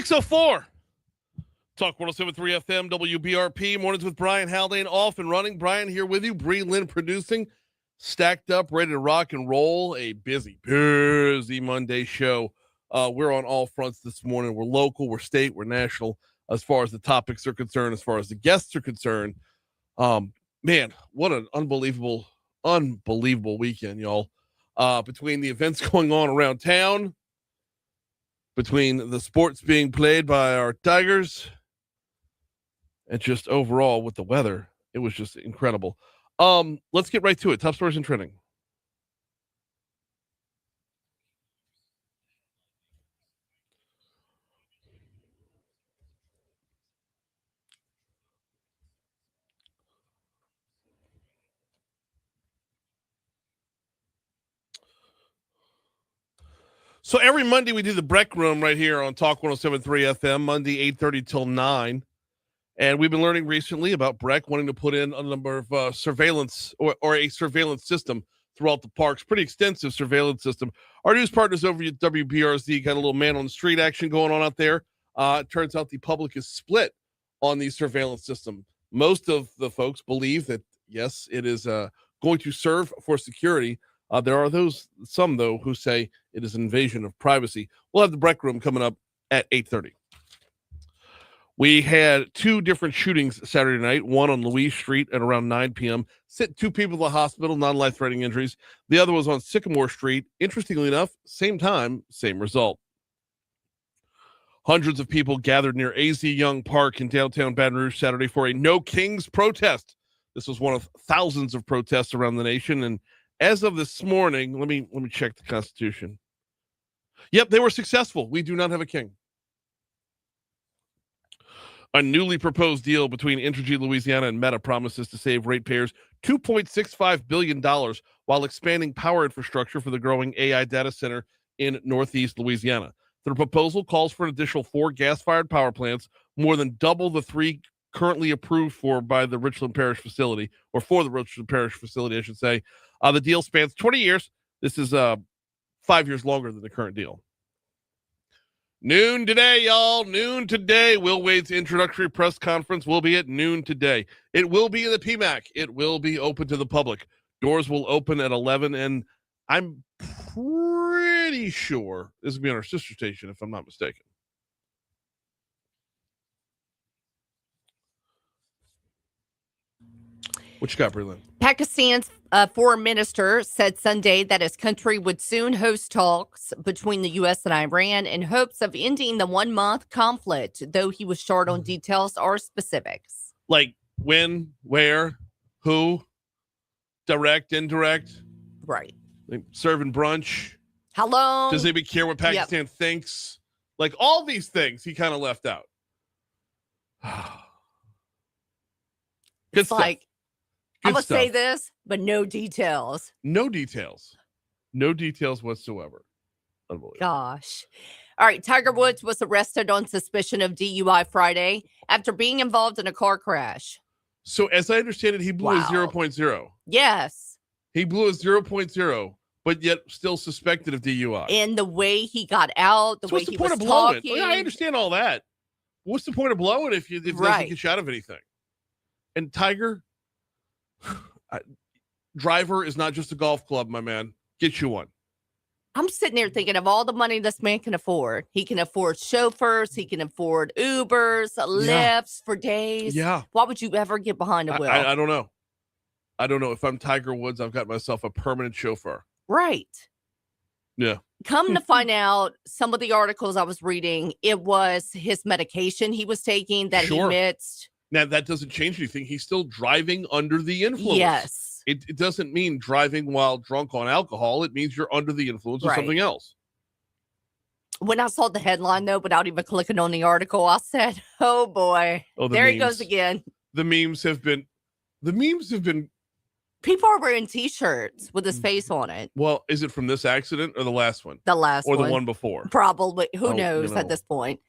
6:04. Talk 107.3 FM, WBRP. Mornings with Brian Haldane, off and running. Brian here with you. Bree Lynn producing. Stacked up, ready to rock and roll. A busy Monday show. We're on all fronts this morning. We're local, we're state, we're national as far as the topics are concerned, as far as the guests are concerned. Man, what an unbelievable weekend, y'all. Between the events going on around town, between the sports being played by our Tigers, and just overall with the weather, it was just incredible. Let's get right to it. Top stories and trending. So every Monday we do the BREC Room right here on Talk 107.3 FM, Monday 8:30 till 9. And we've been learning recently about BREC wanting to put in a number of surveillance or a surveillance system throughout the parks. Pretty extensive surveillance system. Our news partners over at WBRZ got a little man on the street action going on out there. It turns out the public is split on the surveillance system. Most of the folks believe that, yes, it is going to serve for security. There are some, though, who say it is an invasion of privacy. We'll have the BREC Room coming up at 8:30. We had two different shootings Saturday night, one on Louise Street at around 9 p.m. Sent two people to the hospital, non-life-threatening injuries. The other was on Sycamore Street. Interestingly enough, same time, same result. Hundreds of people gathered near A.Z. Young Park in downtown Baton Rouge Saturday for a No Kings protest. This was one of thousands of protests around the nation, and as of this morning, let me check the Constitution. Yep, they were successful. We do not have a king. A newly proposed deal between Entergy Louisiana and Meta promises to save ratepayers $2.65 billion while expanding power infrastructure for the growing AI data center in Northeast Louisiana. The proposal calls for an additional 4 gas-fired power plants, more than double the 3 currently approved by the Richland Parish facility, or for the Richland Parish facility, I should say. The deal spans 20 years. This is 5 years longer than the current deal. Noon today, y'all. Noon today. Will Wade's introductory press conference will be at noon today. It will be in the PMAC. It will be open to the public. Doors will open at 11, and I'm pretty sure this will be on our sister station, if I'm not mistaken. What you got, Breland? Pakistan's foreign minister said Sunday that his country would soon host talks between the U.S. and Iran in hopes of ending the 1-month conflict, though he was short on details or specifics. Like when, where, who, direct, indirect? Right. Like serving brunch? How long? Does anybody care what Pakistan thinks? Like all these things he kind of left out. Good it's stuff. Like, I'm going to say this, but no details. No details. No details whatsoever. Unbelievable. Gosh. All right. Tiger Woods was arrested on suspicion of DUI Friday after being involved in a car crash. So as I understand it, he blew a 0.0. Yes. He blew a 0.0, but yet still suspected of DUI. And the way he got out, the way he was talking. Oh, yeah, I understand all that. What's the point of blowing if they doesn't get you out of anything? And Tiger... driver is not just a golf club, my man. Get you one. I'm sitting there thinking of all the money this man can afford. He can afford chauffeurs. He can afford Ubers, Lyfts for days. Yeah. Why would you ever get behind a wheel? I don't know. I don't know. If I'm Tiger Woods, I've got myself a permanent chauffeur. Right. Yeah. Come to find out, some of the articles I was reading, it was his medication he was taking that he mixed. Now, that doesn't change anything. He's still driving under the influence. Yes. It doesn't mean driving while drunk on alcohol. It means you're under the influence of something else. When I saw the headline, though, without even clicking on the article, I said, oh, boy. There he goes again. The memes have been... People are wearing T-shirts with his face on it. Well, is it from this accident or the last one? The last one. Or the one before? Probably. Who knows at this point?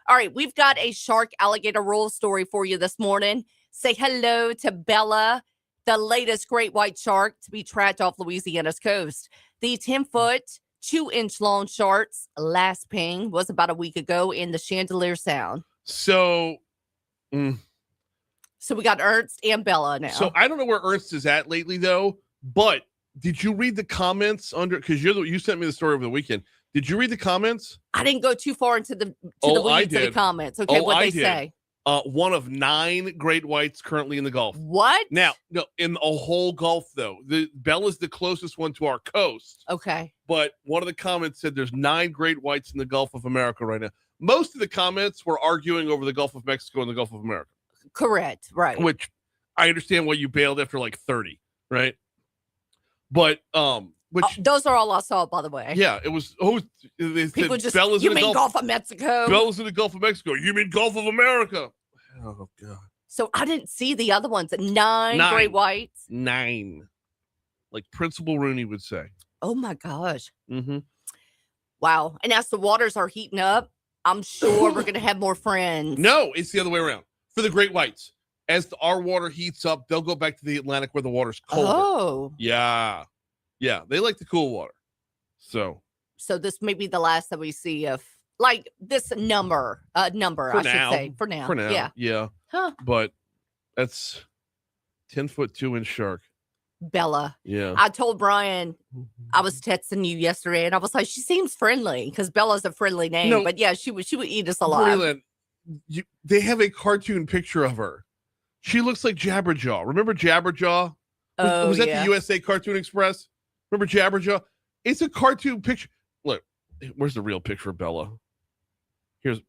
All right, we've got a shark alligator roll story for you this morning. Say hello to Bella, the latest great white shark to be tracked off Louisiana's coast. The 10-foot 2-inch long sharks. Last ping was about a week ago in the Chandelier Sound. So we got Ernst and Bella now. So I don't know where Ernst is at lately, though. But did you read the comments under? Because you sent me the story over the weekend. Did you read the comments? I didn't go too far into the weeds of the comments. Okay, what they say. One of 9 great whites currently in the Gulf. What? Now, no, in a whole Gulf, though. Bella's the closest one to our coast. Okay. But one of the comments said there's 9 great whites in the Gulf of America right now. Most of the comments were arguing over the Gulf of Mexico and the Gulf of America. Correct, right. Which I understand why you bailed after like 30, right? But those are all I saw, by the way. Yeah, it was. They People said, just, Bella's you in the mean Gulf of Mexico? Bella's in the Gulf of Mexico. You mean Gulf of America? Oh God. So I didn't see the other ones. 9 great whites. 9, like Principal Rooney would say. Oh my gosh. Mm-hmm. Wow. And as the waters are heating up, I'm sure we're gonna have more friends. No, it's the other way around. For the great whites, as our water heats up, they'll go back to the Atlantic where the water's colder. Oh. Yeah. They like the cool water. So this may be the last that we see of like this number, I should say, for now. Yeah. Huh. But that's 10-foot 2-inch shark. Bella. Yeah. I told Brian I was texting you yesterday, and I was like, she seems friendly because Bella's a friendly name. But yeah, she would eat us alive. They have a cartoon picture of her. She looks like Jabberjaw. Remember Jabberjaw? Was that the USA Cartoon Express? Remember Jabberjaw? It's a cartoon picture. Look, where's the real picture of Bella? Here's.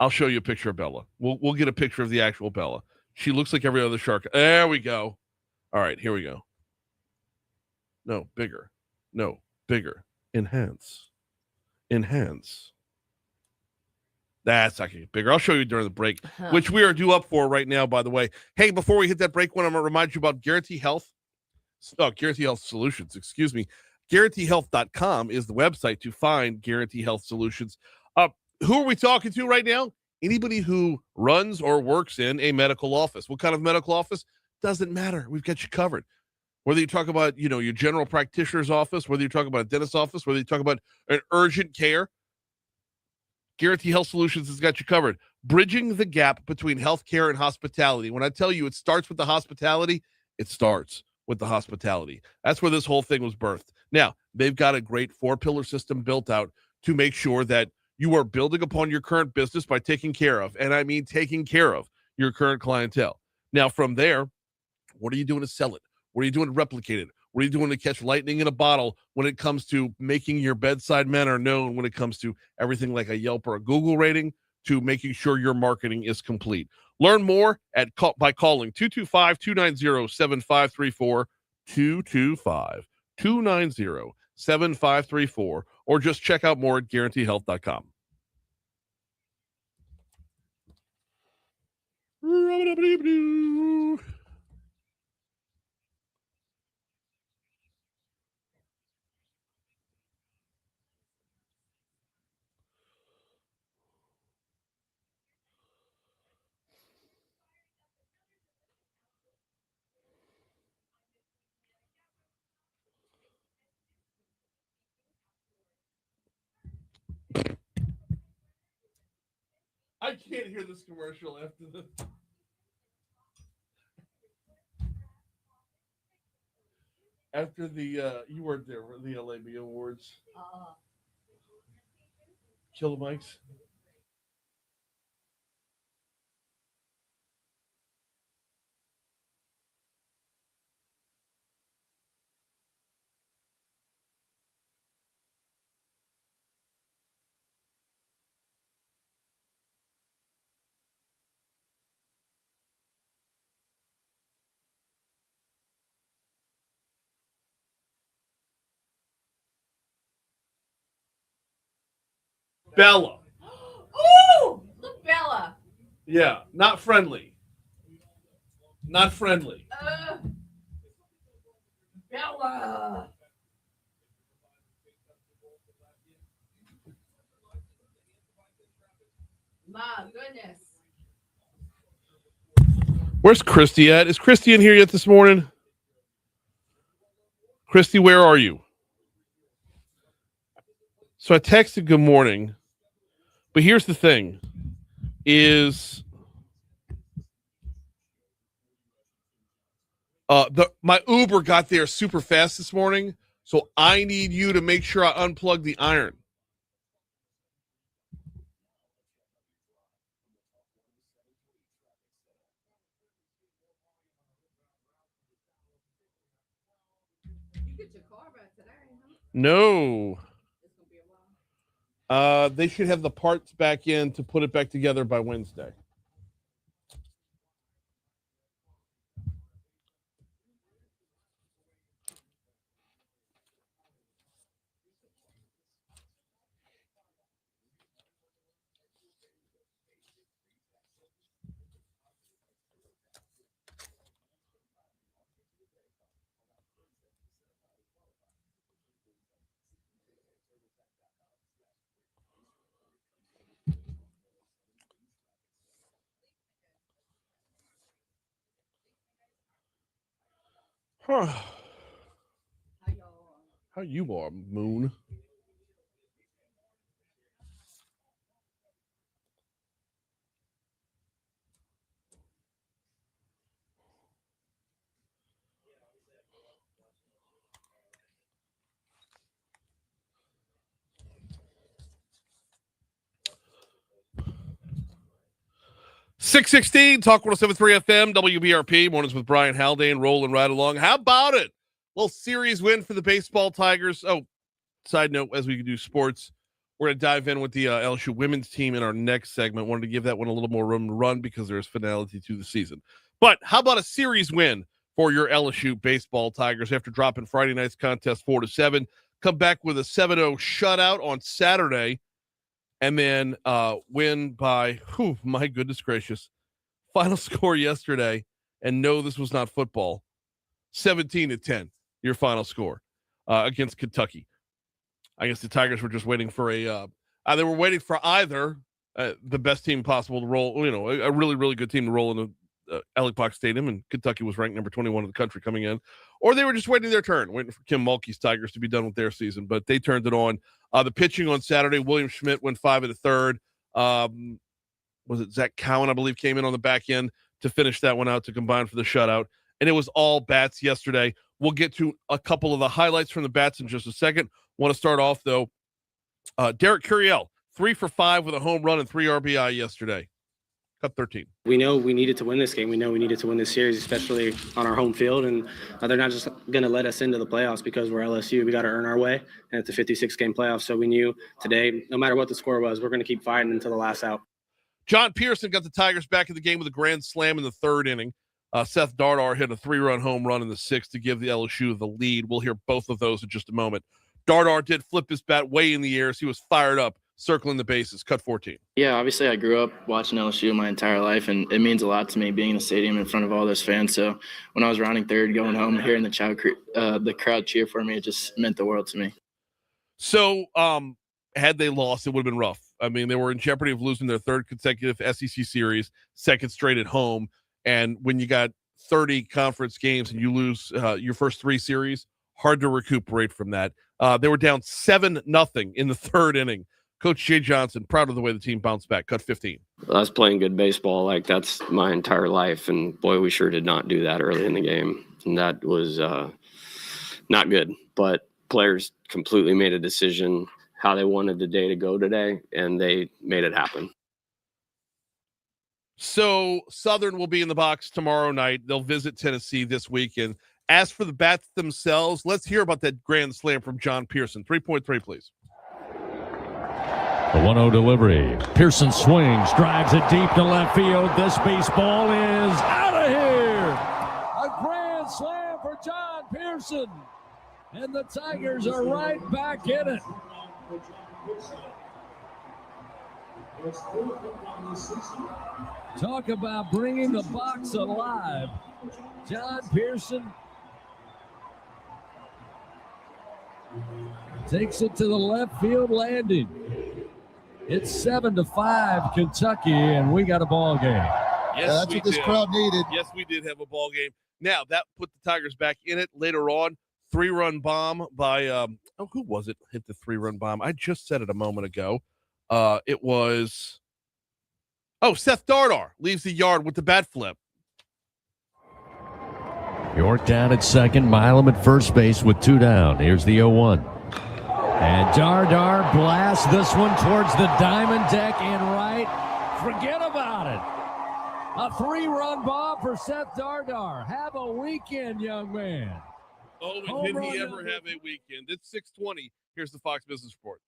I'll show you a picture of Bella. We'll get a picture of the actual Bella. She looks like every other shark. There we go. All right, here we go. No, bigger. No, bigger. Enhance. That's actually bigger. I'll show you during the break, which we are due up for right now, by the way. Hey, before we hit that break one, I'm going to remind you about Guarantee Health. Guarantee Health Solutions, excuse me. GuaranteeHealth.com is the website to find Guarantee Health Solutions. Who are we talking to right now? Anybody who runs or works in a medical office. What kind of medical office? Doesn't matter. We've got you covered. Whether you talk about, your general practitioner's office, whether you talk about a dentist's office, whether you talk about an urgent care, Guarantee Health Solutions has got you covered. Bridging the gap between healthcare and hospitality. When I tell you it starts with the hospitality, it starts with the hospitality. That's where this whole thing was birthed. Now, they've got a great 4-pillar system built out to make sure that you are building upon your current business by taking care of, and I mean taking care of, your current clientele. Now, from there, what are you doing to sell it? What are you doing to replicate it? What are you doing to catch lightning in a bottle when it comes to making your bedside manner known, when it comes to everything like a Yelp or a Google rating, to making sure your marketing is complete? Learn more by calling 225-290-7534, 225-290-7534, or just check out more at GuaranteeHealth.com. I can't hear this commercial after the. After the you weren't there, the LABI Awards. Kill the mics. Bella. Ooh, look, Bella. Yeah, not friendly. Not friendly. Bella. My goodness. Where's Christy at? Is Christy in here yet this morning? Christy, where are you? So I texted good morning, but here's the thing is my Uber got there super fast this morning, so I need you to make sure I unplug the iron. You get your car back today, huh? No. They should have the parts back in to put it back together by Wednesday. Huh. How you are, Moon? .616 Talk 107.3 FM WBRP mornings with Brian Haldane rolling right along. How about it? Well, series win for the baseball Tigers. Oh, side note, as we do sports, we're going to dive in with the LSU women's team in our next segment. Wanted to give that one a little more room to run because there's finality to the season. But how about a series win for your LSU baseball Tigers after dropping Friday night's contest 4-7? Come back with a 7-0 shutout on Saturday. And then win by, my goodness gracious, final score yesterday. And no, this was not football. 17-10, your final score against Kentucky. I guess the Tigers were just waiting for they were waiting for either the best team possible to roll, a really, really good team to roll in the Ally Park Stadium, and Kentucky was ranked number 21 in the country coming in, or they were just waiting their turn, waiting for Kim Mulkey's Tigers to be done with their season, but they turned it on. The pitching on Saturday, William Schmidt went 5 1/3. Was it Zach Cowan, I believe, came in on the back end to finish that one out to combine for the shutout, and it was all bats yesterday. We'll get to a couple of the highlights from the bats in just a second. Want to start off, though. Derek Curiel, 3 for 5 with a home run and 3 RBI yesterday. Cut 13. We know we needed to win this game. We know we needed to win this series, especially on our home field. And they're not just going to let us into the playoffs because we're LSU. We got to earn our way. And it's a 56-game playoff. So we knew today, no matter what the score was, we're going to keep fighting until the last out. John Pearson got the Tigers back in the game with a grand slam in the third inning. Seth Dardar hit a 3-run home run in the sixth to give the LSU the lead. We'll hear both of those in just a moment. Dardar did flip his bat way in the air as he was fired up, circling the bases. Cut 14. Yeah, obviously I grew up watching LSU my entire life, and it means a lot to me being in a stadium in front of all those fans. So when I was rounding third, going home, hearing the crowd cheer for me, it just meant the world to me. So had they lost, it would have been rough. I mean, they were in jeopardy of losing their third consecutive SEC series, second straight at home. And when you got 30 conference games and you lose your first 3 series, hard to recuperate from that. They were down 7-0 in the third inning. Coach Jay Johnson, proud of the way the team bounced back. Cut 15. I was playing good baseball. That's my entire life. And boy, we sure did not do that early in the game. And that was not good. But players completely made a decision how they wanted the day to go today, and they made it happen. So Southern will be in the box tomorrow night. They'll visit Tennessee this weekend. As for the bats themselves, let's hear about that grand slam from John Pearson. 3.3, please. The 1-0 delivery. Pearson swings, drives it deep to left field. This baseball is out of here. A grand slam for John Pearson. And the Tigers are right back in it. Talk about bringing the box alive. John Pearson takes it to the left field landing. It's 7-5 Kentucky, and we got a ball game. Yes, that's what this crowd needed. Yes, we did have a ball game. Now, that put the Tigers back in it later on. 3-run bomb by who was it? Hit the 3-run bomb. I just said it a moment ago. It was Seth Dardar leaves the yard with the bat flip. York down at second, Milam at first base with 2 down. Here's the 0-1. And Dardar blasts this one towards the diamond deck and right. Forget about it. A 3-run bomb for Seth Dardar. Have a weekend, young man. Oh, and did he ever have a weekend? It's 6:20. Here's the Fox Business Report.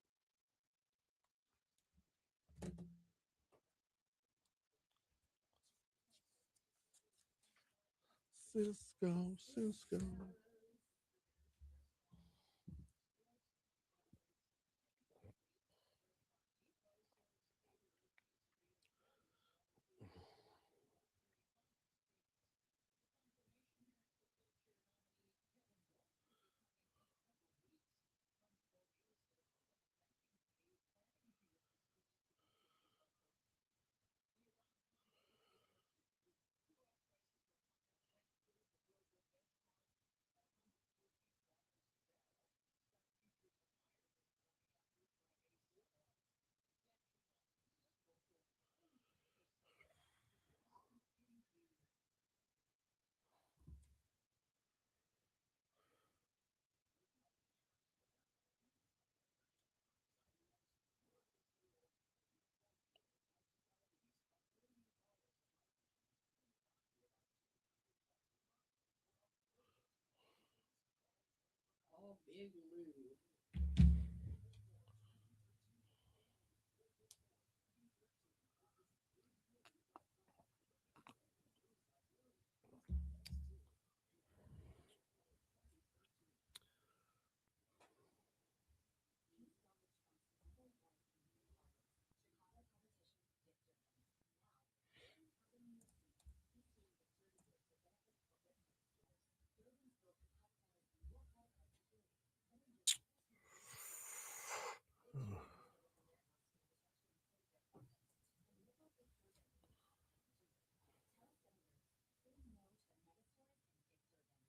Cisco.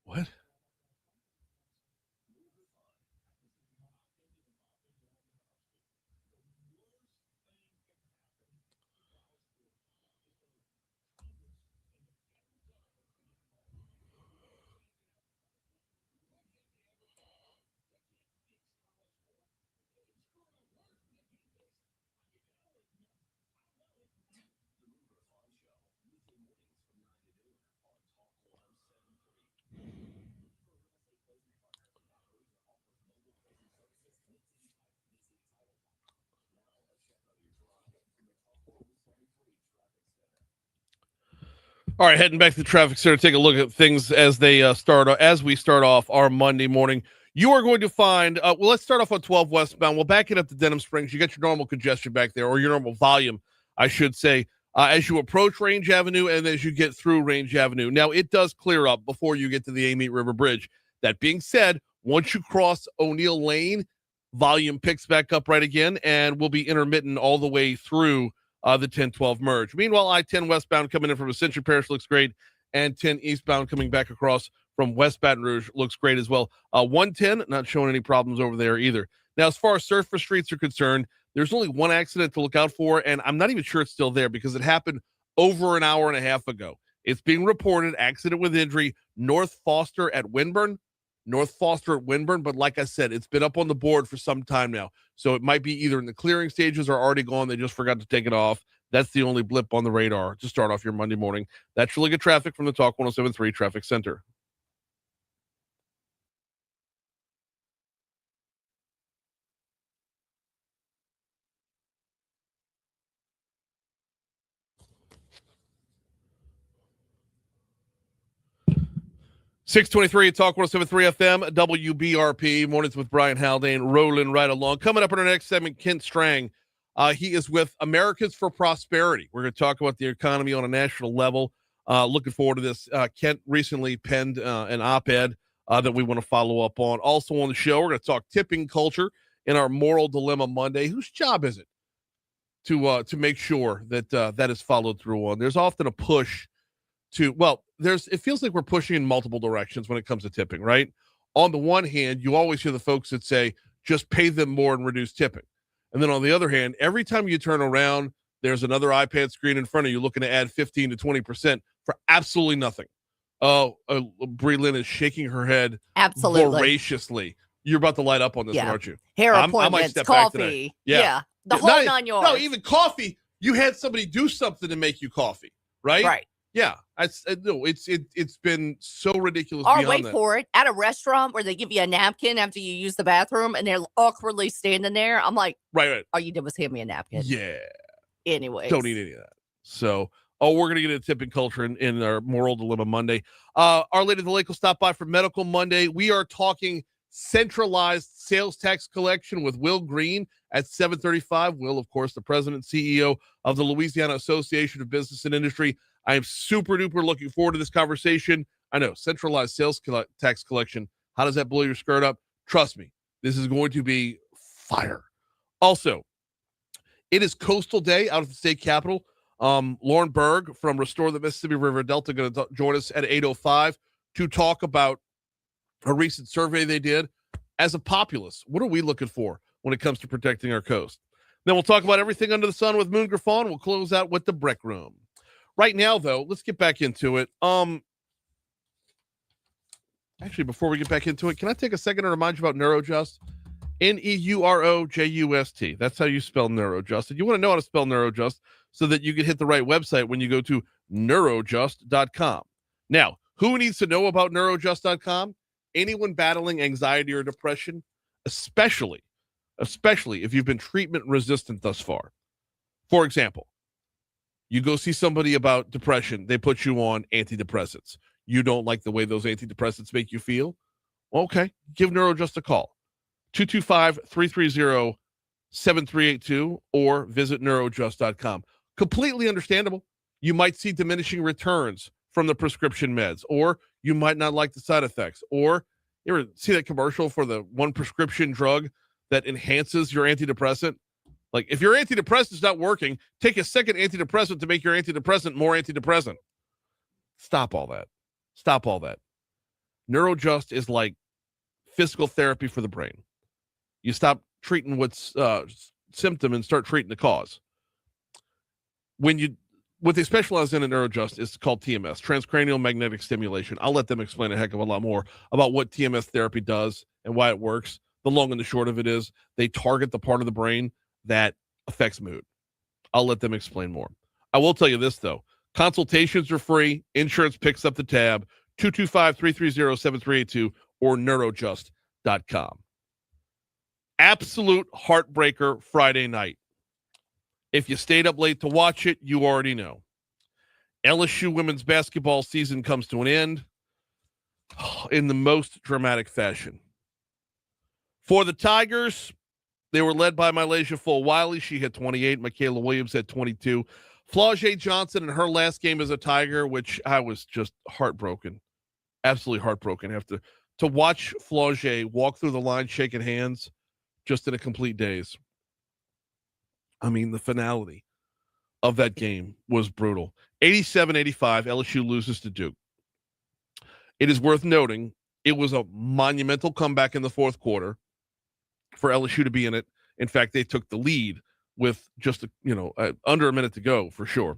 What? All right, heading back to the traffic center, take a look at things as they as we start off our Monday morning. You are going to find, let's start off on 12 westbound. We'll back it up to Denham Springs. You got your normal congestion back there, or your normal volume, I should say, as you approach Range Avenue and as you get through Range Avenue. Now, it does clear up before you get to the Amite River Bridge. That being said, once you cross O'Neill Lane, volume picks back up right again and will be intermittent all the way through the 10-12 merge. Meanwhile, I-10 westbound coming in from Ascension Parish looks great, and 10 eastbound coming back across from West Baton Rouge looks great as well. 110, not showing any problems over there either. Now, as far as surface streets are concerned, there's only one accident to look out for, and I'm not even sure it's still there because it happened over an hour and a half ago. It's being reported, accident with injury, North Foster at Winburn, but like I said, it's been up on the board for some time now. So it might be either in the clearing stages or already gone. They just forgot to take it off. That's the only blip on the radar to start off your Monday morning. That's really good traffic from the Talk 107.3 Traffic Center. .623 Talk 107.3 FM, WBRP, Mornings with Brian Haldane, rolling right along. Coming up in our next segment, Kent Strang. He is with Americans for Prosperity. We're going to talk about the economy on a national level. Looking forward to this. Kent recently penned an op-ed that we want to follow up on. Also on the show, we're going to talk tipping culture in our Moral Dilemma Monday. Whose job is it to make sure that that is followed through on? There's often a push it feels like we're pushing in multiple directions when it comes to tipping, right? on the one hand, you always hear the folks that say, just pay them more and reduce tipping. And then on the other hand, every time you turn around, there's another iPad screen in front of you looking to add 15 to 20% for absolutely nothing. Oh, Brie Lynn is shaking her head Absolutely voraciously. You're about to light up on this one, aren't you? Hair I might appointments, step back coffee. today. The whole 9 yards. No, even coffee. You had somebody do something to make you coffee, right? Right. Yeah. No, it's been so ridiculous. Or wait for it at a restaurant where they give you a napkin after you use the bathroom and they're awkwardly standing there. I'm like, right. All you did was hand me a napkin. Yeah. Anyway. Don't need any of that. So, we're going to get into tipping culture in our Moral Dilemma Monday. Our Lady of the Lake will stop by for Medical Monday. We are talking centralized sales tax collection with Will Green at 7:35. Will, of course, the president and CEO of the Louisiana Association of Business and Industry. I am super duper looking forward to this conversation. I know, centralized sales tax collection. How does that blow your skirt up? Trust me, this is going to be fire. Also, it is Coastal Day out of the state capitol. Lauren Bourg from Restore the Mississippi River Delta going to join us at 8:05 to talk about a recent survey they did. As a populace, what are we looking for when it comes to protecting our coast? Then we'll talk about everything under the sun with Moon Griffon. We'll close out with the BREC Room. Right now, though, let's get back into it. Actually, before we get back into it, can I take a second to remind you about Neurojust? Neurojust. That's how you spell Neurojust. And you want to know how to spell Neurojust so that you can hit the right website when you go to neurojust.com. Now, who needs to know about neurojust.com? Anyone battling anxiety or depression, especially if you've been treatment resistant thus far. For example, you go see somebody about depression, they put you on antidepressants. You don't like the way those antidepressants make you feel? Okay, give Neurojust a call. 225-330-7382 or visit neurojust.com. Completely understandable. You might see diminishing returns from the prescription meds, or you might not like the side effects, or you ever see that commercial for the one prescription drug that enhances your antidepressant? Like, if your antidepressant is not working, take a second antidepressant to make your antidepressant more antidepressant. Stop all that. Neurojust is like physical therapy for the brain. You stop treating what's symptom and start treating the cause. What they specialize in Neurojust is called TMS, transcranial magnetic stimulation. I'll let them explain a heck of a lot more about what TMS therapy does and why it works. The long and the short of it is they target the part of the brain that affects mood. I'll let them explain more. I will tell you this, though. Consultations are free. Insurance picks up the tab. 225-330-7382 or neurojust.com. Absolute heartbreaker Friday night. If you stayed up late to watch it, you already know. LSU women's basketball season comes to an end in the most dramatic fashion. For the Tigers, they were led by Malaysia Full-Wiley. She had 28. Michaela Williams had 22. Flau'jae Johnson in her last game as a Tiger, which I was just heartbroken. Absolutely heartbroken. Have to watch Flau'jae walk through the line shaking hands just in a complete daze. I mean, the finality of that game was brutal. 87-85, LSU loses to Duke. It is worth noting it was a monumental comeback in the fourth quarter for LSU to be in it. In fact, they took the lead with just under a minute to go for sure.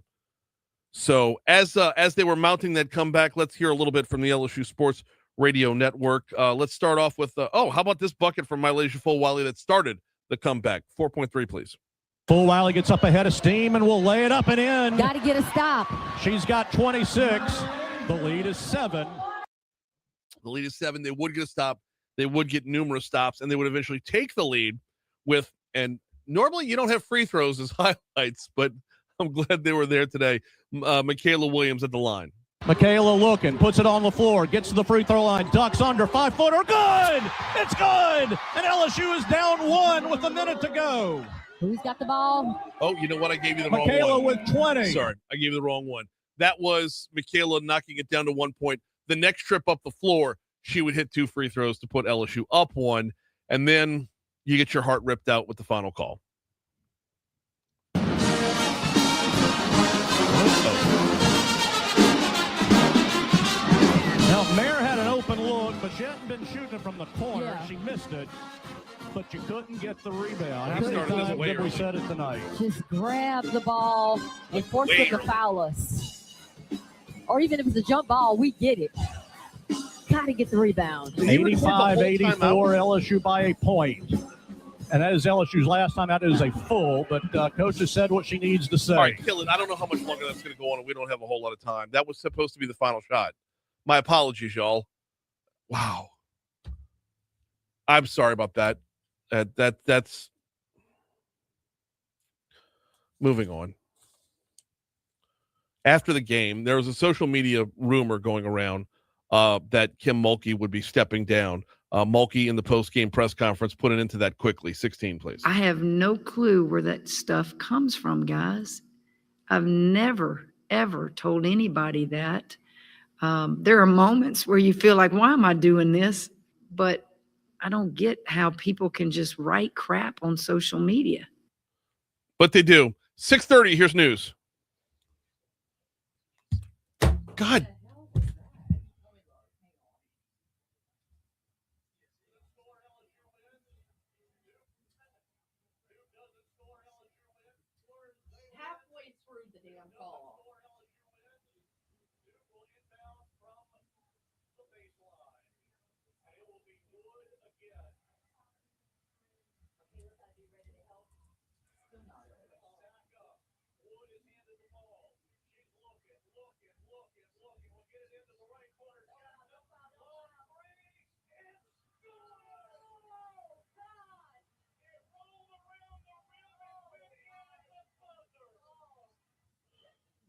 So as they were mounting that comeback, let's hear a little bit from the LSU Sports Radio Network. Let's start off with how about this bucket from Malaysia Full-Wiley that started the comeback? 4.3, please. Full-Wiley gets up ahead of steam and will lay it up and in. Got to get a stop. She's got 26. The lead is 7. The lead is 7. They would get a stop. They would get numerous stops, and they would eventually take the lead with, and normally you don't have free throws as highlights, but I'm glad they were there today. Michaela Williams at the line. Michaela looking, puts it on the floor, gets to the free throw line, ducks under, 5-footer, good! It's good! And LSU is down 1 with a minute to go. Who's got the ball? Oh, you know what? I gave you the wrong one. Michaela with 20. Sorry, I gave you the wrong one. That was Michaela knocking it down to 1 point. The next trip up the floor, she would hit 2 free throws to put LSU up 1, and then you get your heart ripped out with the final call. Now, Mayer had an open look, but She hadn't been shooting from the corner. Yeah. She missed it, but you couldn't get the rebound. He How many started this times way have we early. said it tonight? Just grab the ball and force them to foul us. Or even if it's a jump ball, we get it. Got to get the rebound. 85-84, LSU by a point. And that is LSU's last time out. It is a full, but Coach has said what she needs to say. All right, kill it. I don't know how much longer that's going to go on, and we don't have a whole lot of time. That was supposed to be the final shot. My apologies, y'all. Wow. I'm sorry about that. That's moving on. After the game, there was a social media rumor going around that Kim Mulkey would be stepping down. Mulkey in the post-game press conference put it into that quickly. 16, please. I have no clue where that stuff comes from, guys. I've never, ever told anybody that. There are moments where you feel like, why am I doing this? But I don't get how people can just write crap on social media. But they do. 6:30, here's news. God. Halfway through the damn call.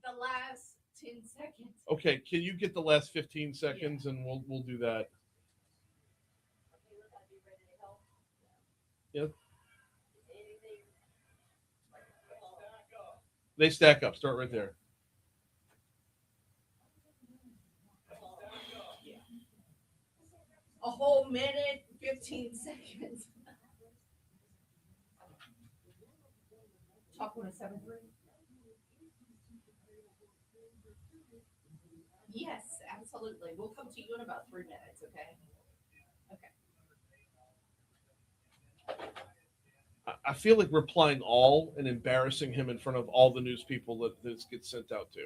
The last 10 seconds. Okay, can you get the last 15 seconds, and we'll do that. Yep. They stack up. Start right there. A whole minute, 15 seconds. Talk 107.3. Yes, absolutely. We'll come to you in about 3 minutes, okay? Okay. I feel like replying all and embarrassing him in front of all the news people that this gets sent out to.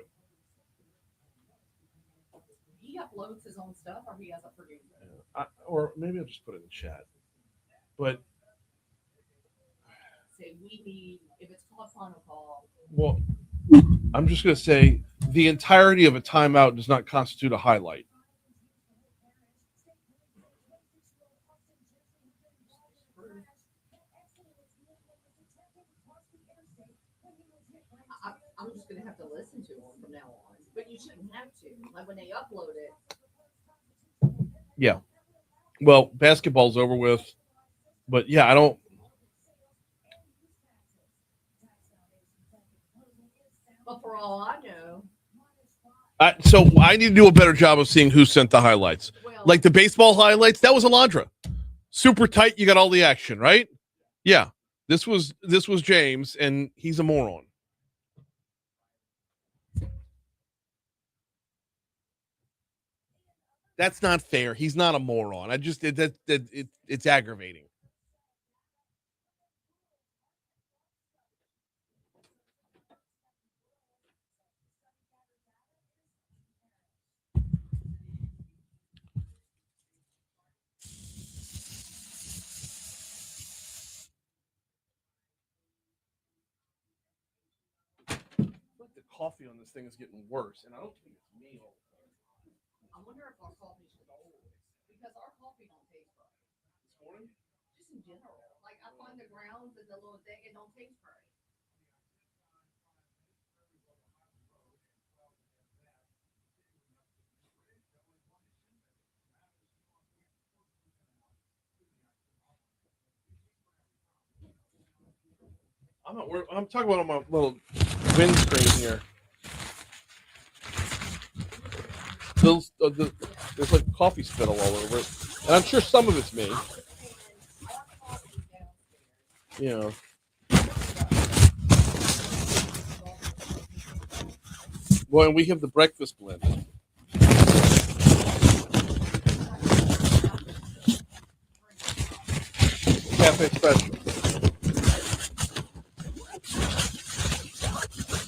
He uploads his own stuff, or he has a producer? Or maybe I'll just put it in the chat. But Say we need, if it's called final call. well, I'm just going to say the entirety of a timeout does not constitute a highlight. I'm just going to have to listen to them from now on. But you shouldn't have to. Like when they upload it. Yeah. Well, basketball's over with. But yeah, I don't. But for all I know. So I need to do a better job of seeing who sent the highlights. Well, Like the baseball highlights, that was Alondra. Super tight, you got all the action, right? Yeah. This was James, and he's a moron. That's not fair. He's not a moron. It's aggravating. Like the coffee on this thing is getting worse, and I don't think it's me. I wonder if our coffee should go because our coffee don't taste right. This morning? Just in general. Like I find the grounds and the little thing, it don't taste right. I'm not worried. I'm talking about on my little windscreen here. There's like coffee spittle all over it, and I'm sure some of it's me. You know. Well, and we have the breakfast blend. Cafe Special.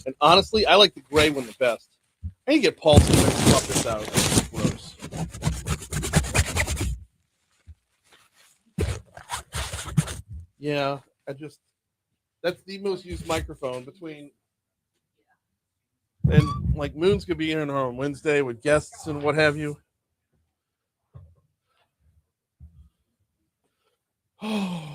And honestly, I like the gray one the best. I can get Paul to swap this out. That's gross. Yeah, that's the most used microphone between. And like Moon's could be in on Wednesday with guests and what have you. Oh.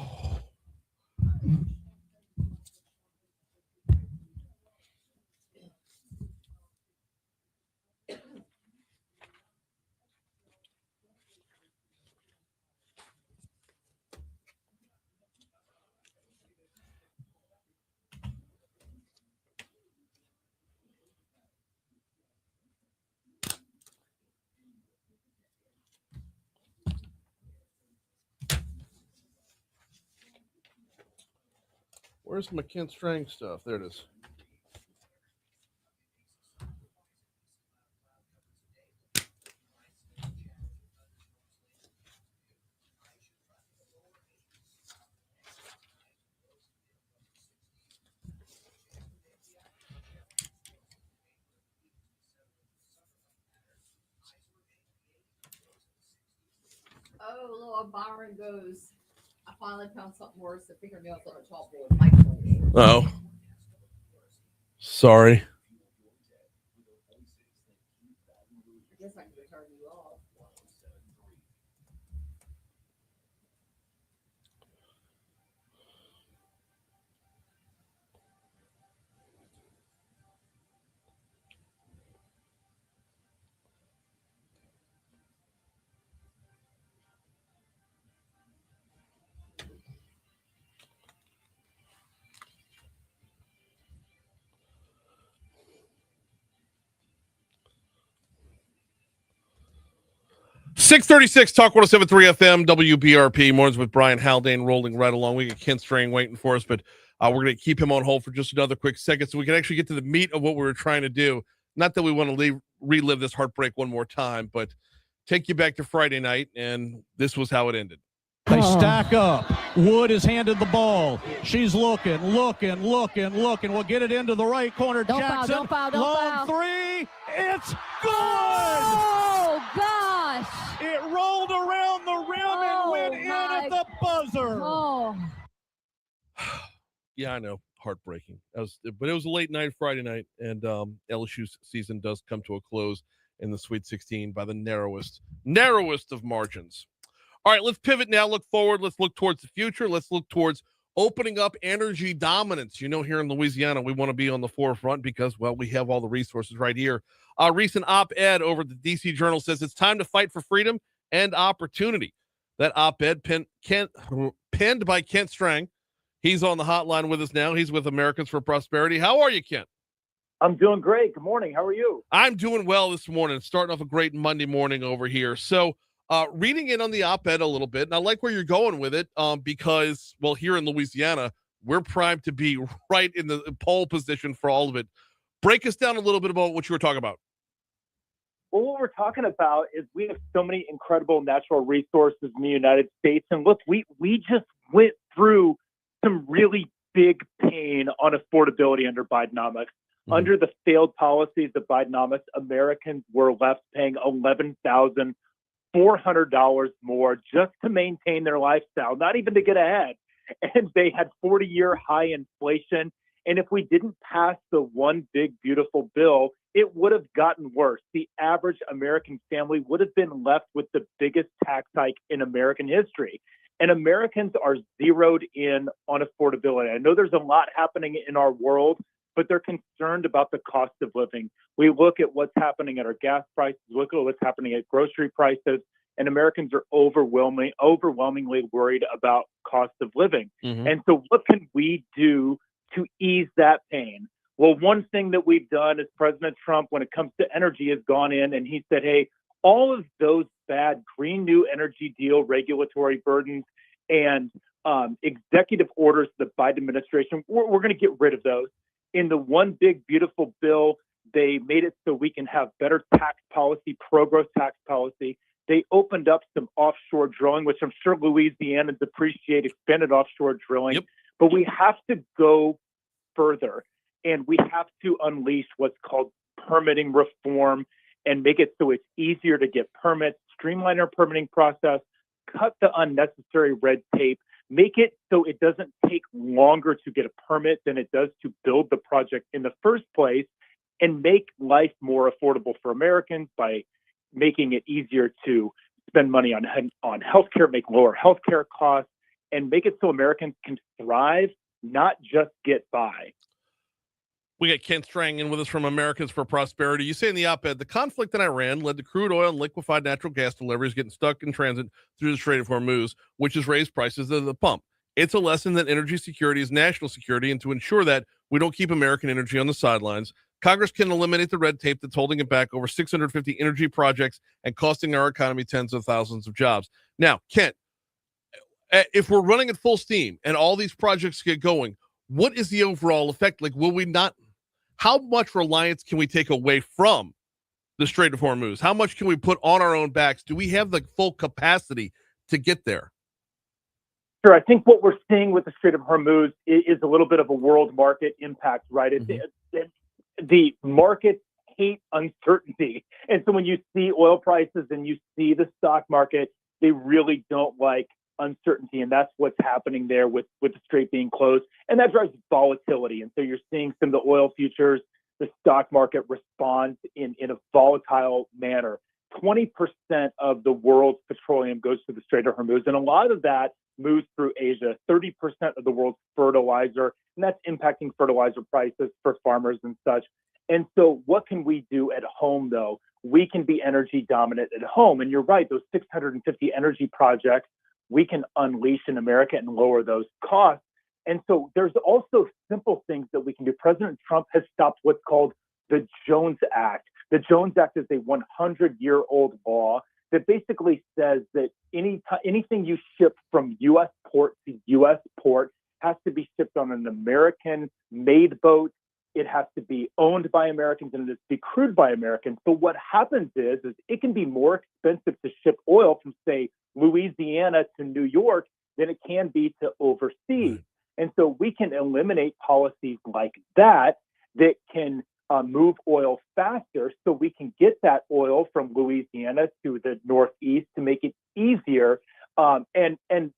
Where's my Kent Strang stuff? There it is. Oh, little Byron goes. I finally found something worse than fingernails on a chalkboard. My fault. Oh. Sorry. I guess I can turn you off. .636 Talk 107.3 FM WBRP mornings with Brian Haldane rolling right along. We got Kent Strang waiting for us, but we're going to keep him on hold for just another quick second so we can actually get to the meat of what we were trying to do. Not that we want to relive this heartbreak one more time, but take you back to Friday night, and this was how it ended. They stack up. Wood is handed the ball. She's looking. We'll get it into the right corner. Don't Jackson, foul, don't foul, don't long foul. three. It's good. Oh, gosh. It rolled around the rim and went in at the buzzer. Oh. Yeah, I know. Heartbreaking. But it was a late night Friday night, and LSU's season does come to a close in the Sweet 16 by the narrowest of margins. All right, let's pivot now. Look forward. Let's look towards the future. Let's look towards opening up energy dominance. You know, here in Louisiana, we want to be on the forefront because, well, we have all the resources right here. A recent op-ed over at the DC Journal says it's time to fight for freedom and opportunity. That op-ed penned by Kent Strang. He's on the hotline with us now. He's with Americans for Prosperity. How are you, Kent? I'm doing great. Good morning. How are you? I'm doing well this morning. Starting off a great Monday morning over here. So, reading in on the op-ed a little bit, and I like where you're going with it because, well, here in Louisiana, we're primed to be right in the pole position for all of it. Break us down a little bit about what you were talking about. Well, what we're talking about is we have so many incredible natural resources in the United States. And look, we just went through some really big pain on affordability under Bidenomics. Mm-hmm. Under the failed policies of Bidenomics, Americans were left paying $11,400 more just to maintain their lifestyle, not even to get ahead. And they had 40-year high inflation. And if we didn't pass the one big, beautiful bill, it would have gotten worse. The average American family would have been left with the biggest tax hike in American history. And Americans are zeroed in on affordability. I know there's a lot happening in our world, but they're concerned about the cost of living. We look at what's happening at our gas prices, look at what's happening at grocery prices, and Americans are overwhelmingly worried about cost of living. Mm-hmm. And so what can we do to ease that pain? Well, one thing that we've done is President Trump, when it comes to energy, has gone in and he said, hey, all of those bad Green New Energy Deal regulatory burdens and executive orders to the Biden administration, we're going to get rid of those. In the one big, beautiful bill, they made it so we can have better tax policy, pro-growth tax policy. they opened up some offshore drilling, which I'm sure Louisianans appreciate, expanded offshore drilling. Yep. But we have to go further, and we have to unleash what's called permitting reform and make it so it's easier to get permits, streamline our permitting process, cut the unnecessary red tape, make it so it doesn't take longer to get a permit than it does to build the project in the first place, and make life more affordable for Americans by making it easier to spend money on healthcare, make lower healthcare costs, and make it so Americans can thrive, not just get by. We got Ken Strang in with us from Americans for Prosperity. You say in the op-ed, the conflict in Iran led to crude oil and liquefied natural gas deliveries getting stuck in transit through the Strait of Hormuz, which has raised prices at the pump. It's a lesson that energy security is national security, and to ensure that we don't keep American energy on the sidelines, Congress can eliminate the red tape that's holding it back over 650 energy projects and costing our economy tens of thousands of jobs. Now, Kent, if we're running at full steam and all these projects get going, what is the overall effect? Like, will we not? How much reliance can we take away from the Strait of Hormuz? How much can we put on our own backs? Do we have the full capacity to get there? Sure. I think what we're seeing with the Strait of Hormuz is a little bit of a world market impact, right? The markets hate uncertainty. And so when you see oil prices and you see the stock market, they really don't like uncertainty. And that's what's happening there with the strait being closed. And that drives volatility. And so you're seeing some of the oil futures, the stock market respond in a volatile manner. 20% of the world's petroleum goes to the Strait of Hormuz, and a lot of that moves through Asia. 30% of the world's fertilizer, and that's impacting fertilizer prices for farmers and such. And so what can we do at home, though? We can be energy dominant at home. And you're right, those 650 energy projects, we can unleash in America and lower those costs. And so there's also simple things that we can do. President Trump has stopped what's called the Jones Act. The Jones Act is a 100-year-old law that basically says that anything you ship from U.S. port to U.S. port has to be shipped on an American-made boat. It has to be owned by Americans, and it has to be crewed by Americans. But what happens is it can be more expensive to ship oil from, say, Louisiana to New York than it can be to overseas. And so we can eliminate policies like that can move oil faster, so we can get that oil from Louisiana to the Northeast to make it easier, and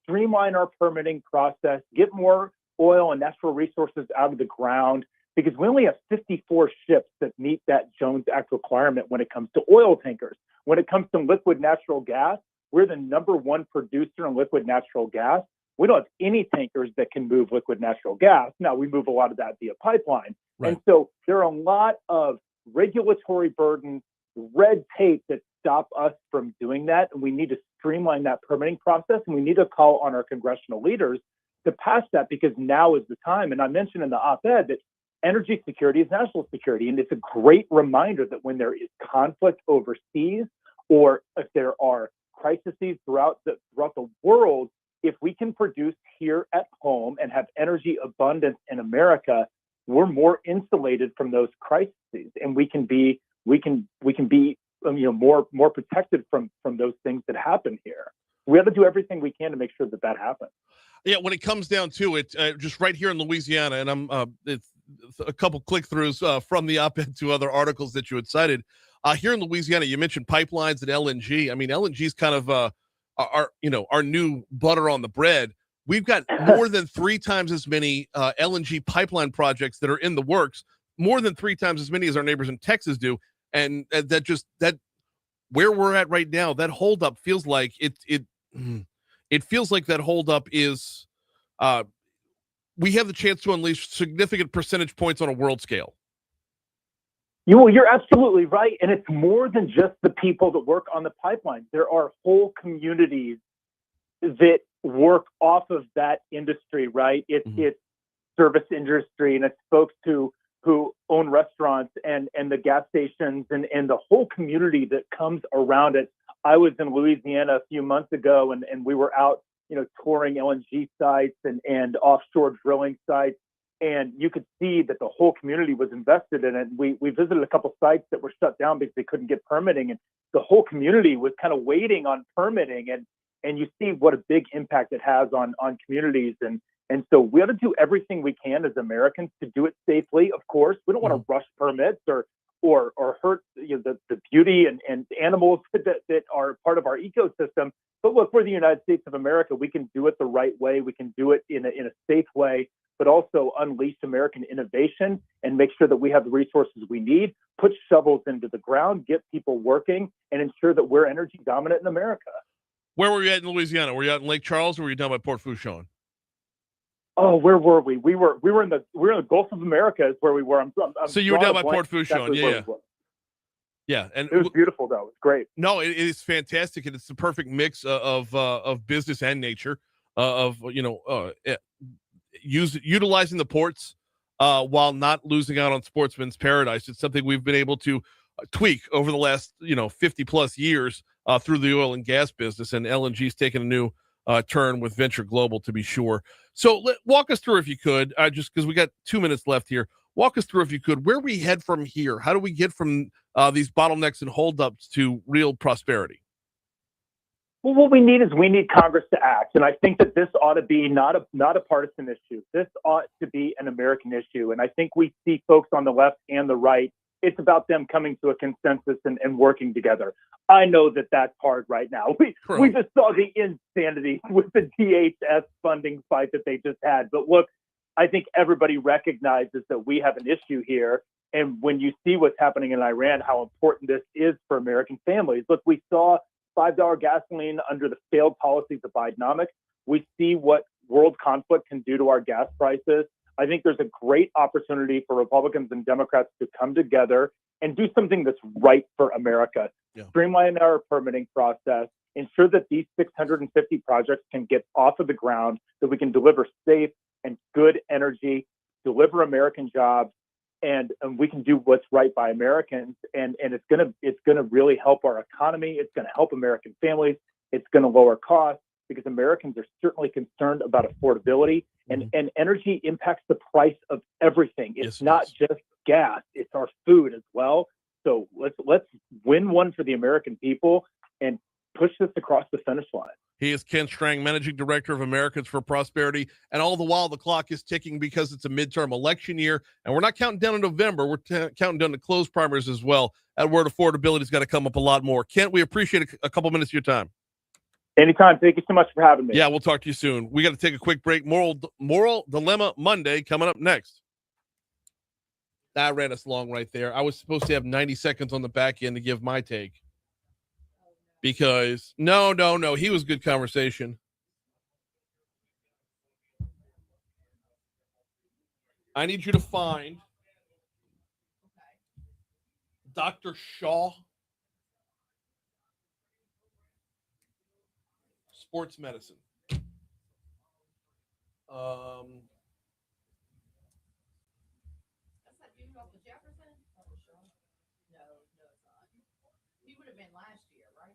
streamline our permitting process, get more oil and natural resources out of the ground, because we only have 54 ships that meet that Jones Act requirement when it comes to oil tankers. When it comes to liquid natural gas, we're the #1 producer in liquid natural gas. We don't have any tankers that can move liquid natural gas. Now, we move a lot of that via pipeline. Right. And so there are a lot of regulatory burdens, red tape that stop us from doing that. And we need to streamline that permitting process. And we need to call on our congressional leaders to pass that, because now is the time. And I mentioned in the op-ed that energy security is national security. And it's a great reminder that when there is conflict overseas, or if there are crises throughout the world, if we can produce here at home and have energy abundance in America, we're more insulated from those crises, and we can be more protected from those things that happen here. We have to do everything we can to make sure that happens. Yeah, when it comes down to it, just right here in Louisiana, and I'm it's a couple click-throughs from the op-ed to other articles that you had cited. Here in Louisiana, you mentioned pipelines and LNG. I mean, LNG is kind of our new butter on the bread. We've got more than 3 times as many LNG pipeline projects that are in the works, more than 3 times as many as our neighbors in Texas do. And that where we're at right now, that holdup feels like it feels like that holdup is we have the chance to unleash significant percentage points on a world scale. You're absolutely right. And it's more than just the people that work on the pipeline. There are whole communities that work off of that industry, right? It's service industry, and it's folks who own restaurants and the gas stations and the whole community that comes around it. I was in Louisiana a few months ago, and we were out, touring LNG sites and offshore drilling sites. And you could see that the whole community was invested in it. We visited a couple sites that were shut down because they couldn't get permitting, and the whole community was kind of waiting on permitting. And you see what a big impact it has on communities. And so we ought to do everything we can as Americans to do it safely. Of course, we don't want to rush permits or hurt the beauty and animals that are part of our ecosystem. But look, we're the United States of America. We can do it the right way. We can do it in a safe way, but also unleash American innovation and make sure that we have the resources we need, put shovels into the ground, get people working, and ensure that we're energy dominant in America. Where were you at in Louisiana? Were you out in Lake Charles, or were you down by Port Fourchon? Oh, where were we? We were in the Gulf of America is where we were. So you were down by Port Fourchon, yeah. And it was beautiful, though. It was great. No, it is fantastic, and it's the perfect mix of business and nature. Utilizing the ports while not losing out on sportsman's paradise. It's something we've been able to tweak over the last 50 plus years through the oil and gas business, and LNG's taken a new turn with Venture Global, to be sure. So walk us through, if you could, just because we got 2 minutes left here. Walk us through, if you could, where we head from here. How do we get from these bottlenecks and holdups to real prosperity? Well, what we need Congress to act, and I think that this ought to be not a partisan issue. This ought to be an American issue, and I think we see folks on the left and the right. It's about them coming to a consensus and working together. I know that that's hard right now. We just saw the insanity with the DHS funding fight that they just had. But look, I think everybody recognizes that we have an issue here. And when you see what's happening in Iran, how important this is for American families. Look, we saw $5 gasoline under the failed policies of Bidenomics. We see what world conflict can do to our gas prices. I think there's a great opportunity for Republicans and Democrats to come together and do something that's right for America. Yeah. Streamline our permitting process, ensure that these 650 projects can get off of the ground, that we can deliver safe and good energy, deliver American jobs, and we can do what's right by Americans. And it's gonna really help our economy. It's gonna help American families. It's gonna lower costs, because Americans are certainly concerned about affordability, and energy impacts the price of everything. It's not just gas, it's our food as well. So let's win one for the American people and push this across the finish line. He is Ken Strang, Managing Director of Americans for Prosperity. And all the while, the clock is ticking because it's a midterm election year. And we're not counting down in November. We're counting down to close primaries as well. That word affordability has got to come up a lot more. Kent, we appreciate a couple minutes of your time. Anytime. Thank you so much for having me. Yeah, we'll talk to you soon. We got to take a quick break. Moral Dilemma Monday coming up next. I ran us long right there. I was supposed to have 90 seconds on the back end to give my take. Because, no. He was good conversation. I need you to find Dr. Shaw, sports medicine. That's that dude off the Jefferson? No, it's not. He would have been last year, right?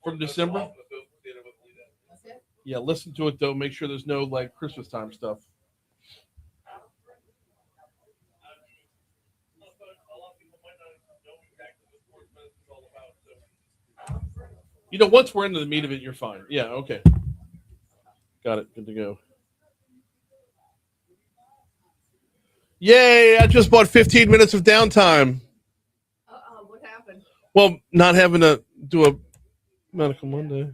From December? That's it? Yeah, listen to it, though. Make sure there's no, Christmas time stuff. Once we're into the meat of it, you're fine. Yeah, okay. Got it. Good to go. Yay, I just bought 15 minutes of downtime. What happened? Well, not having to do a Medical Monday.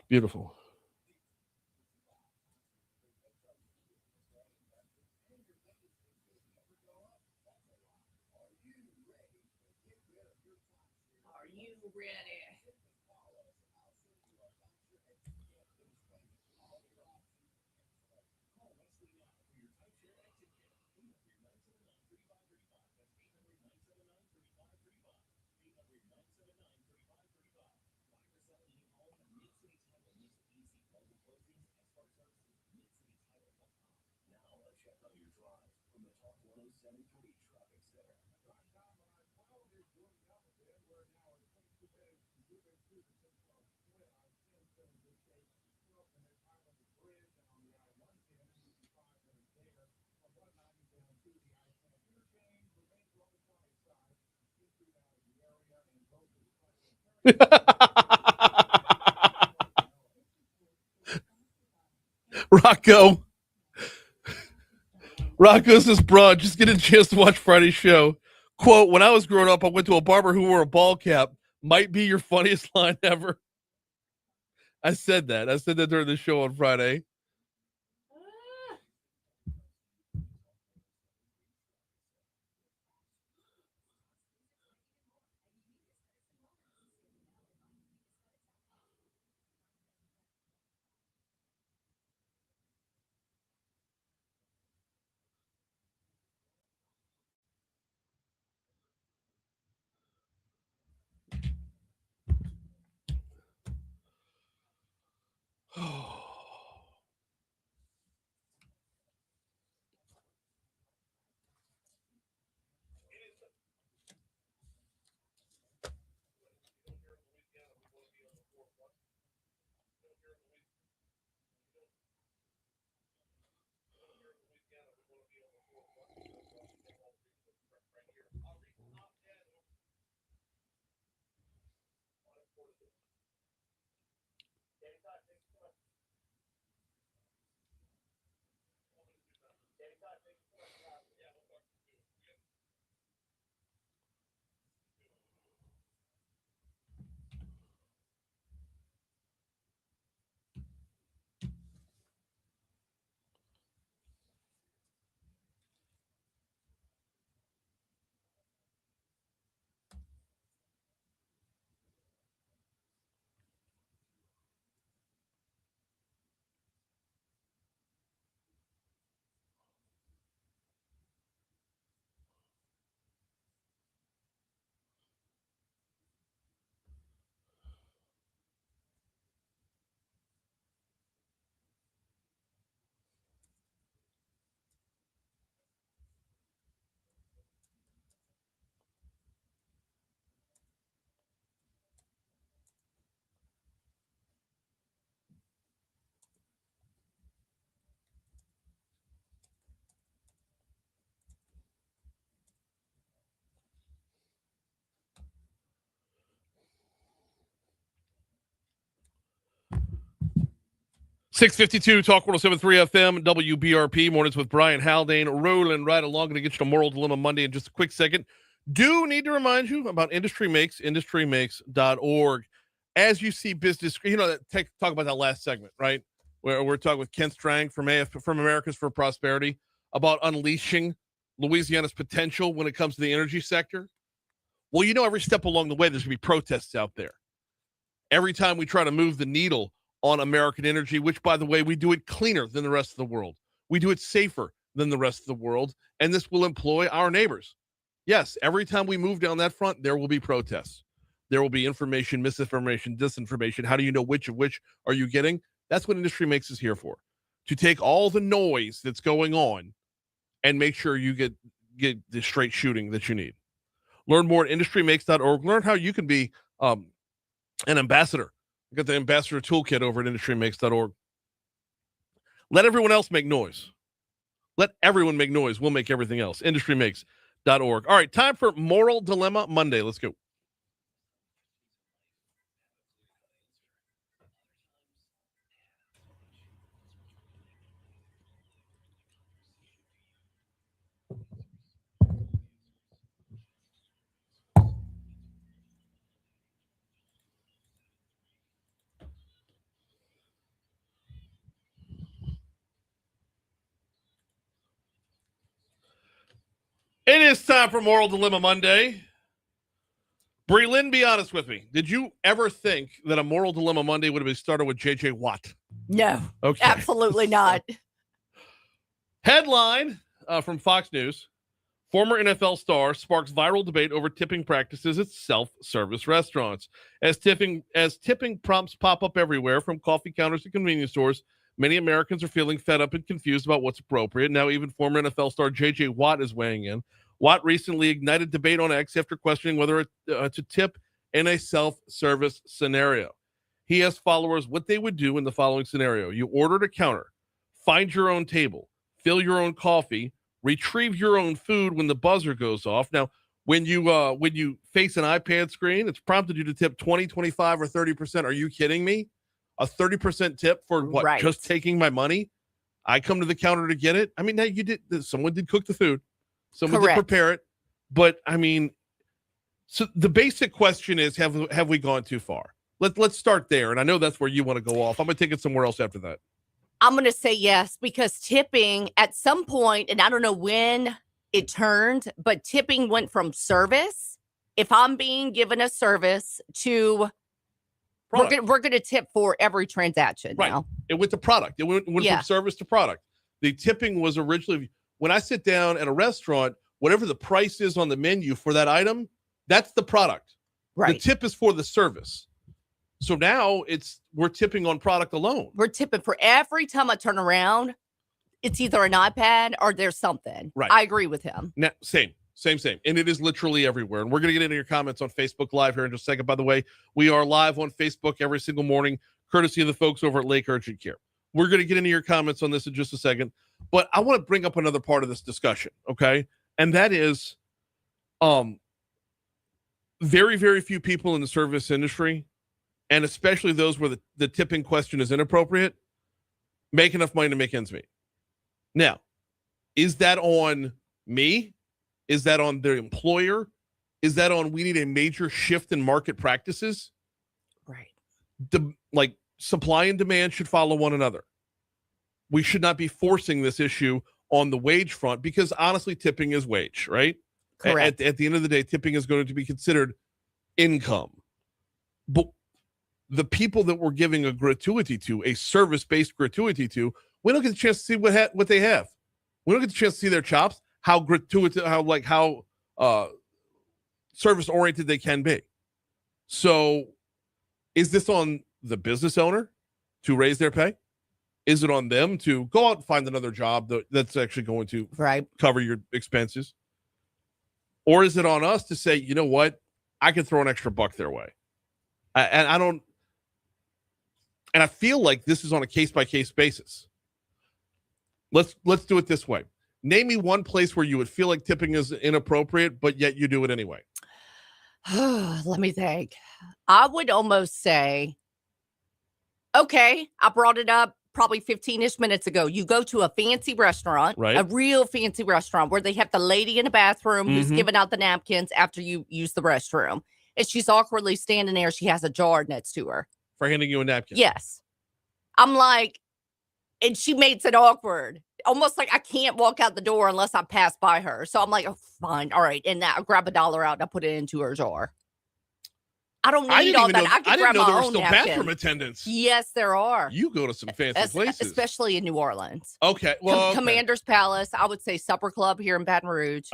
Beautiful. Are you ready? Rocco says, bro, just get a chance to watch Friday's show. Quote, when I was growing up, I went to a barber who wore a ball cap. Might be your funniest line ever. I said that during the show on Friday. Oh. 652 Talk 107.3 FM, WBRP, mornings with Brian Haldane, rolling right along. Going to get you to Moral Dilemma Monday in just a quick second. Do need to remind you about Industry Makes, industrymakes.org. As you see business, talk about that last segment, right? Where we're talking with Ken Strang from Americans for Prosperity about unleashing Louisiana's potential when it comes to the energy sector. Well, every step along the way, there's going to be protests out there. Every time we try to move the needle on American energy, which, by the way, we do it cleaner than the rest of the world. We do it safer than the rest of the world, and this will employ our neighbors. Yes, every time we move down that front, there will be protests. There will be information, misinformation, disinformation. How do you know which of which are you getting? That's what Industry Makes is here for, to take all the noise that's going on and make sure you get the straight shooting that you need. Learn more at industrymakes.org. Learn how you can be an ambassador. You got the ambassador toolkit over at industrymakes.org. Let everyone else make noise. Let everyone make noise. We'll make everything else. Industrymakes.org. All right, time for Moral Dilemma Monday. Let's go. It is time for Moral Dilemma Monday. Brie Lynn, be honest with me. Did you ever think that a Moral Dilemma Monday would have been started with J.J. Watt? No, okay. Absolutely not. Headline from Fox News. Former NFL star sparks viral debate over tipping practices at self-service restaurants. As tipping prompts pop up everywhere, from coffee counters to convenience stores, many Americans are feeling fed up and confused about what's appropriate. Now, even former NFL star J.J. Watt is weighing in. Watt recently ignited debate on X after questioning whether to tip in a self-service scenario. He asked followers what they would do in the following scenario. You order at a counter, find your own table, fill your own coffee, retrieve your own food when the buzzer goes off. Now, When you face an iPad screen, it's prompted you to tip 20, 25, or 30%. Are you kidding me? A 30% tip for what? Right. Just taking my money? I come to the counter to get it. I mean, now someone did cook the food. Someone Correct. did prepare it. But I mean, so the basic question is, have we gone too far? Let's start there. And I know that's where you want to go off. I'm going to take it somewhere else after that. I'm going to say yes, because tipping at some point, and I don't know when it turned, but tipping went from service. If I'm being given a service to we're going to tip for every transaction right. now. It went to product. It went from service to product. The tipping was originally, when I sit down at a restaurant, whatever the price is on the menu for that item, that's the product. Right. The tip is for the service. So now we're tipping on product alone. We're tipping for every time I turn around. It's either an iPad or there's something. Right. I agree with him. Now, same. And it is literally everywhere. And we're going to get into your comments on Facebook Live here in just a second. By the way, we are live on Facebook every single morning, courtesy of the folks over at Lake Urgent Care. We're going to get into your comments on this in just a second. But I want to bring up another part of this discussion, okay? And that is very, very few people in the service industry, and especially those where the tipping question is inappropriate, make enough money to make ends meet. Now, is that on me? Is that on their employer? Is that on we need a major shift in market practices? Right. Like supply and demand should follow one another. We should not be forcing this issue on the wage front, because honestly, tipping is wage, right? Correct. At the end of the day, tipping is going to be considered income. But the people that we're giving a gratuity to, a service-based gratuity to, we don't get the chance to see what they have. We don't get the chance to see their chops, how service-oriented they can be. So is this on the business owner to raise their pay? Is it on them to go out and find another job that's actually going to cover your expenses? Or is it on us to say, you know what, I could throw an extra buck their way? And I feel like this is on a case-by-case basis. Let's do it this way. Name me one place where you would feel like tipping is inappropriate, but yet you do it anyway. Let me think. I would almost say, okay, I brought it up probably 15-ish minutes ago. You go to a fancy restaurant, right? A real fancy restaurant where they have the lady in the bathroom who's giving out the napkins after you use the restroom. And she's awkwardly standing there. She has a jar next to her. For handing you a napkin? Yes. I'm like, and she makes it awkward. Almost like I can't walk out the door unless I pass by her. So I'm like, oh, fine. All right. And I grab $1 out and I put it into her jar. I don't need all that. I can grab my own napkin. Bathroom attendants. Yes, there are. You go to some fancy places. Especially in New Orleans. Okay. Well, Commander's Palace. I would say Supper Club here in Baton Rouge.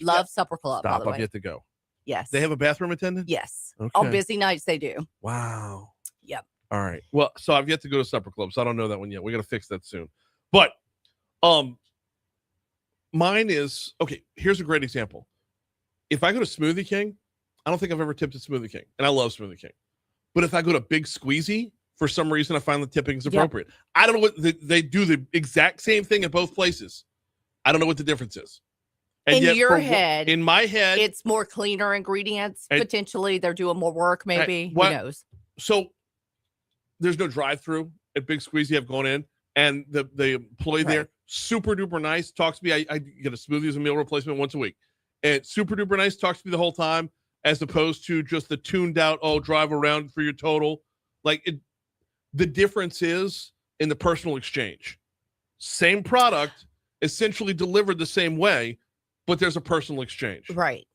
Love Supper Club, by the way. I'll get to go. Yes. They have a bathroom attendant? Yes. Okay. On busy nights, they do. Wow. Yep. All right. Well, so I've yet to go to Supper Club, so I don't know that one yet. We got to fix that soon. But mine is, okay, here's a great example. If I go to Smoothie King, I don't think I've ever tipped at Smoothie King, and I love Smoothie King. But if I go to Big Squeezy, for some reason, I find the tipping is appropriate. Yep. I don't know what they do the exact same thing at both places. I don't know what the difference is. And in yet your head, in my head, it's more cleaner ingredients. Potentially, they're doing more work. Maybe who knows? So there's no drive-through at Big Squeezy. I've gone in, and the employee there, super duper nice, talks to me. I get a smoothie as a meal replacement once a week, and super duper nice, talks to me the whole time, as opposed to just the tuned out, drive around for your total. Like the difference is in the personal exchange. Same product, essentially delivered the same way, but there's a personal exchange. Right.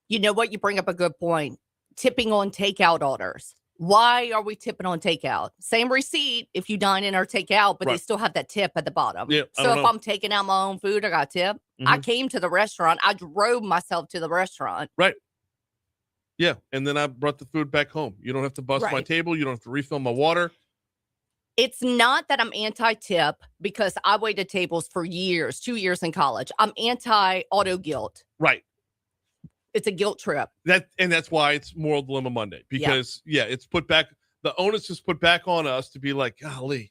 You know what? You bring up a good point. Tipping on takeout orders. Why are we tipping on takeout? Same receipt if you dine in or take out, but they still have that tip at the bottom. Yeah, so if I'm taking out my own food, I got a tip. I came to the restaurant. I drove myself to the restaurant. Right. Yeah. And then I brought the food back home. You don't have to bust my table. You don't have to refill my water. It's not that I'm anti-tip, because I waited tables for years, 2 years in college. I'm anti-auto guilt. Right. It's a guilt trip. That's why it's Moral Dilemma Monday, because it's put back. The onus is put back on us to be like, golly,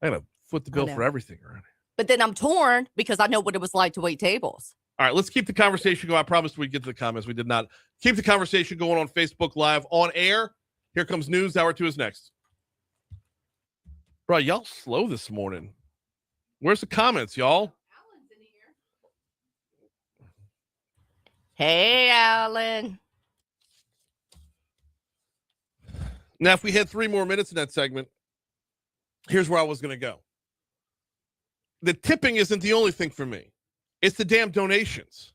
I gotta foot the bill for everything around here. But then I'm torn because I know what it was like to wait tables. All right, let's keep the conversation going. I promised we'd get to the comments. We did not. Keep the conversation going on Facebook Live on air. Here comes news. Hour 2 is next. Bro, y'all slow this morning. Where's the comments, y'all? Hey, Alan. Now, if we had 3 more minutes in that segment, here's where I was going to go. The tipping isn't the only thing for me. It's the damn donations.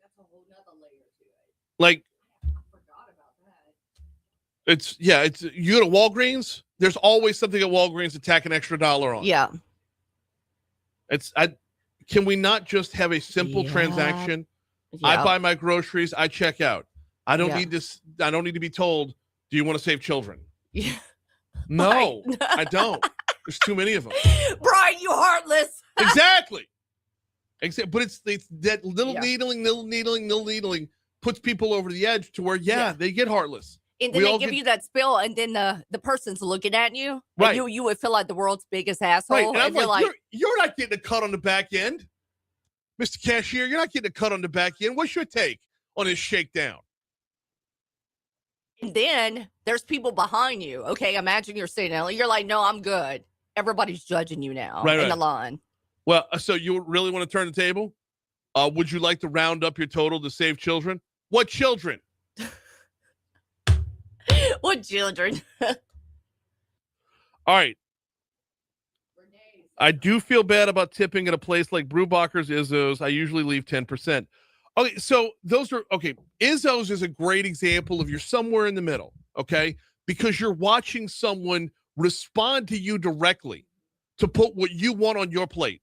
That's a whole nother layer to it. Like, I forgot about that. it's you go to Walgreens, there's always something at Walgreens to tack an extra $1 on. Yeah. Can we not just have a simple transaction? I buy my groceries, I check out. I don't need this. I don't need to be told, do you want to save children? Yeah. No, I don't. There's too many of them. Brian, you heartless. Exactly. But it's that little needling puts people over the edge to where, they get heartless. And then they give you that spill, and then the person's looking at you. Right. And you would feel like the world's biggest asshole. Right. And I'm like, you're not getting a cut on the back end. Mr. Cashier, you're not getting a cut on the back end. What's your take on this shakedown? And then there's people behind you. Okay, imagine you're sitting there. You're like, no, I'm good. Everybody's judging you now in the line. Well, so you really want to turn the table? Would you like to round up your total to save children? What children? What children? All right. I do feel bad about tipping at a place like Brewbacher's, Izzo's. I usually leave 10%. Okay, so those are, okay, Izzo's is a great example of you're somewhere in the middle, okay? Because you're watching someone respond to you directly to put what you want on your plate.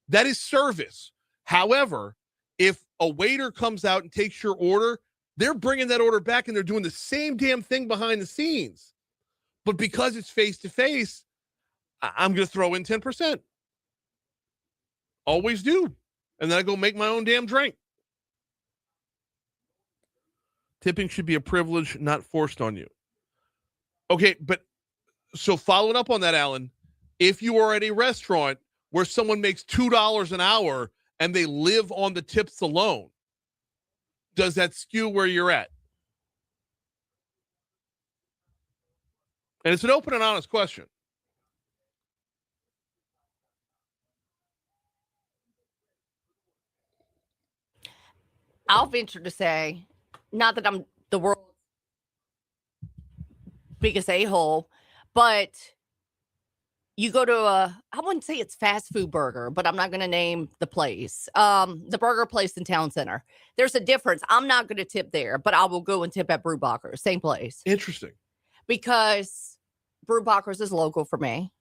That is service. However, if a waiter comes out and takes your order, they're bringing that order back and they're doing the same damn thing behind the scenes. But because it's face-to-face, I'm going to throw in 10%. Always do. And then I go make my own damn drink. Tipping should be a privilege, not forced on you. Okay, but so following up on that, Alan, if you are at a restaurant where someone makes $2 an hour and they live on the tips alone, does that skew where you're at? And it's an open and honest question. I'll venture to say, not that I'm the world's biggest a-hole, but you go to I wouldn't say it's fast food burger, but I'm not going to name the place. The burger place in Town Center. There's a difference. I'm not going to tip there, but I will go and tip at Brewbacher's, same place. Interesting. Because Brewbacher's is local for me.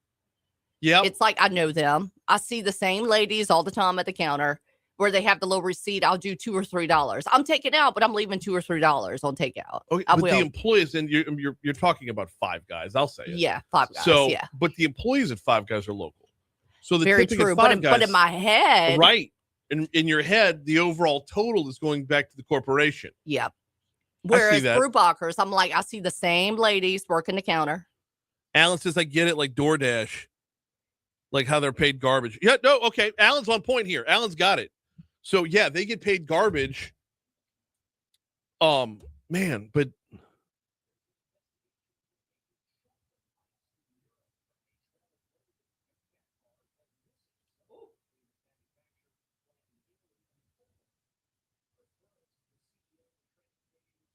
Yeah. It's like I know them. I see the same ladies all the time at the counter where they have the little receipt. I'll do $2 or $3. I'm taking out, but I'm leaving $2 or $3 on takeout. Okay, but the employees, and you're talking about Five Guys, I'll say it. Yeah, Five Guys. So, yeah. But the employees at Five Guys are local. So the very tipping true. at Five Guys, but in my head, right? In your head, the overall total is going back to the corporation. Yeah. Whereas Brewbacher's, I'm like, I see the same ladies working the counter. Alan says, I get it, like DoorDash, like how they're paid garbage. Yeah, no, okay. Alan's on point here. Alan's got it. So yeah, they get paid garbage. Man, but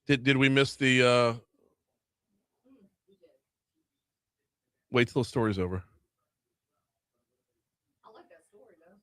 did we miss the wait till the story's over? I like that story though.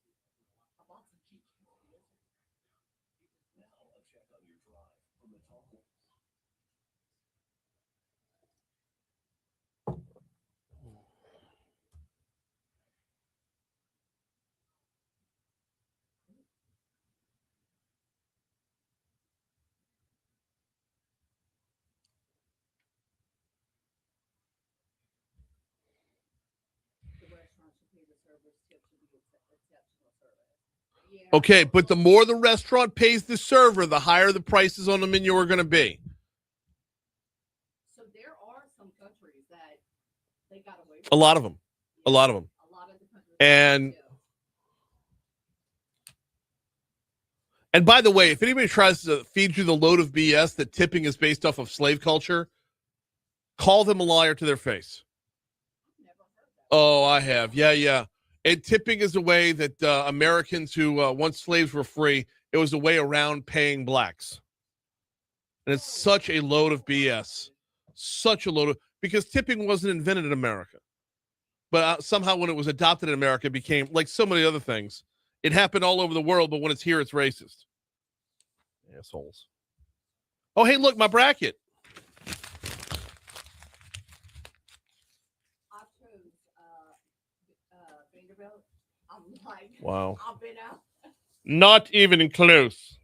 Okay, but the more the restaurant pays the server, the higher the prices on the menu are going to be. So there are some countries that they got away with. A lot of them. A lot of them. A lot of the countries. And And by the way, if anybody tries to feed you the load of BS that tipping is based off of slave culture, call them a liar to their face. Oh, I have. Yeah. And tipping is a way that Americans who once slaves were free, it was a way around paying blacks. And it's such a load of BS. Because tipping wasn't invented in America. But somehow when it was adopted in America, it became, like so many other things, it happened all over the world, but when it's here, it's racist. Assholes. Oh, hey, look, my bracket. Wow. Not even close.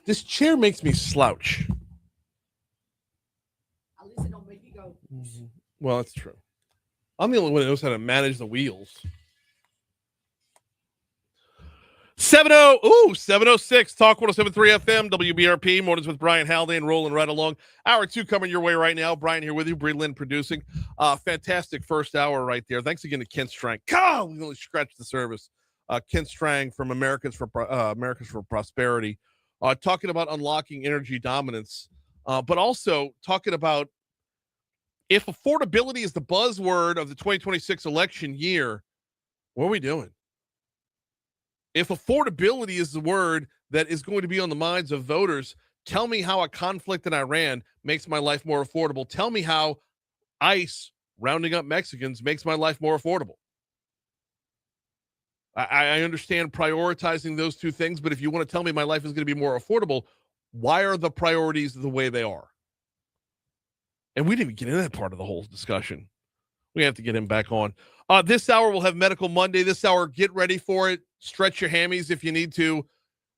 This chair makes me slouch. At least it don't make you go. Well, that's true. I'm the only one that knows how to manage the wheels. 706 Talk 107.3 FM WBRP Mornings with Brian Haldane, rolling right along. Hour 2 coming your way right now. Brian here with you, Bree Lynn producing. Fantastic first hour right there. Thanks again to Ken Strang. God, we only scratched the service. Ken Strang from Americans for Prosperity, talking about unlocking energy dominance, but also talking about if affordability is the buzzword of the 2026 election year, what are we doing? If affordability is the word that is going to be on the minds of voters, tell me how a conflict in Iran makes my life more affordable. Tell me how ICE rounding up Mexicans makes my life more affordable. I understand prioritizing those two things, but if you want to tell me my life is going to be more affordable, why are the priorities the way they are? And we didn't even get into that part of the whole discussion. We have to get him back on. This hour, we'll have Medical Monday. This hour, get ready for it. Stretch your hammies if you need to.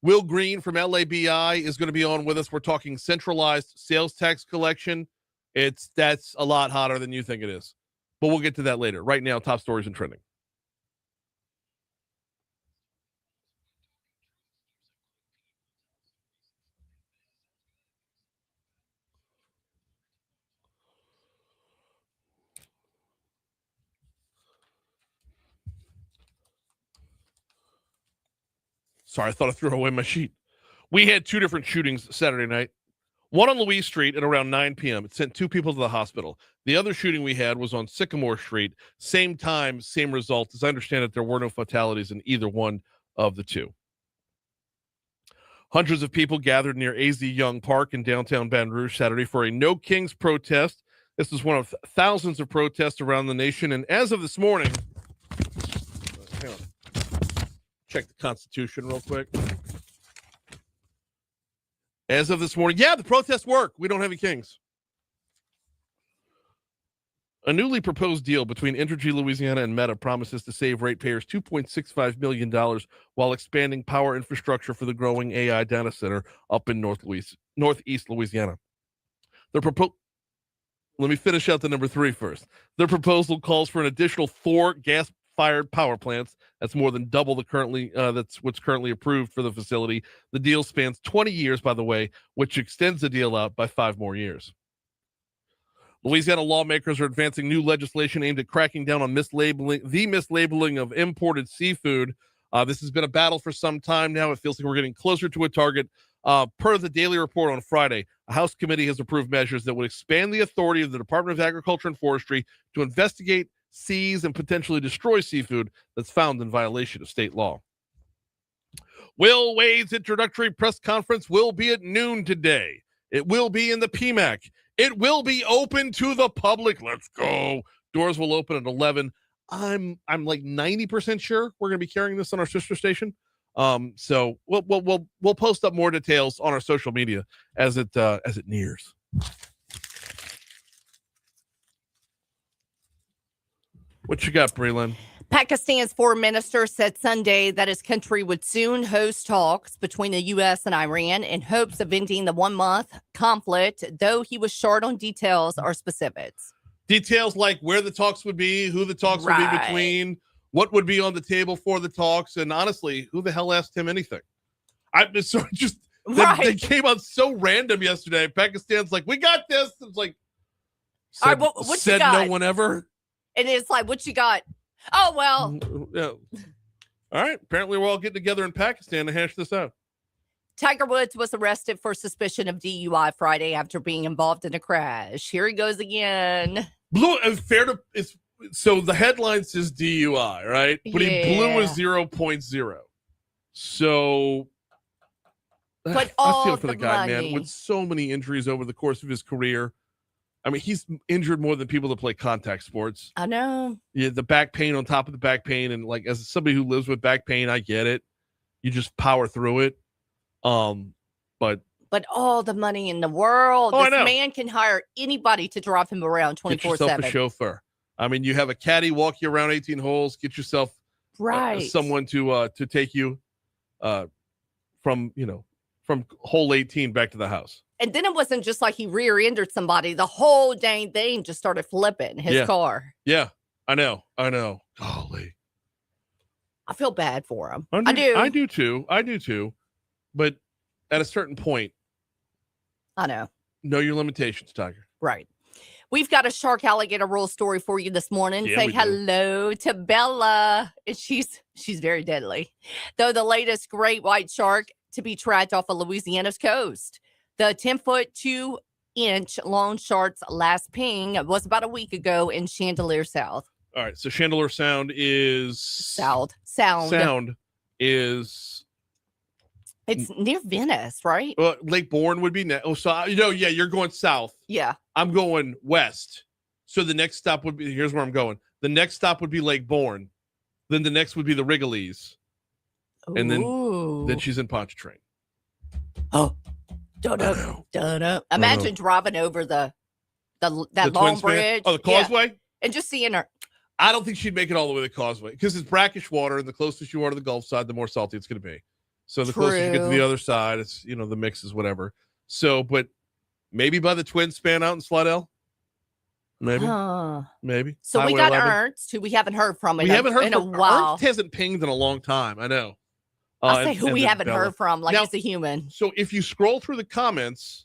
Will Green from LABI is going to be on with us. We're talking centralized sales tax collection. That's a lot hotter than you think it is. But we'll get to that later. Right now, top stories and trending. Sorry, I thought I threw away my sheet. We had 2 different shootings Saturday night. One on Louise Street at around 9 p.m. It sent 2 people to the hospital. The other shooting we had was on Sycamore Street. Same time, same result. As I understand it, there were no fatalities in either one of the 2. Hundreds of people gathered near A.Z. Young Park in downtown Baton Rouge Saturday for a No Kings protest. This is one of thousands of protests around the nation. And as of this morning, hang on. Check the Constitution real quick. As of this morning, the protests work. We don't have any kings. A newly proposed deal between Entergy Louisiana and Meta promises to save ratepayers $2.65 million while expanding power infrastructure for the growing AI data center up in Northeast Louisiana. Let me finish out the number 3 first. Their proposal calls for an additional 4 gas-fired power plants. That's more than double that's what's currently approved for the facility. The deal spans 20 years, by the way, which extends the deal out by 5 more years. Louisiana lawmakers are advancing new legislation aimed at cracking down on mislabeling of imported seafood. This has been a battle for some time now. It feels like we're getting closer to a target. Per the Daily Report on Friday, a House committee has approved measures that would expand the authority of the Department of Agriculture and Forestry to investigate, seize, and potentially destroy seafood that's found in violation of state law. Will Wade's introductory press conference will be at noon today. It will be in the PMAC. It will be open to the public. Let's go. Doors will open at 11. I'm like 90% sure we're going to be carrying this on our sister station. So we'll post up more details on our social media as it nears. What you got, Breland? Pakistan's foreign minister said Sunday that his country would soon host talks between the U.S. and Iran in hopes of ending the 1-month conflict, though he was short on details or specifics. Details like where the talks would be, who the talks would be between, what would be on the table for the talks, and honestly, who the hell asked him anything? I'm sort of just they came out so random yesterday. Pakistan's like, we got this. It's like, said, all right, what said you got? no one ever. And it's like, what you got? Oh well. Yeah. All right. Apparently, we're all getting together in Pakistan to hash this out. Tiger Woods was arrested for suspicion of DUI Friday after being involved in a crash. Here he goes again. Blew so the headline says DUI, right? But he blew a 0.0. So but I feel for the guy, money. man, with so many injuries over the course of his career. I mean, he's injured more than people that play contact sports. I know. Yeah, the back pain on top of the back pain. And like, as somebody who lives with back pain, I get it. You just power through it. But all the money in the world, Oh, I this know. man can hire anybody to drive him around get yourself 24/7. a chauffeur. I mean, you have a caddy walk you around 18 holes. Get yourself someone to take you from hole 18 back to the house. And then it wasn't just like he rear-ended somebody. The whole dang thing just started flipping his car. Yeah, I know. Golly. I feel bad for him. I do too. But at a certain point, I know. know your limitations, Tiger. Right. We've got a shark alligator roll story for you this morning. Yeah, Say we do. hello to Bella. She's very deadly. Though the latest great white shark to be tracked off of Louisiana's coast. The 10-foot, 2-inch long shark's last ping was about a week ago in Chandelier South. All right, so Chandelier Sound is Sound. Is It's near Venice, right? Lake Bourne would be next. Oh, so you're going south. Yeah. I'm going west. So the next stop would be, here's where I'm going. The next stop would be Lake Bourne. Then the next would be the Wrigley's. And then she's in Pontchartrain. Oh. Dun-dun. Imagine driving over that The long Twin Span? bridge. Oh, the causeway? And just seeing her. I don't think she'd make it all the way to the causeway because it's brackish water, and the closer you are to the Gulf side, the more salty it's going to be. So the closer you get to the other side, it's, the mix is whatever. So, but maybe by the Twin Span out in Slidell. Maybe. So Highway we got 11. Ernst, who we haven't heard from in We haven't heard in a from while. Ernst hasn't pinged in a long time. I know. I say who and we then haven't Bella. heard from, like Now, he's a human. So if you scroll through the comments,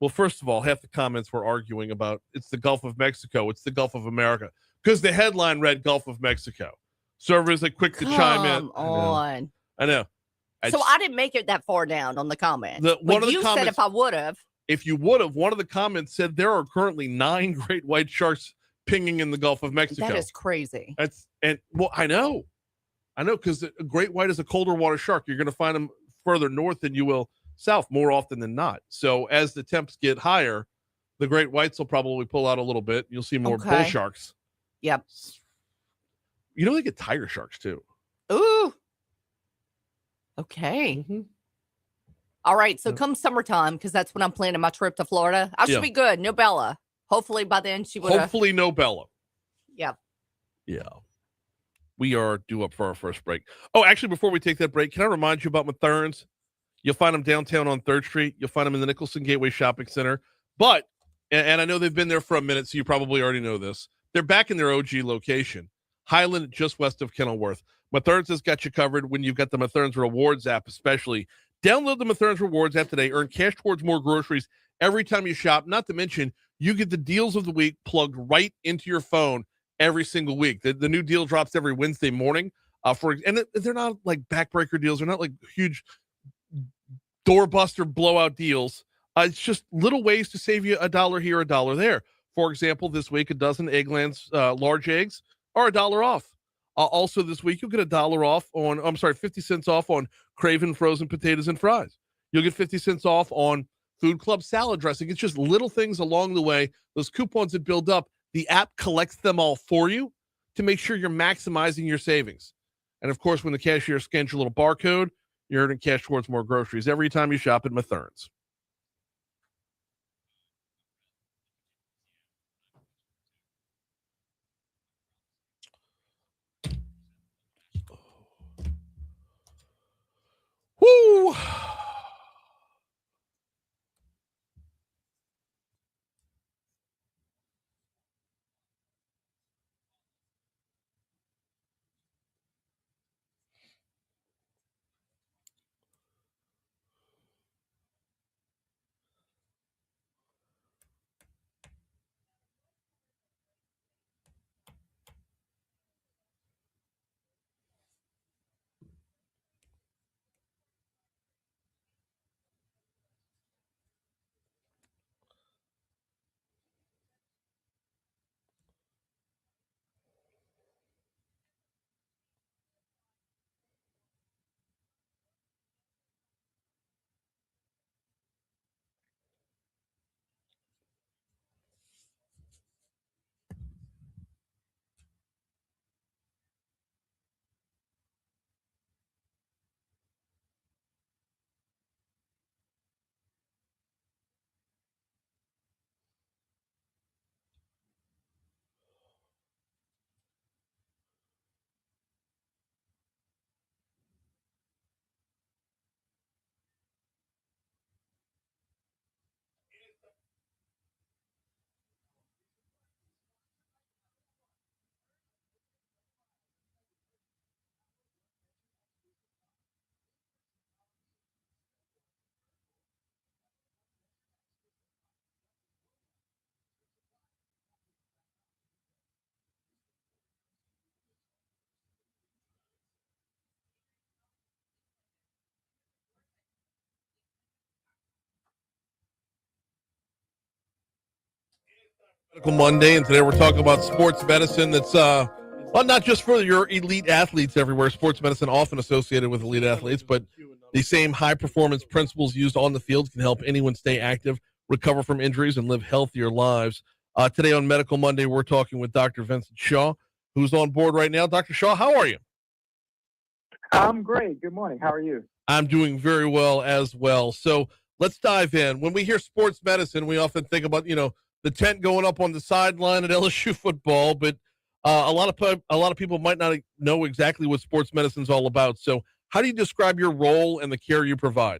well, first of all, half the comments were arguing about it's the Gulf of Mexico, it's the Gulf of America, because the headline read Gulf of Mexico. So everybody's like quick to chime in. Come on. I know. I didn't make it that far down on the comments. One of the you said comments- if I would have. If you would have, one of the comments said there are currently 9 great white sharks pinging in the Gulf of Mexico. That is crazy. I know, because a great white is a colder water shark. You're going to find them further north than you will south more often than not. So as the temps get higher, the great whites will probably pull out a little bit. You'll see more bull sharks. Yep. They get tiger sharks too. Ooh. Okay. Mm-hmm. All right. So come summertime, because that's when I'm planning my trip to Florida. I should be good. No Bella. Hopefully by then she would. Hopefully no Bella. Yep. Yeah. We are due up for our first break. Oh, actually, before we take that break, can I remind you about Mathern's? You'll find them downtown on 3rd Street. You'll find them in the Nicholson Gateway Shopping Center. But, and I know they've been there for a minute, so you probably already know this. They're back in their OG location, Highland, just west of Kenilworth. Mathern's has got you covered when you've got the Mathern's Rewards app, especially. Download the Mathern's Rewards app today. Earn cash towards more groceries every time you shop. Not to mention, you get the deals of the week plugged right into your phone every single week. The new deal drops every Wednesday morning. And they're not like backbreaker deals. They're not like huge doorbuster blowout deals. It's just little ways to save you $1 here, $1 there. For example, this week, a dozen Eggland's large eggs are $1 off. Also this week, you'll get $1 off on, 50 cents off on Craven frozen potatoes and fries. You'll get 50 cents off on Food Club salad dressing. It's just little things along the way. Those coupons that build up, the app collects them all for you to make sure you're maximizing your savings. And of course, when the cashier scans your little barcode, you're earning cash towards more groceries every time you shop at Mathern's. Woo! Medical Monday, and today we're talking about sports medicine. That's well, not just for your elite athletes everywhere. Sports medicine often associated with elite athletes, but the same high performance principles used on the field can help anyone stay active, recover from injuries, and live healthier lives. Today on Medical Monday, we're talking with Dr. Vincent Shaw, who's on board right now. Dr. Shaw, how are you? I'm great. Good morning. How are you? I'm doing very well as well. So let's dive in. When we hear sports medicine, we often think about, the tent going up on the sideline at LSU football, but a lot of people might not know exactly what sports medicine is all about. So how do you describe your role and the care you provide?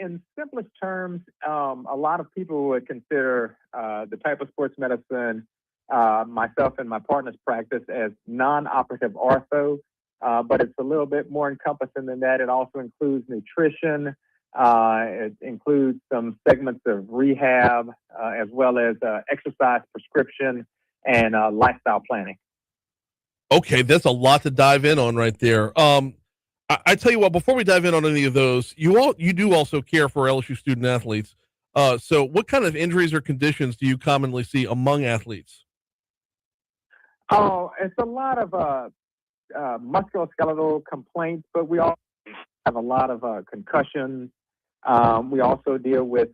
In simplest terms, a lot of people would consider the type of sports medicine myself and my partner's practice as non-operative ortho, but it's a little bit more encompassing than that. It also includes nutrition. It includes some segments of rehab, as well as exercise prescription and lifestyle planning. Okay, that's a lot to dive in on right there. I tell you what, before we dive in on any of those, you do also care for LSU student athletes. So what kind of injuries or conditions do you commonly see among athletes? Oh, it's a lot of musculoskeletal complaints, but we also have a lot of concussions. We also deal with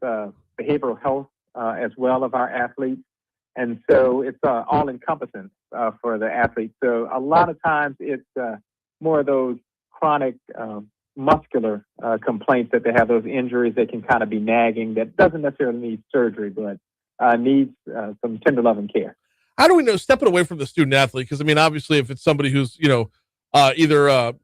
behavioral health as well of our athletes. And so it's all encompassing for the athletes. So a lot of times it's more of those chronic muscular complaints that they have, those injuries that can kind of be nagging that doesn't necessarily need surgery, but needs some tender loving care. How do we know, stepping away from the student athlete? Because, I mean, obviously if it's somebody who's, either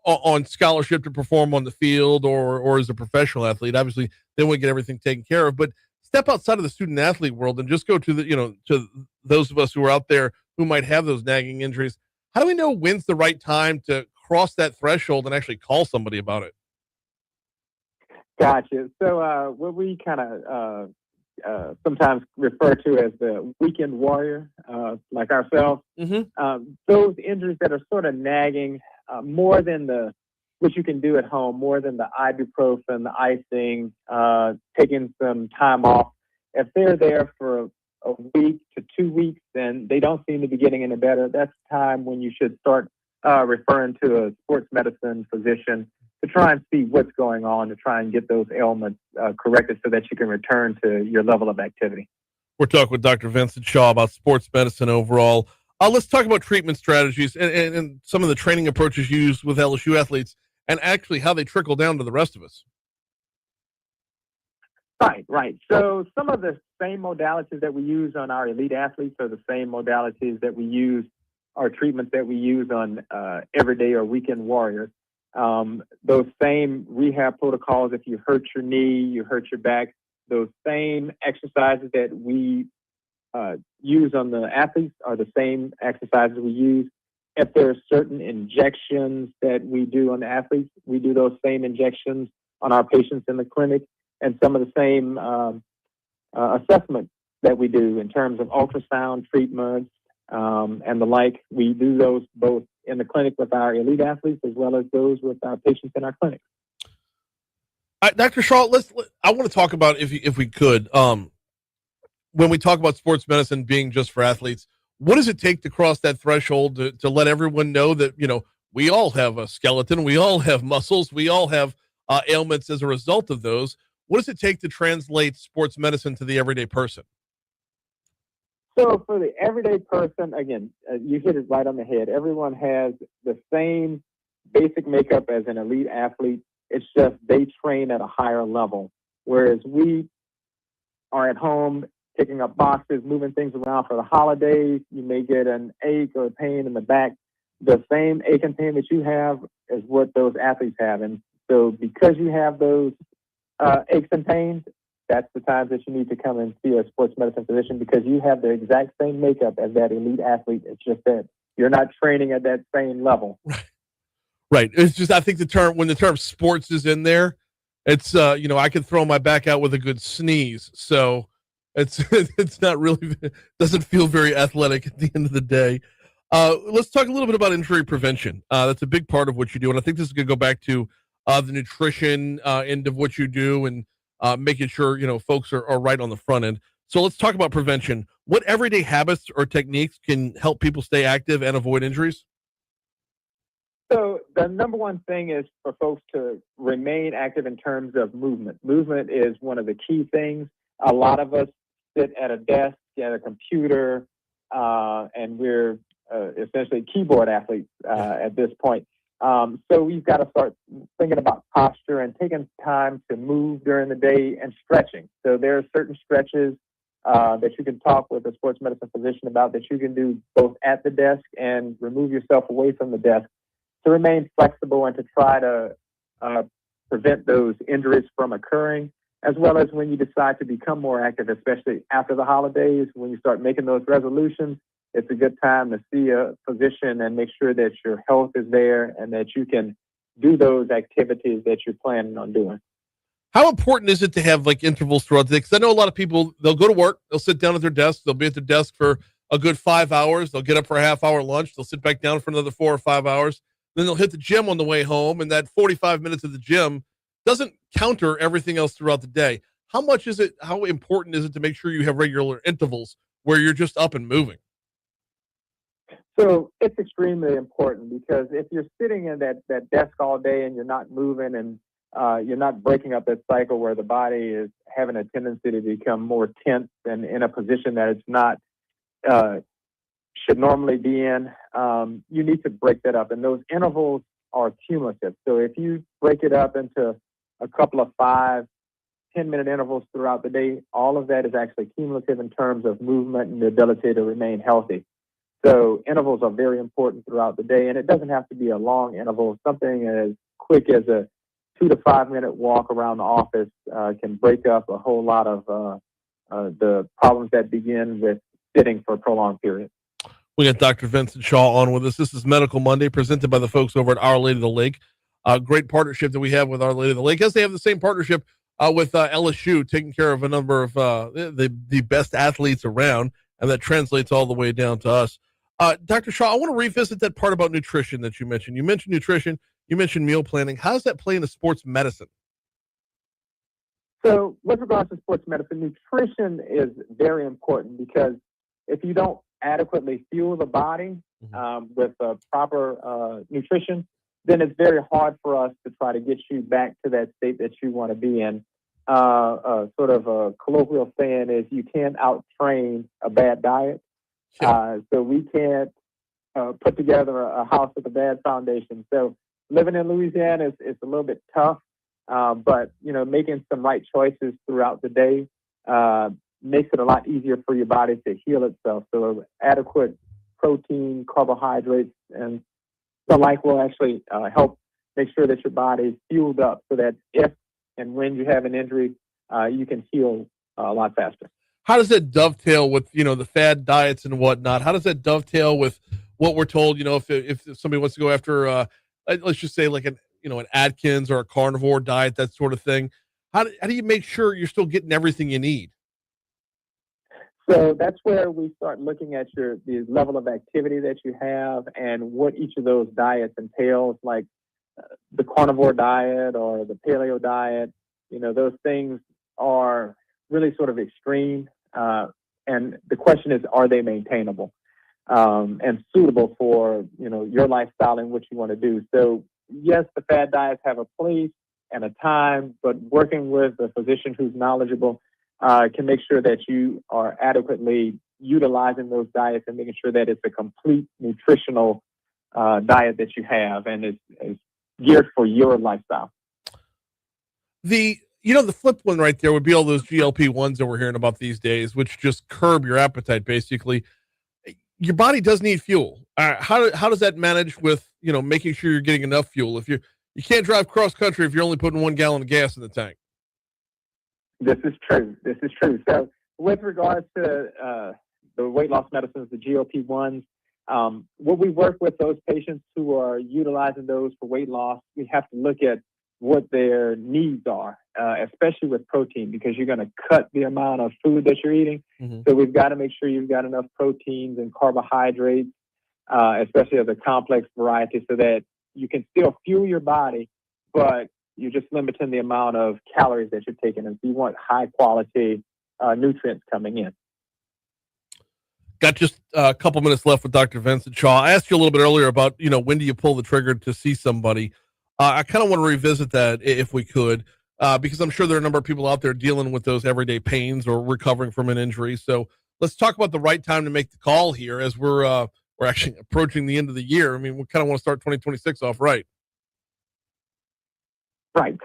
on scholarship to perform on the field or as a professional athlete, obviously they want to get everything taken care of. But step outside of the student athlete world and just go to to those of us who are out there who might have those nagging injuries. How do we know when's the right time to cross that threshold and actually call somebody about it? Gotcha. So what we kind of sometimes refer to as the weekend warrior, like ourselves, those injuries that are sort of nagging more than what you can do at home, more than the ibuprofen, the icing, taking some time off. If they're there for a week to 2 weeks and they don't seem to be getting any better, that's time when you should start referring to a sports medicine physician to try and see what's going on, to try and get those ailments corrected so that you can return to your level of activity. We're talking with Dr. Vincent Shaw about sports medicine overall. Let's talk about treatment strategies and some of the training approaches used with LSU athletes and actually how they trickle down to the rest of us. Right. So some of the same modalities that we use on our elite athletes are the same modalities that we use, or treatments that we use on everyday or weekend warriors. Those same rehab protocols, if you hurt your knee, you hurt your back, those same exercises that we use on the athletes are the same exercises we use. If there are certain injections that we do on the athletes, we do those same injections on our patients in the clinic, and some of the same assessments that we do in terms of ultrasound treatments and the like. We do those both in the clinic with our elite athletes as well as those with our patients in our clinic. Dr. Shaw, I want to talk about, if we could, when we talk about sports medicine being just for athletes, what does it take to cross that threshold to let everyone know that, we all have a skeleton, we all have muscles, we all have ailments as a result of those. What does it take to translate sports medicine to the everyday person? So for the everyday person, again, you hit it right on the head. Everyone has the same basic makeup as an elite athlete. It's just they train at a higher level, whereas we are at home picking up boxes, moving things around for the holidays. You may get an ache or a pain in the back. The same ache and pain that you have is what those athletes have. And so because you have those aches and pains, that's the times that you need to come and see a sports medicine physician, because you have the exact same makeup as that elite athlete. It's just that you're not training at that same level. Right. It's just, I think when the term sports is in there, it's, I can throw my back out with a good sneeze. So it's not really, doesn't feel very athletic at the end of the day. Let's talk a little bit about injury prevention. That's a big part of what you do. And I think this is going to go back to the nutrition end of what you do and making sure, folks are right on the front end. So let's talk about prevention. What everyday habits or techniques can help people stay active and avoid injuries? So the number one thing is for folks to remain active in terms of movement. Movement is one of the key things. A lot of us sit at a desk, at a computer, and we're essentially keyboard athletes at this point. So we've got to start thinking about posture and taking time to move during the day and stretching. So there are certain stretches that you can talk with a sports medicine physician about that you can do both at the desk and remove yourself away from the desk to remain flexible and to try to prevent those injuries from occurring, as well as when you decide to become more active, especially after the holidays, when you start making those resolutions. It's a good time to see a physician and make sure that your health is there and that you can do those activities that you're planning on doing. How important is it to have like intervals throughout the day? Because I know a lot of people, they'll go to work, they'll sit down at their desk, they'll be at their desk for a good 5 hours, they'll get up for a half-hour lunch, they'll sit back down for another 4 or 5 hours, then they'll hit the gym on the way home, and that 45 minutes of the gym doesn't counter everything else throughout the day. How important is it to make sure you have regular intervals where you're just up and moving? So it's extremely important because if you're sitting in that desk all day and you're not moving and you're not breaking up that cycle where the body is having a tendency to become more tense and in a position that it's not should normally be in, you need to break that up. And those intervals are cumulative. So if you break it up into a couple of 5-10 minute intervals throughout the day, all of that is actually cumulative in terms of movement and the ability to remain healthy. So intervals are very important throughout the day, and it doesn't have to be a long interval. Something as quick as a 2 to 5 minute walk around the office can break up a whole lot of the problems that begin with sitting for a prolonged period. We got Dr. Vincent Shaw on with us. This is Medical Monday, presented by the folks over at Our Lady of the Lake. Great partnership that we have with Our Lady of the Lake, as they have the same partnership with LSU, taking care of a number of the best athletes around, and that translates all the way down to us. Dr. Shaw, I want to revisit that part about nutrition that you mentioned. You mentioned nutrition, you mentioned meal planning. How does that play into sports medicine? So with regards to sports medicine, nutrition is very important because if you don't adequately fuel the body with proper nutrition, then it's very hard for us to try to get you back to that state that you want to be in. Sort of a colloquial saying is you can't out-train a bad diet. So we can't put together a house with a bad foundation. So living in Louisiana is a little bit tough, but making some right choices throughout the day makes it a lot easier for your body to heal itself. So adequate protein, carbohydrates, and the like will actually help make sure that your body is fueled up so that if and when you have an injury, you can heal a lot faster. How does that dovetail with, the fad diets and whatnot? How does that dovetail with what we're told, if somebody wants to go after, let's just say like an Atkins or a carnivore diet, that sort of thing. How do you make sure you're still getting everything you need? So that's where we start looking at the level of activity that you have and what each of those diets entails, like the carnivore diet or the paleo diet. Those things are really sort of extreme. And the question is, are they maintainable and suitable for, your lifestyle and what you want to do? So yes, the fad diets have a place and a time, but working with a physician who's knowledgeable can make sure that you are adequately utilizing those diets and making sure that it's a complete nutritional diet that you have and is geared for your lifestyle. The flip one right there would be all those GLP-1s that we're hearing about these days, which just curb your appetite, basically. Your body does need fuel. How does that manage with, making sure you're getting enough fuel? If you can't drive cross country if you're only putting 1 gallon of gas in the tank. This is true. So with regards to the weight loss medicines, the GLP-1s, when we work with those patients who are utilizing those for weight loss, we have to look at what their needs are, especially with protein, because you're going to cut the amount of food that you're eating. Mm-hmm. So we've got to make sure you've got enough proteins and carbohydrates, especially of the complex variety, so that you can still fuel your body, but you're just limiting the amount of calories that you're taking. And so you want high quality nutrients coming in. Got just a couple minutes left with Dr. Vincent Shaw. I asked you a little bit earlier about, when do you pull the trigger to see somebody? I kind of want to revisit that if we could, because I'm sure there are a number of people out there dealing with those everyday pains or recovering from an injury. So let's talk about the right time to make the call here as we're actually approaching the end of the year. I mean, we kind of want to start 2026 off right. Right.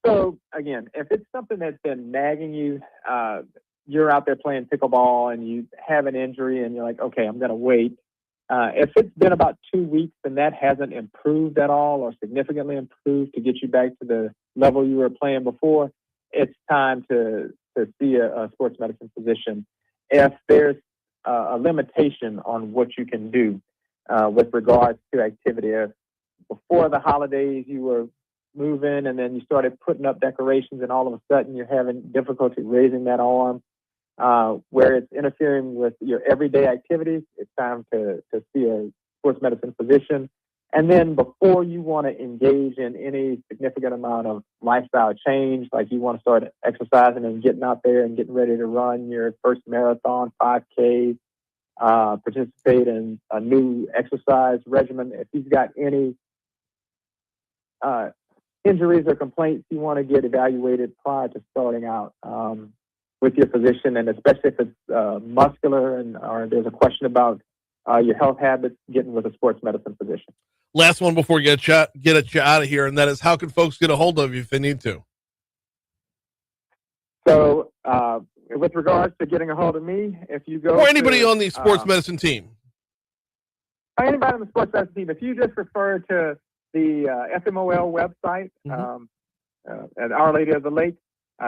So again, if it's something that's been nagging you, you're out there playing pickleball and you have an injury and you're like, okay, I'm going to wait. If it's been about 2 weeks and that hasn't improved at all or significantly improved to get you back to the level you were playing before, it's time to see a sports medicine physician. If there's a limitation on what you can do with regards to activity, if before the holidays you were moving and then you started putting up decorations and all of a sudden you're having difficulty raising that arm, where it's interfering with your everyday activities, it's time to see a sports medicine physician. And then before you want to engage in any significant amount of lifestyle change, like you want to start exercising and getting out there and getting ready to run your first marathon, 5K, participate in a new exercise regimen, if you've got any injuries or complaints, you want to get evaluated prior to starting out with your physician, and especially if it's muscular or there's a question about your health habits, getting with a sports medicine physician. Last one before we get you out of here, and that is, how can folks get a hold of you if they need to? So with regards to getting a hold of me, if you go or anybody on the sports medicine team. Anybody on the sports medicine team, if you just refer to the FMOL website at Our Lady of the Lake,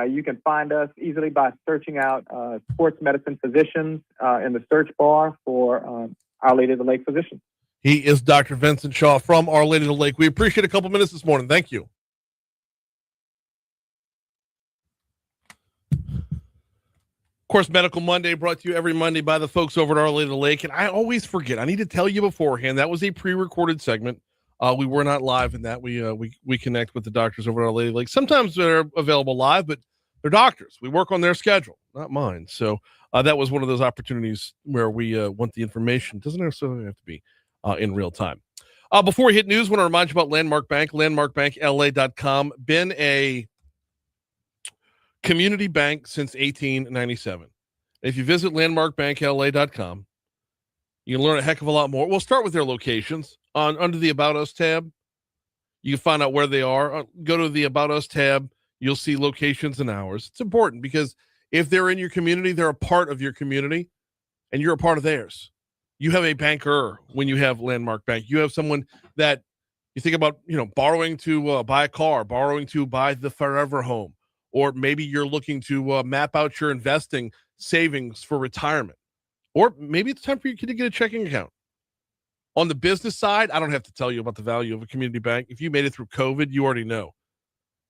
you can find us easily by searching out sports medicine physicians in the search bar for Our Lady of the Lake physicians. He is Dr. Vincent Shaw from Our Lady of the Lake. We appreciate a couple minutes this morning. Thank you. Of course, Medical Monday brought to you every Monday by the folks over at Our Lady of the Lake. And I always forget, I need to tell you beforehand, that was a pre-recorded segment. We were not live in that. We connect with the doctors over at Our Lady of the Lake. Sometimes they're available live, but they're doctors. We work on their schedule, not mine. So that was one of those opportunities where we want the information. Doesn't necessarily have to be in real time. Before we hit news, I want to remind you about Landmark Bank, landmarkbankla.com. Been a community bank since 1897. If you visit landmarkbankla.com, you can learn a heck of a lot more. We'll start with their locations. Under the About Us tab, you can find out where they are. Go to the About Us tab. You'll see locations and hours. It's important because if they're in your community, they're a part of your community, and you're a part of theirs. You have a banker when you have Landmark Bank. You have someone that you think about, borrowing to buy a car, borrowing to buy the forever home, or maybe you're looking to map out your investing savings for retirement, or maybe it's time for your kid to get a checking account. On the business side, I don't have to tell you about the value of a community bank. If you made it through COVID, you already know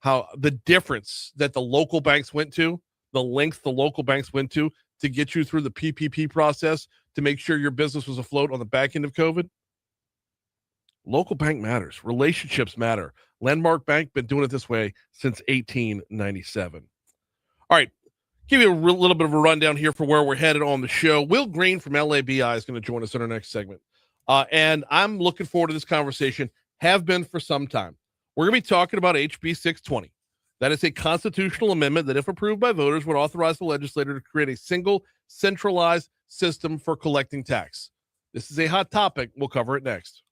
how the difference that the local banks went to, the length the local banks went to get you through the PPP process to make sure your business was afloat on the back end of COVID. Local bank matters. Relationships matter. Landmark Bank been doing it this way since 1897. All right, give you a little bit of a rundown here for where we're headed on the show. Will Green from LABI is going to join us in our next segment. And I'm looking forward to this conversation, have been for some time. We're going to be talking about HB 620. That is a constitutional amendment that, if approved by voters, would authorize the legislature to create a single centralized system for collecting tax. This is a hot topic. We'll cover it next.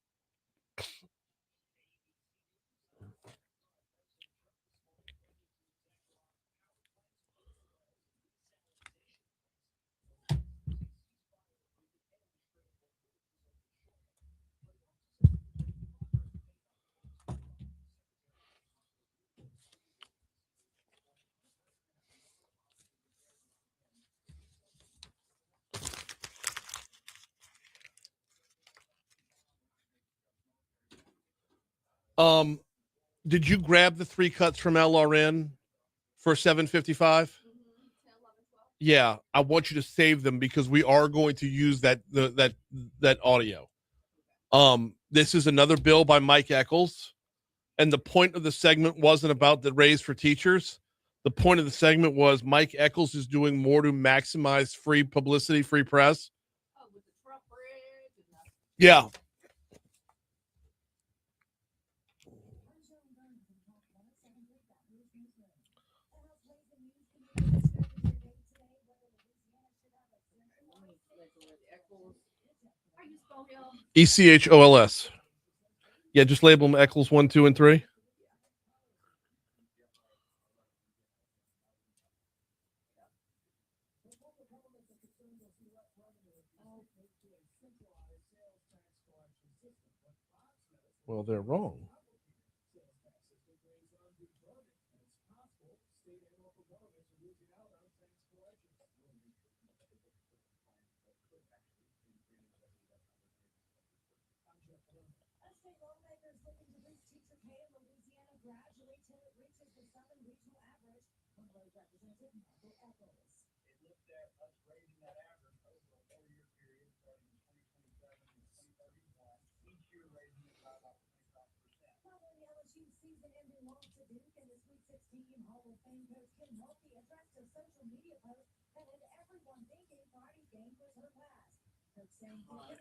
Did you grab the 3 cuts from LRN for $7.55? Yeah, I want you to save them because we are going to use that audio. This is another bill by Mike Eccles, and the point of the segment wasn't about the raise for teachers. the point of the segment was Mike Eccles is doing more to maximize free publicity, free press. Yeah. ECHOLS. Yeah, just label them Eccles 1, 2, and 3. Well, they're wrong.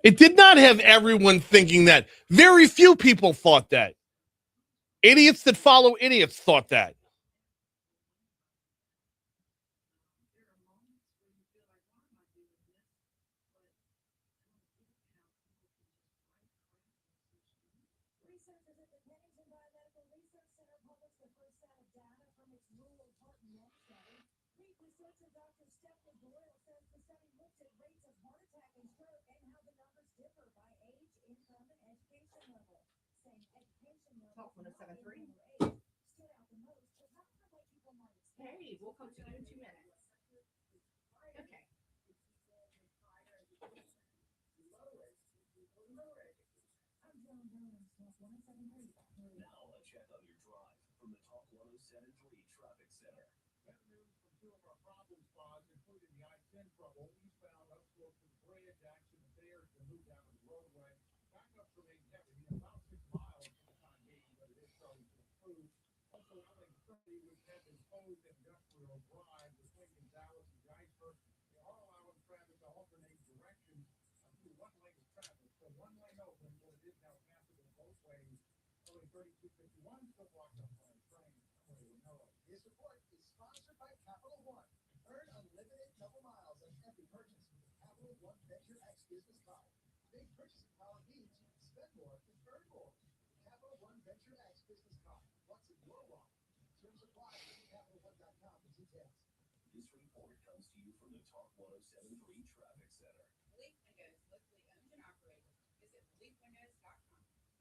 It did not have everyone thinking that. Very few people thought that. Idiots that follow idiots thought that. Hey, we'll come to you in 2 minutes. Okay. Now a check on your drive from the Talk 107.3 Traffic Center. Two of our problem spots, including the I-10 trouble, eastbound upslope to the bridge, action there to move down the roadway. Backups remain heavy, about 6 miles for the time being, but it is starting to improve. Also, LA-30, which had been closed at Industrial Drive between Dallas and Geisberg, they are allowing traffic to alternate directions through one lane of traffic. So one lane open, but it is now passable both ways. Only 3251 still blocked up by Strang. This report is sponsored by Capital One. Earn unlimited double miles on every purchase with the Capital One Venture X business card. Big purchasing power means you can spend more and earn more. The Capital One Venture X business card. What's in your wallet? Terms apply. Visit CapitalOne.com for details. This report comes to you from the Talk 107.3 Traffic Center. Leak Windows, locally owned and operated. Visit leakwindows.com.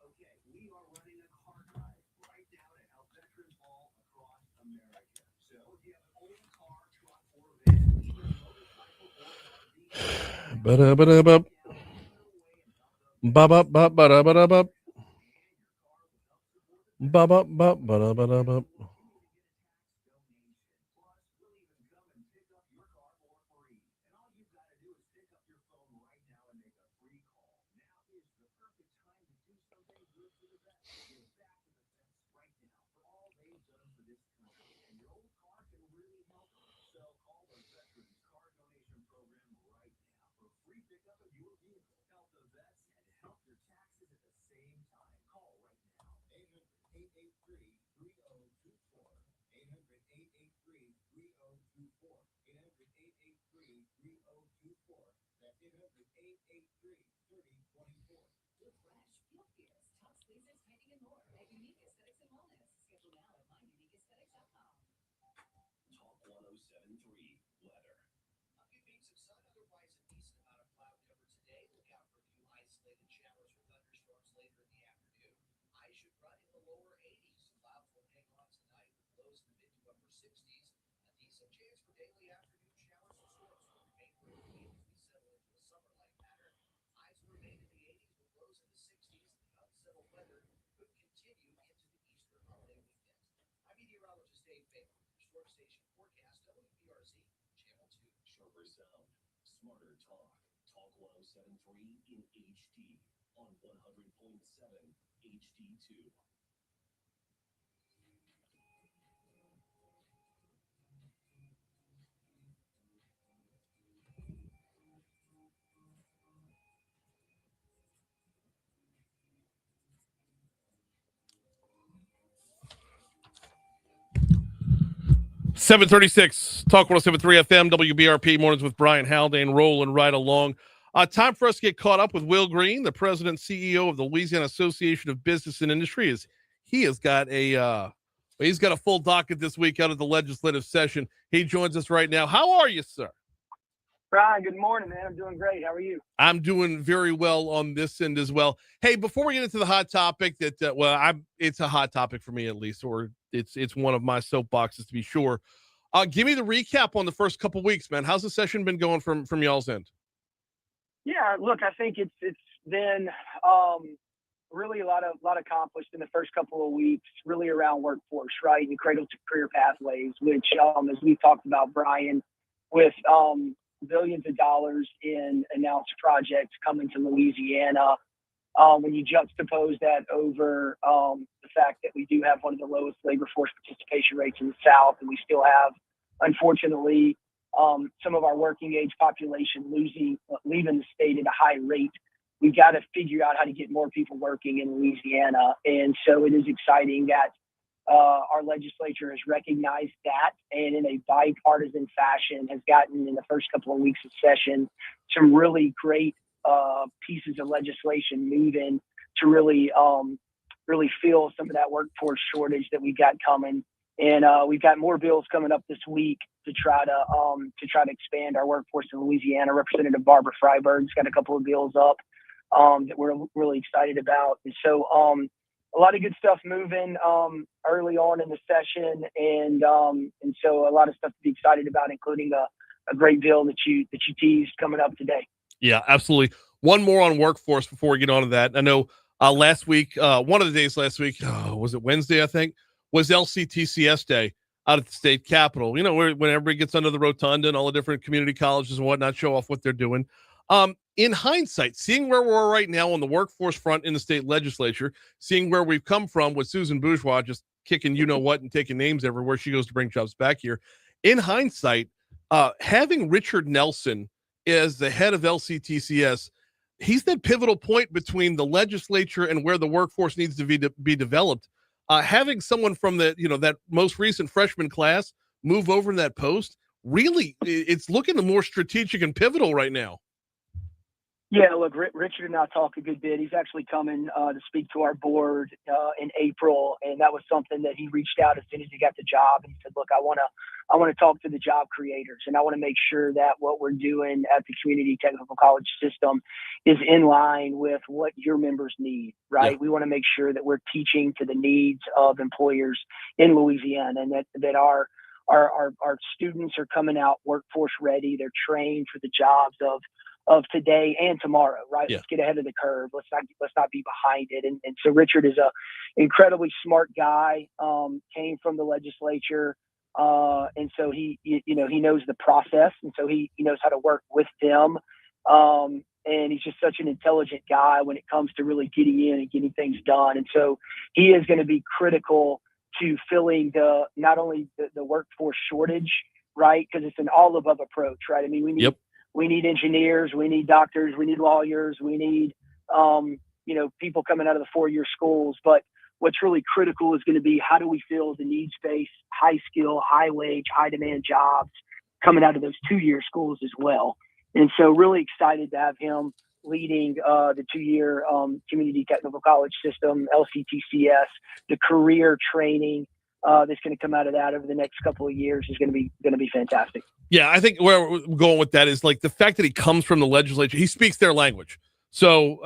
Okay, we are running a car drive right now to help veterans all across America. So if you have an old car, truck, or van, either motorcycle or RV, Ba-da-ba-da-ba. Ba-ba-ba-ba-da-ba-da-ba. Ba-ba-ba-ba-da-ba-da-ba. Talk 107.3 weather. A few beams of sun, otherwise a decent amount of cloud cover today. Look out for a few isolated showers or thunderstorms later in the afternoon. Highs should run in the lower 80s. Clouds will hang on tonight with lows in the mid to upper 60s. A decent chance for daily afternoon showers and storms will remain early as we settle into a summer-like pattern. Highs will remain in the 80s with lows in the 60s. The unsettled weather could continue into the Easter holiday weekend. I'm meteorologist Dave Baker. Storm Station Forecast, WBRZ, Channel 2. Sharper sound, smarter talk. Talk 107.3 in HD on 100.7 HD2. 736, Talk 107.3 FM, WBRP, mornings with Brian Haldane, rolling right along. Time for us to get caught up with Will Green, the president and CEO of the Louisiana Association of Business and Industry. He has got he's got a full docket this week out of the legislative session. He joins us right now. How are you, sir? Brian, good morning, man. I'm doing great. How are you? I'm doing very well on this end as well. Hey, before we get into the hot topic it's a hot topic for me at least, or it's one of my soapboxes to be sure. Give me the recap on the first couple weeks, man. How's the session been going from y'all's end? Yeah, look, I think it's been really a lot accomplished in the first couple of weeks, really around workforce, right, and cradle to career pathways, which as we talked about, Brian, with billions of dollars in announced projects coming to Louisiana. When you juxtapose that over the fact that we do have one of the lowest labor force participation rates in the South, and we still have, unfortunately, some of our working age population leaving the state at a high rate, we've got to figure out how to get more people working in Louisiana. And so it is exciting that our legislature has recognized that, and in a bipartisan fashion has gotten, in the first couple of weeks of session, some really great pieces of legislation moving to really fill some of that workforce shortage that we got coming. And we've got more bills coming up this week to try to expand our workforce in Louisiana. Representative Barbara Freiberg's got a couple of bills up that we're really excited about. And so a lot of good stuff moving early on in the session, and so a lot of stuff to be excited about, including a great bill that you teased coming up today. Yeah, absolutely. One more on workforce before we get on to that. I know last week, one of the days last week, was it Wednesday, I think, was LCTCS Day out at the state capitol. You know, when everybody gets under the rotunda and all the different community colleges and whatnot show off what they're doing. In hindsight, seeing where we're right now on the workforce front in the state legislature, seeing where we've come from with Susan Bourgeois just kicking you-know-what and taking names everywhere she goes to bring jobs back here. In hindsight, having Richard Nelson as the head of LCTCS, he's that pivotal point between the legislature and where the workforce needs to be developed. Having someone from that most recent freshman class move over in that post, really, it's looking more strategic and pivotal right now. Yeah, look, Richard and I talk a good bit. He's actually coming to speak to our board in April, and that was something that he reached out as soon as he got the job and said, "Look, I want to talk to the job creators, and I want to make sure that what we're doing at the community technical college system is in line with what your members need, right? Yeah. We want to make sure that we're teaching to the needs of employers in Louisiana, and that our students are coming out workforce ready. They're trained for the jobs of today and tomorrow, right? Yeah. Let's get ahead of the curve. Let's not be behind it." And so Richard is a incredibly smart guy, came from the legislature. And so he knows the process, and so he knows how to work with them. And he's just such an intelligent guy when it comes to really getting in and getting things done. And so he is going to be critical to filling not only the workforce shortage, right? Because it's an all above approach, right? I mean, we need engineers, we need doctors, we need lawyers, we need, people coming out of the 4-year schools. But what's really critical is going to be, how do we fill the needs-based, high skill, high wage, high demand jobs coming out of those 2-year schools as well. And so really excited to have him leading the 2-year community technical college system, LCTCS, the career training that's going to come out of that over the next couple of years is going to be fantastic. Yeah, I think where we're going with that is like the fact that he comes from the legislature, he speaks their language. So,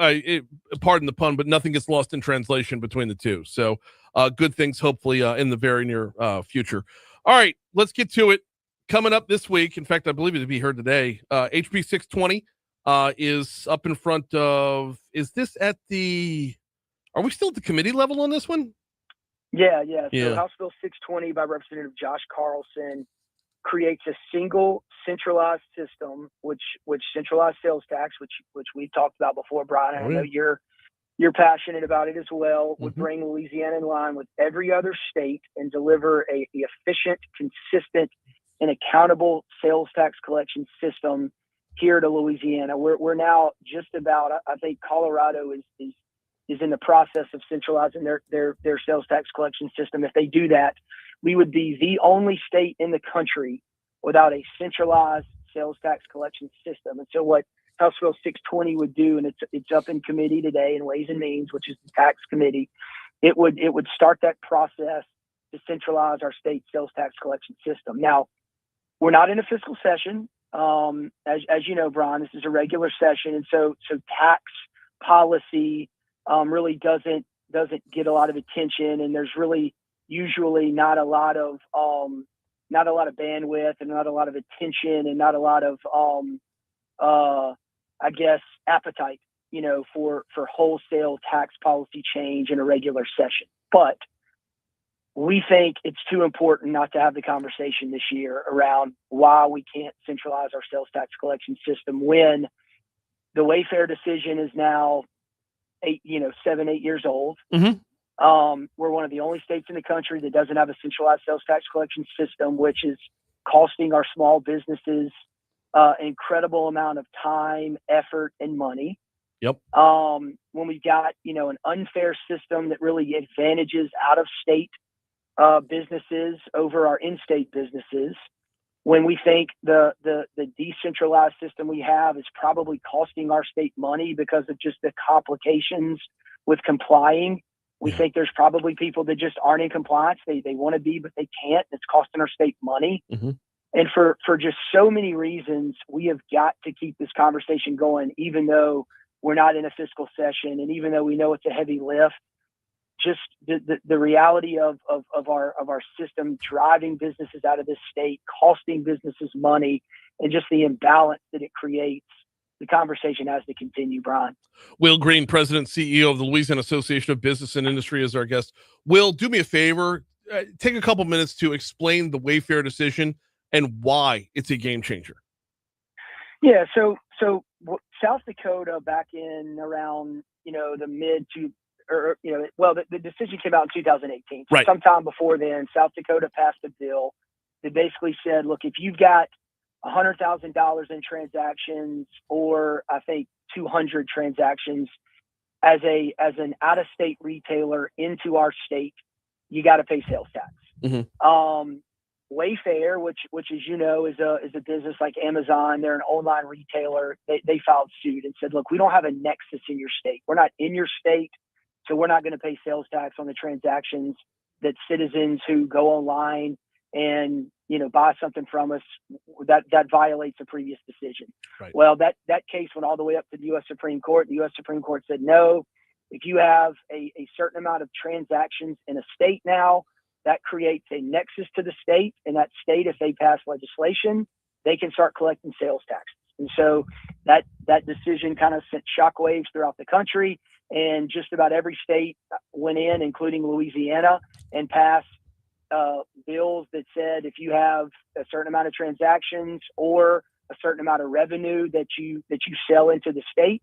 pardon the pun, but nothing gets lost in translation between the two. So, good things hopefully in the very near future. All right, let's get to it. Coming up this week, in fact, I believe it'll be heard today. HB 620 is up in front of. Is this at the? Are we still at the committee level on this one? Yeah. So House Bill 620 by Representative Josh Carlson creates a single centralized system, which centralized sales tax, which we've talked about before, Brian. I know you're passionate about it as well. Would bring Louisiana in line with every other state and deliver the efficient, consistent, and accountable sales tax collection system here to Louisiana. We're now just about. I think Colorado is in the process of centralizing their sales tax collection system. If they do that, we would be the only state in the country without a centralized sales tax collection system. And so what House Bill 620 would do, and it's up in committee today in Ways and Means, which is the tax committee, it would start that process to centralize our state sales tax collection system. Now, we're not in a fiscal session. As you know, Brian, this is a regular session. And so tax policy really doesn't get a lot of attention, and there's really usually not a lot of bandwidth and not a lot of attention and not a lot of I guess appetite, for wholesale tax policy change in a regular session. But we think it's too important not to have the conversation this year around why we can't centralize our sales tax collection system when the Wayfair decision is now 8 years old. Mm-hmm. We're one of the only states in the country that doesn't have a centralized sales tax collection system, which is costing our small businesses an incredible amount of time, effort, and money. Yep. When we got, an unfair system that really advantages out-of-state businesses over our in-state businesses, when we think the decentralized system we have is probably costing our state money because of just the complications with complying. We think there's probably people that just aren't in compliance. They want to be, but they can't. It's costing our state money. Mm-hmm. And for just so many reasons, we have got to keep this conversation going, even though we're not in a fiscal session, and even though we know it's a heavy lift. Just the reality of our system driving businesses out of this state, costing businesses money, and just the imbalance that it creates. The conversation has to continue, Brian. Will Green, President, CEO of the Louisiana Association of Business and Industry, is our guest. Will, do me a favor. Take a couple minutes to explain the Wayfair decision and why it's a game changer. Yeah, so South Dakota back in around, the mid to, or, the decision came out in 2018. So right. Sometime before then, South Dakota passed a bill that basically said, look, if you've got $100,000 in transactions, or I think 200 transactions as an out-of-state retailer into our state, you got to pay sales tax. Mm-hmm. Wayfair, which as you know is a business like Amazon, they're an online retailer. They filed suit and said, look, we don't have a nexus in your state. We're not in your state, so we're not going to pay sales tax on the transactions that citizens who go online and buy something from us, that violates a previous decision. Right. Well, that case went all the way up to the U.S. Supreme Court. The U.S. Supreme Court said, no, if you have a certain amount of transactions in a state now, that creates a nexus to the state, and that state, if they pass legislation, they can start collecting sales taxes. And so that decision kind of sent shockwaves throughout the country, and just about every state went in, including Louisiana, and passed bills that said if you have a certain amount of transactions or a certain amount of revenue that you sell into the state,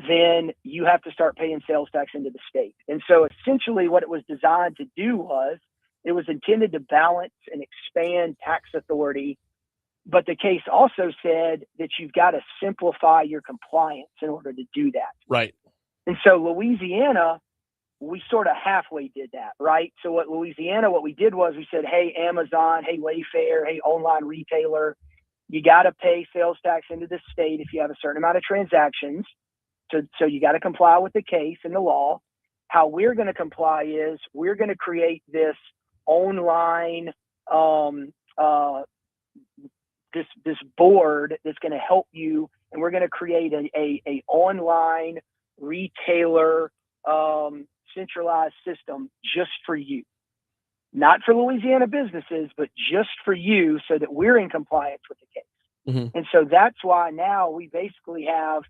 then you have to start paying sales tax into the state. And so essentially what it was designed to do was it was intended to balance and expand tax authority. But the case also said that you've got to simplify your compliance in order to do that. Right. And so Louisiana, we sort of halfway did that, right? So what we did was we said, hey, Amazon, hey, Wayfair, hey, online retailer, you got to pay sales tax into the state if you have a certain amount of transactions. So you got to comply with the case and the law. How we're going to comply is we're going to create this online, this board that's going to help you, and we're going to create a online retailer centralized system just for you, not for Louisiana businesses, but just for you, so that we're in compliance with the case. Mm-hmm. And so that's why now we basically have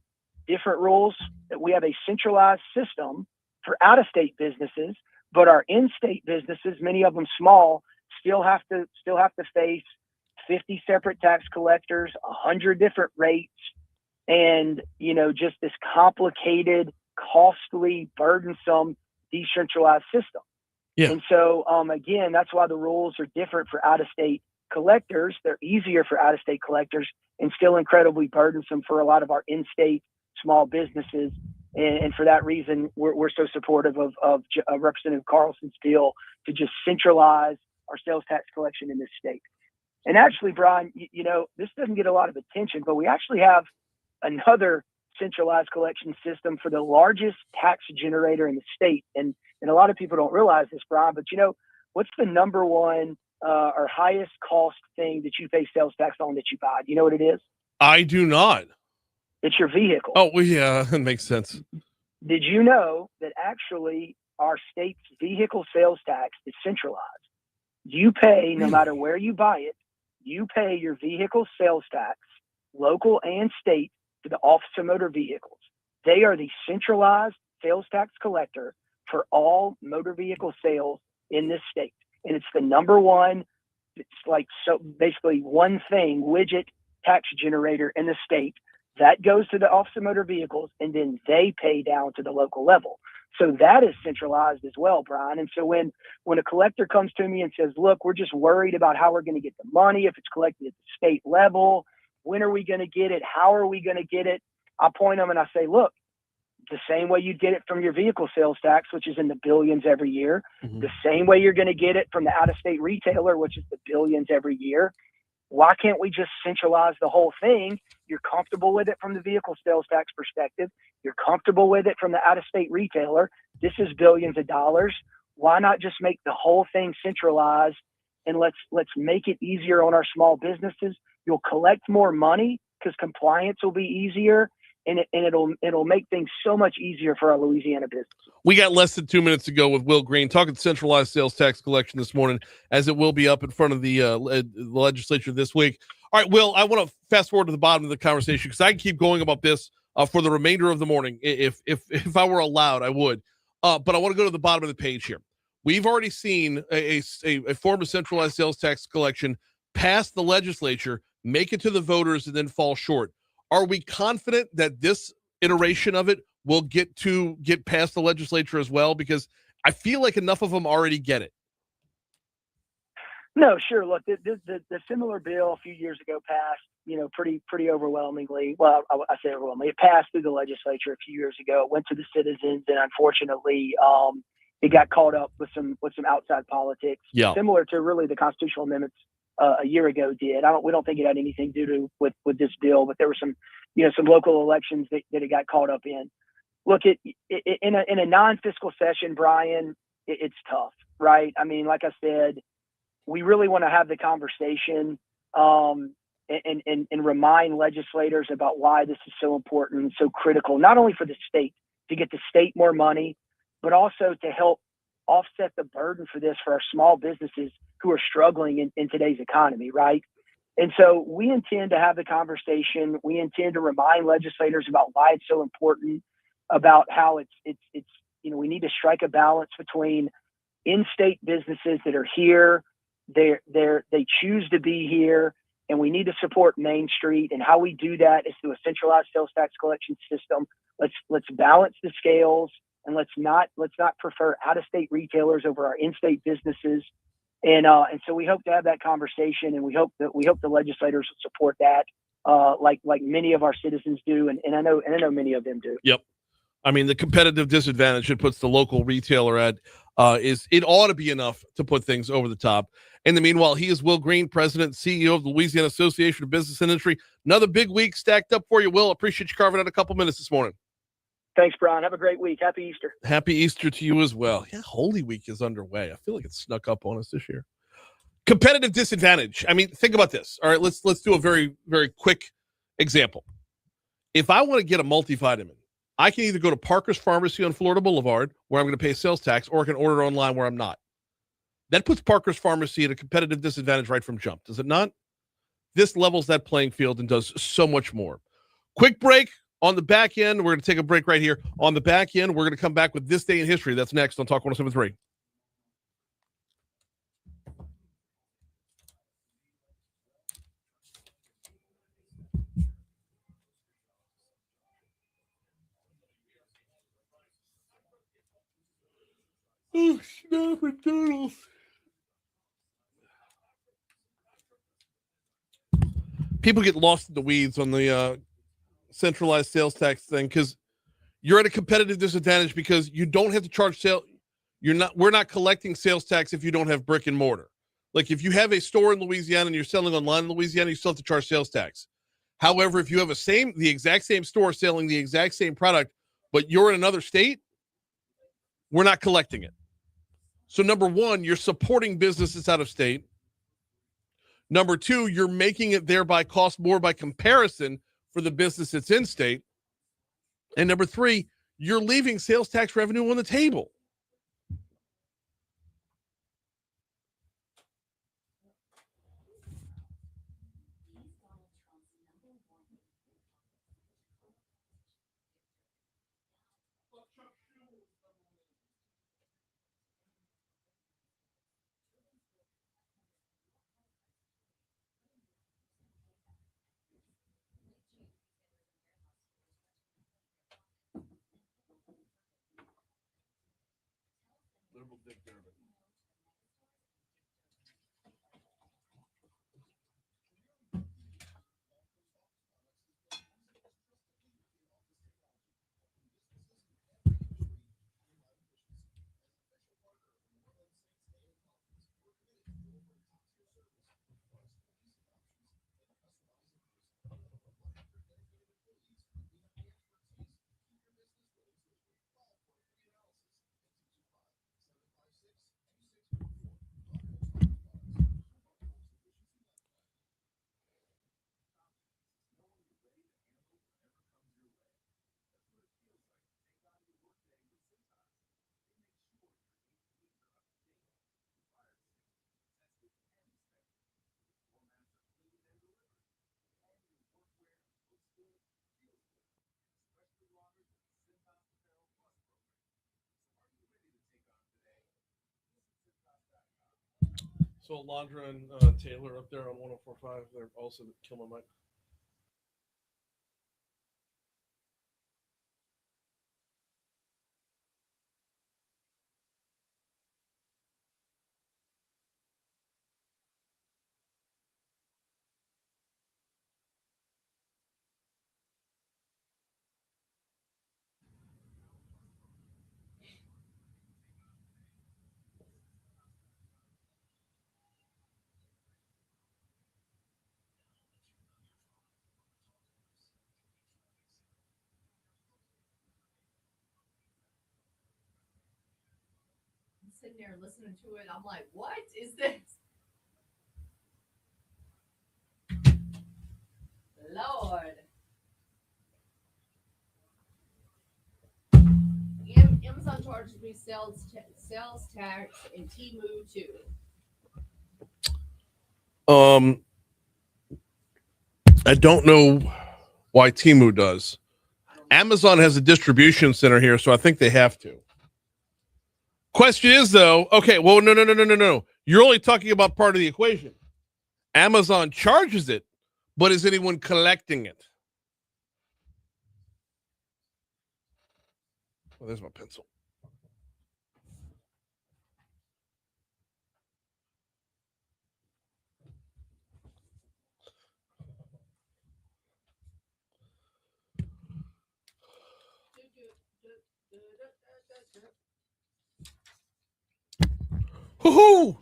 different rules, that we have a centralized system for out-of-state businesses, but our in-state businesses, many of them small, still have to face 50 separate tax collectors, 100 different rates, and just this complicated, costly, burdensome, decentralized system. Yeah. And so again, that's why the rules are different for out-of-state collectors. They're easier for out-of-state collectors and still incredibly burdensome for a lot of our in-state small businesses. And for that reason, we're so supportive of Representative Carlson's bill to just centralize our sales tax collection in this state. And actually, Brian, this doesn't get a lot of attention, but we actually have another centralized collection system for the largest tax generator in the state. And a lot of people don't realize this, Brian, but what's the number one or highest cost thing that you pay sales tax on that you buy? Do you know what it is? I do not. It's your vehicle. Oh, well, yeah, that makes sense. Did you know that actually our state's vehicle sales tax is centralized? You pay, no matter where you buy it, you pay your vehicle sales tax, local and state, to the Office of Motor Vehicles. They are the centralized sales tax collector for all motor vehicle sales in this state. And it's the number one, it's like, so basically one thing, widget tax generator in the state. That goes to the Office of Motor Vehicles, and then they pay down to the local level. So that is centralized as well, Brian. And so when a collector comes to me and says, look, we're just worried about how we're going to get the money, if it's collected at the state level, when are we going to get it? How are we going to get it? I point them and I say, look, the same way you get it from your vehicle sales tax, which is in the billions every year, the same way you're going to get it from the out-of-state retailer, which is the billions every year. Why can't we just centralize the whole thing? You're comfortable with it from the vehicle sales tax perspective. You're comfortable with it from the out-of-state retailer. This is billions of dollars. Why not just make the whole thing centralized, and let's make it easier on our small businesses? You'll collect more money because compliance will be easier, and it'll make things so much easier for our Louisiana business. We got less than 2 minutes to go with Will Green talking centralized sales tax collection this morning, as it will be up in front of the legislature this week. All right, Will, I want to fast forward to the bottom of the conversation because I can keep going about this for the remainder of the morning. If I were allowed, I would. But I want to go to the bottom of the page here. We've already seen a form of centralized sales tax collection pass the legislature, make it to the voters, and then fall short. Are we confident that this iteration of it will get past the legislature as well? Because I feel like enough of them already get it. No, sure. Look, the similar bill a few years ago passed, pretty overwhelmingly. Well, I say overwhelmingly. It passed through the legislature a few years ago. It went to the citizens, and unfortunately, it got caught up with some outside politics, similar to really the constitutional amendments a year ago did. We don't think it had anything to do with this bill, but there were some local elections that it got caught up in. Look, in a non-fiscal session, Brian, it's tough, right? I mean, like I said, we really want to have the conversation and remind legislators about why this is so important and so critical, not only for the state to get the state more money, but also to help offset the burden for this for our small businesses who are struggling in today's economy, right? And so we intend to have the conversation. We intend to remind legislators about why it's so important, about how it's we need to strike a balance between in-state businesses that are here, they choose to be here, and we need to support Main Street. And how we do that is through a centralized sales tax collection system. Let's balance the scales, and let's not prefer out-of-state retailers over our in-state businesses. And so we hope to have that conversation, and we hope the legislators will support that, like many of our citizens do, and I know many of them do. Yep. I mean, the competitive disadvantage it puts the local retailer at it ought to be enough to put things over the top. In the meanwhile, he is Will Green, President and CEO of the Louisiana Association of Business and Industry. Another big week stacked up for you, Will. Appreciate you carving out a couple minutes this morning. Thanks, Brian. Have a great week. Happy Easter. Happy Easter to you as well. Yeah, Holy Week is underway. I feel like it snuck up on us this year. Competitive disadvantage. I mean, think about this. All right, let's do a very, very quick example. If I want to get a multivitamin, I can either go to Parker's Pharmacy on Florida Boulevard, where I'm going to pay sales tax, or I can order online where I'm not. That puts Parker's Pharmacy at a competitive disadvantage right from jump, does it not? This levels that playing field and does so much more. Quick break. On the back end, we're going to take a break right here. On the back end, we're going to come back with This Day in History. That's next on Talk 107.3. Oh, snap and doodles. People get lost in the weeds on the centralized sales tax thing because you're at a competitive disadvantage because you don't have to charge sale. We're not collecting sales tax if you don't have brick and mortar. Like if you have a store in Louisiana and you're selling online in Louisiana, you still have to charge sales tax. However, if you have the exact same store selling the exact same product, but you're in another state, we're not collecting it. So number one, you're supporting businesses out of state. Number two, you're making it thereby cost more by comparison for the business that's in state. And number three, you're leaving sales tax revenue on the table. So Alondra and Taylor up there on 104.5, they're also killing my mic. I'm sitting there listening to it. I'm like, what is this? Lord. Amazon charges me sales tax and Temu too. I don't know why Temu does. Amazon has a distribution center here, so I think they have to. Question is, though, okay, well, no. You're only talking about part of the equation. Amazon charges it, but is anyone collecting it? Oh, there's my pencil. Woohoo!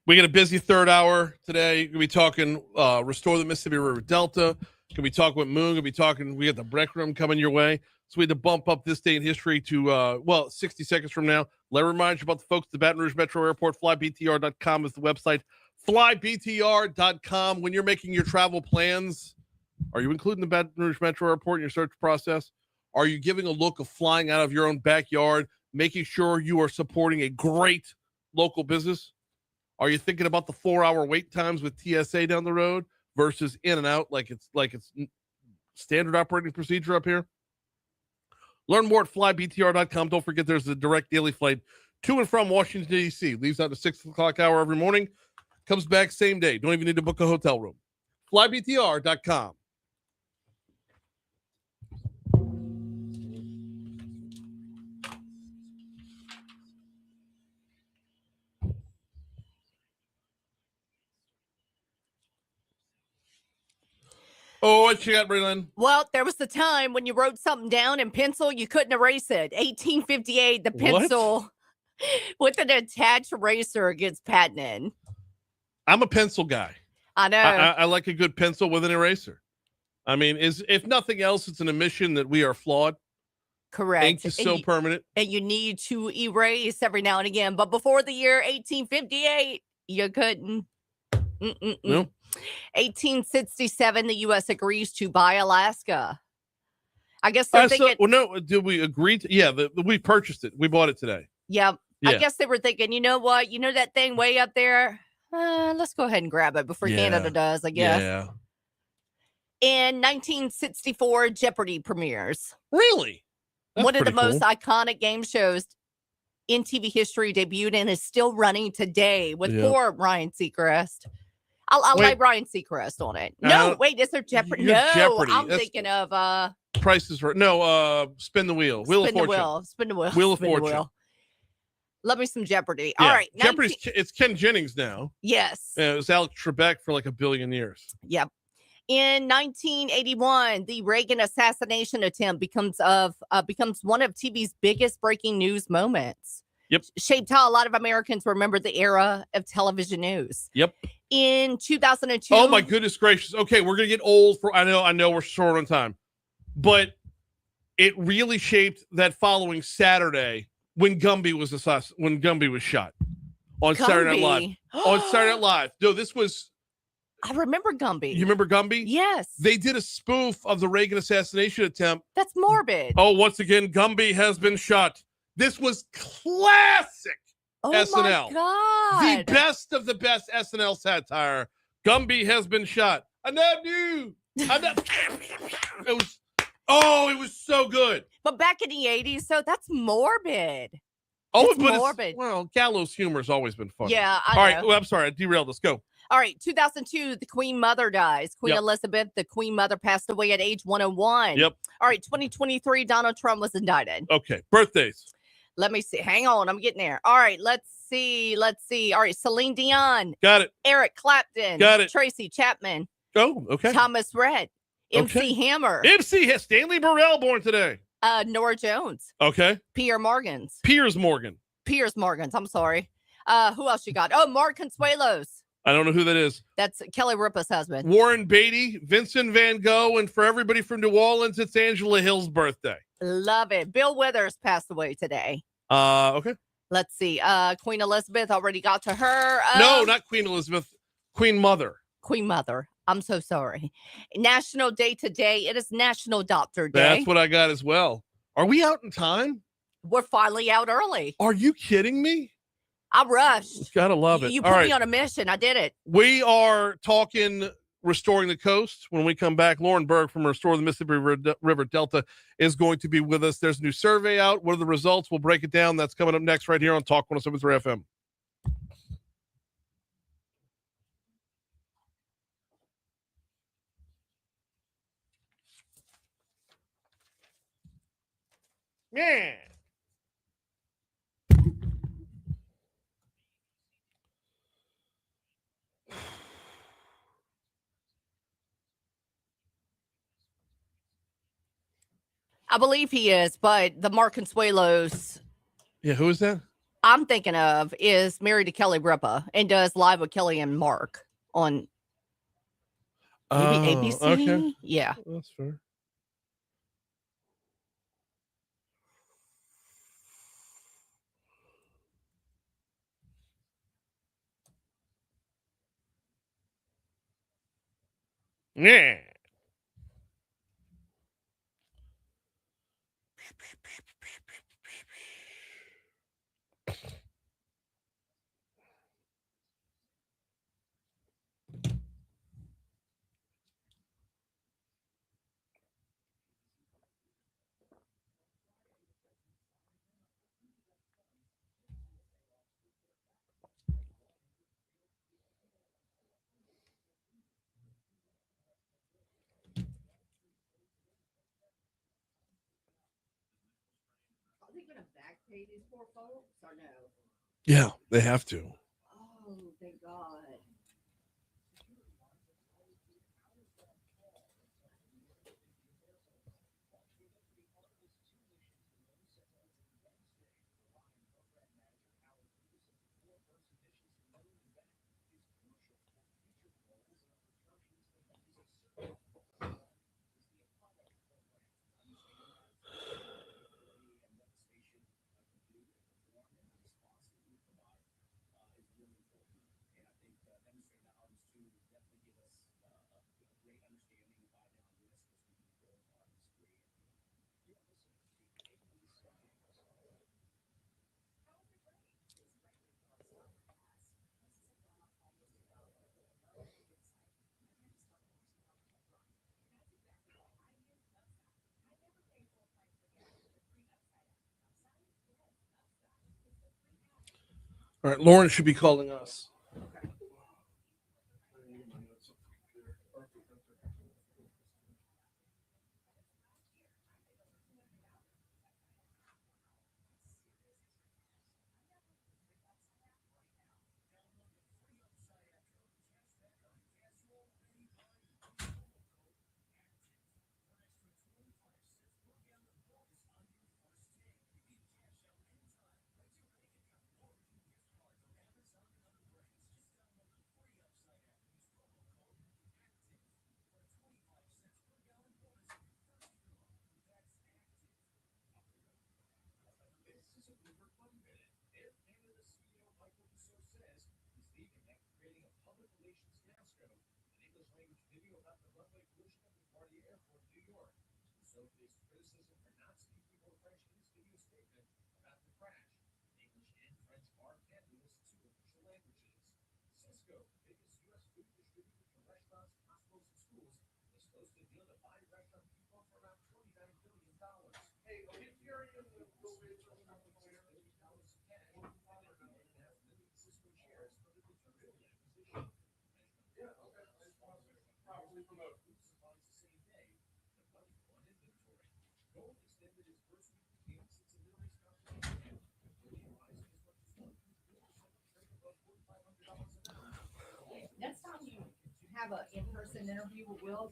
We get a busy third hour today. We'll be talking Restore the Mississippi River Delta. We'll be talking with Moon. We got the BREC Room coming your way. So we had to bump up this day in history to, 60 seconds from now. Let me remind you about the folks at the Baton Rouge Metro Airport. FlyBTR.com is the website. FlyBTR.com. When you're making your travel plans, are you including the Baton Rouge Metro Airport in your search process? Are you giving a look of flying out of your own backyard, making sure you are supporting a great local business? Are you thinking about the 4-hour wait times with TSA down the road versus in and out like it's standard operating procedure up here? Learn more at flybtr.com. Don't forget there's a direct daily flight to and from Washington, D.C. Leaves out at 6 o'clock hour every morning. Comes back same day. Don't even need to book a hotel room. flybtr.com. Oh, what you got, Breland? Well, there was the time when you wrote something down in pencil, you couldn't erase it. 1858, the pencil with an attached eraser against patented. I'm a pencil guy. I know. I like a good pencil with an eraser. I mean, if nothing else, it's an admission that we are flawed. Correct. Ink is so permanent. And you need to erase every now and again. But before the year 1858, you couldn't. No. 1867, the U.S. agrees to buy Alaska. I guess they're thinking. Well, no, did we agree to? Yeah, we purchased it. We bought it today. Yeah, Yeah. I guess they were thinking, you know what? You know that thing way up there? Let's go ahead and grab it before Canada does, I guess. Yeah. In 1964, Jeopardy premieres. Really? That's One of the pretty most cool. iconic game shows in TV history debuted and is still running today with poor Ryan Seacrest. I'll lay Ryan Seacrest on it. No, wait, is there Jeopardy? No, Jeopardy. I'm thinking of Price is Right. No, Spin the Wheel. Wheel of Fortune. Spin the wheel. Wheel of Spin the Fortune. wheel. Love me some Jeopardy. Yeah. All right. Jeopardy's it's Ken Jennings now. Yes. It was Alex Trebek for like a billion years. Yep. In 1981, the Reagan assassination attempt becomes one of TV's biggest breaking news moments. Yep. Shaped how a lot of Americans remember the era of television news. Yep. In 2002. Oh my goodness gracious. Okay, we're gonna get old for I know we're short on time. But it really shaped that following Saturday when Gumby was shot on Saturday Night Live. On Saturday Night Live. No, this was I remember Gumby. You remember Gumby? Yes. They did a spoof of the Reagan assassination attempt. That's morbid. Oh, once again, Gumby has been shot. This was classic SNL. My God. The best of the best SNL satire. Gumby has been shot. I never knew. It was so good. But back in the 80s, so that's morbid. Oh, it's morbid. Well, gallows humor has always been fun. Yeah, I All know. right. Well, I'm sorry. I derailed us. Go. All right, 2002, the Queen Mother dies. Queen Elizabeth, the Queen Mother, passed away at age 101. Yep. All right, 2023, Donald Trump was indicted. Okay. Birthdays. Let me see. Hang on, I'm getting there. All right, let's see. All right, Celine Dion. Got it. Eric Clapton. Got it. Tracy Chapman. Oh, okay. Thomas Rhett. MC Hammer. Stanley Burrell born today. Nora Jones. Okay. Piers Morgans. Piers Morgans. I'm sorry. Who else you got? Oh, Mark Consuelos. I don't know who that is. That's Kelly Ripa's husband. Warren Beatty, Vincent Van Gogh, and for everybody from New Orleans, it's Angela Hill's birthday. Love it. Bill Withers passed away today. Okay. Let's see. Queen Elizabeth, already got to her. No, not Queen Elizabeth. Queen Mother. Queen Mother. I'm so sorry. National Day today. It is National Doctor Day. That's what I got as well. Are we out in time? We're finally out early. Are you kidding me? I rushed. Gotta love it. You put me on a mission. I did it. We are talking Restoring the Coast. When we come back, Lauren Bourg from Restore the Mississippi River Delta is going to be with us. There's a new survey out. What are the results? We'll break it down. That's coming up next right here on Talk 107.3 FM. Yeah. I believe he is, but the Mark Consuelos Yeah, who is that? I'm thinking of is married to Kelly Ripa and does Live with Kelly and Mark on maybe ABC. Okay. Yeah. That's fair. Yeah. Are they going to back pay these poor folks or no? Yeah, they have to. Oh, thank God. All right, Lauren should be calling us. Next time you have an in-person interview with Will,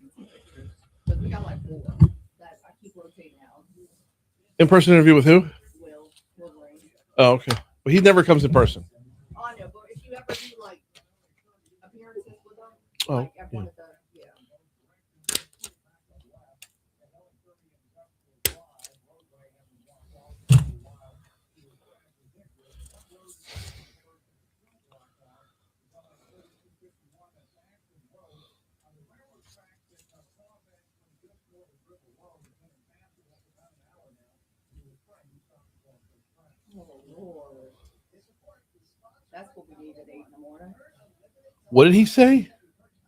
because we got like 4 that I keep rotating out. In-person interview with who? Will Ring. Oh, okay. But he never comes in person. Oh, I know, but if you ever do like appearances with them, Oh, like at one of the, yeah. 8 in the morning. What did he say?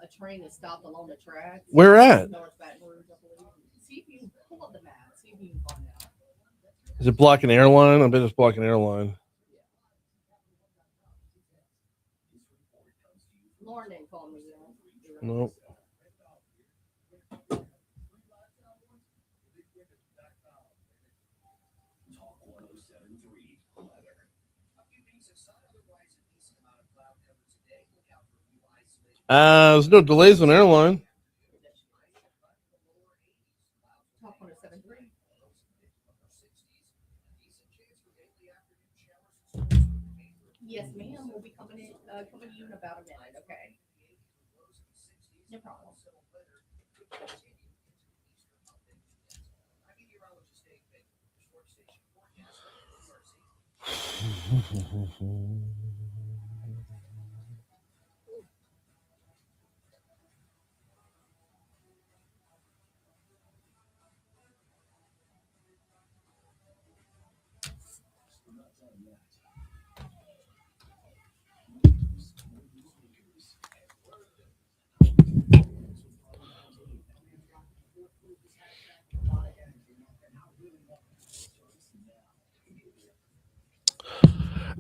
A train is stopped along the tracks. Where at? North Baton Rouge, I believe. See if you can pull up the map. See if you can find out. Is it blocking airline? I bet it's blocking airline. Lauren didn't call me yet. Nope. There's no delays on airline. Top 107.3. Yes, ma'am. We'll be coming to you in about a minute. Okay. No problem.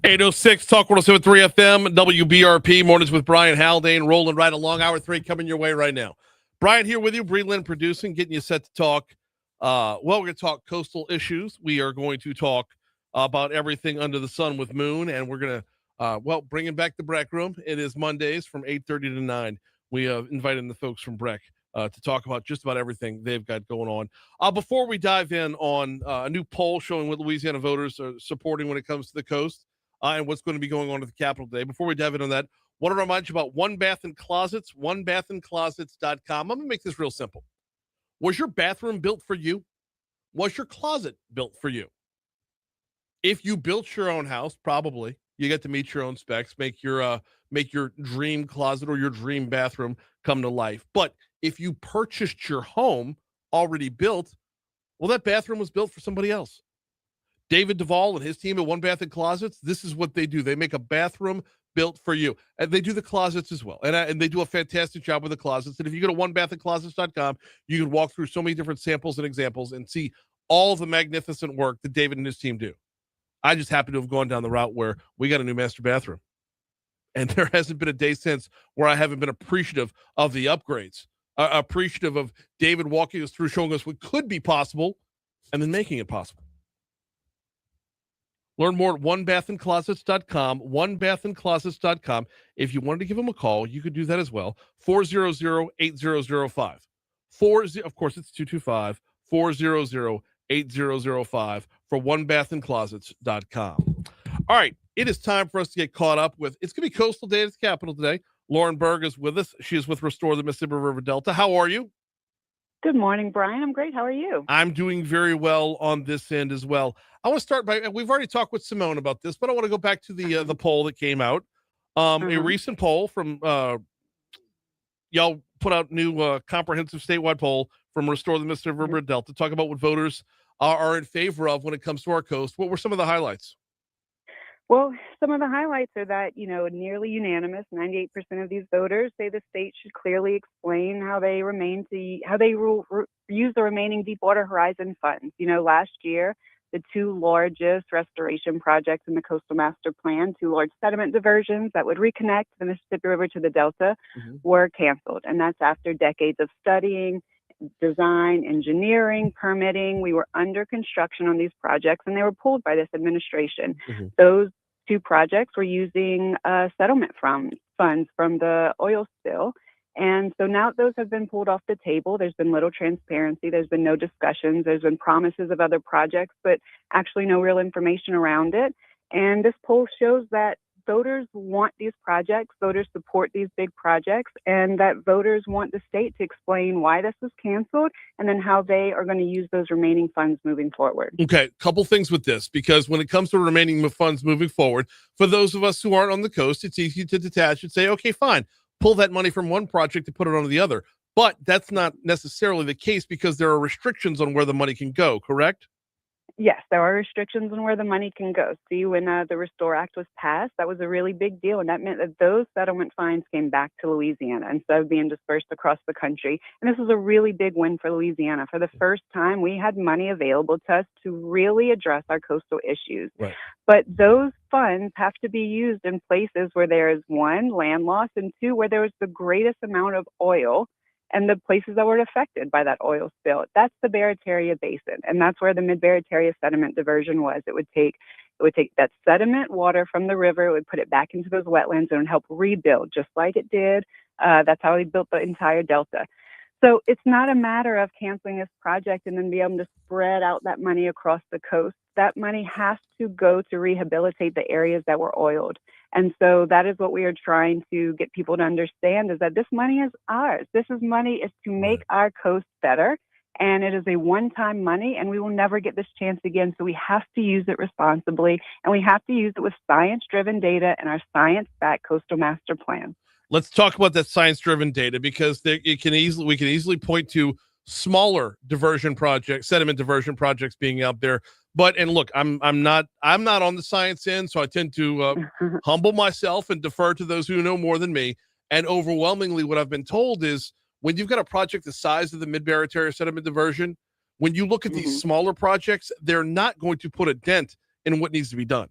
.806 Talk 107.3 FM WBRP Mornings with Brian Haldane, rolling right along. Hour 3 coming your way right now. Brian here with you, Breland producing, getting you set to talk. We're going to talk coastal issues. We are going to talk about everything under the sun with Moon, and we're going to bringing back the BREC Room. It is Mondays from 8:30 to 9. We have invited the folks from BREC to talk about just about everything they've got going on. Before we dive in on a new poll showing what Louisiana voters are supporting when it comes to the coast, and what's going to be going on at the Capitol today. Before we dive in on that, want to remind you about One Bath and Closets, onebathandclosets.com. I'm going to make this real simple. Was your bathroom built for you? Was your closet built for you? If you built your own house, probably you get to meet your own specs, make your dream closet or your dream bathroom come to life. But if you purchased your home already built, well, that bathroom was built for somebody else. David Duvall and his team at One Bath and Closets, this is what they do. They make a bathroom built for you. And they do the closets as well. And they do a fantastic job with the closets. And if you go to onebathandclosets.com, you can walk through so many different samples and examples and see all the magnificent work that David and his team do. I just happen to have gone down the route where we got a new master bathroom. And there hasn't been a day since where I haven't been appreciative of the upgrades, appreciative of David walking us through, showing us what could be possible, and then making it possible. Learn more at onebathandclosets.com, onebathandclosets.com. If you wanted to give them a call, you could do that as well. 400-8005. Of course, it's 225 400-8005 for onebathandclosets.com. All right, it is time for us to get caught up with, it's going to be Coastal Day at its capital today. Lauren Bourg is with us. She is with Restore the Mississippi River Delta. How are you? Good morning, Brian. I'm great. How are you? I'm doing very well on this end as well. I want to start by, we've already talked with Simone about this, but I want to go back to the poll that came out. A recent poll from, y'all put out new comprehensive statewide poll from Restore the Mississippi River Delta. Talk about what voters are in favor of when it comes to our coast. What were some of the highlights? Well, some of the highlights are that, nearly unanimous, 98% of these voters say the state should clearly explain how they use the remaining Deepwater Horizon funds. Last year, the two largest restoration projects in the Coastal Master Plan, two large sediment diversions that would reconnect the Mississippi River to the Delta, were canceled. And that's after decades of studying, design, engineering, permitting. We were under construction on these projects, and they were pulled by this administration. Those two projects were using settlement funds from the oil spill. And so now those have been pulled off the table. There's been little transparency. There's been no discussions. There's been promises of other projects, but actually no real information around it. And this poll shows that voters want these projects, voters support these big projects, and that voters want the state to explain why this was canceled and then how they are going to use those remaining funds moving forward. Okay, couple things with this, because when it comes to remaining funds moving forward, for those of us who aren't on the coast, it's easy to detach and say, okay, fine, pull that money from one project and put it onto the other. But that's not necessarily the case because there are restrictions on where the money can go, correct? Yes, there are restrictions on where the money can go. See, when the Restore Act was passed, that was a really big deal. And that meant that those settlement fines came back to Louisiana instead of being dispersed across the country. And this was a really big win for Louisiana. For the first time, we had money available to us to really address our coastal issues. Right. But those funds have to be used in places where there is, one, land loss, and two, where there was the greatest amount of oil and the places that were affected by that oil spill. That's the Barataria Basin, and that's where the Mid-Barataria sediment diversion was. It would take that sediment water from the river, it would put it back into those wetlands and help rebuild, just like it did. That's how they built the entire delta. So it's not a matter of canceling this project and then be able to spread out that money across the coast. That money has to go to rehabilitate the areas that were oiled. And so that is what we are trying to get people to understand, is that this money is ours. Money is to make our coast better. And it is a one-time money, and we will never get this chance again. So we have to use it responsibly, and we have to use it with science-driven data and our science-backed coastal master plan. Let's talk about that science-driven data, because we can easily point to smaller sediment diversion projects being out there. And look, I'm not on the science end, so I tend to humble myself and defer to those who know more than me. And overwhelmingly, what I've been told is when you've got a project the size of the Mid-Barataria sediment diversion, when you look at these smaller projects, they're not going to put a dent in what needs to be done.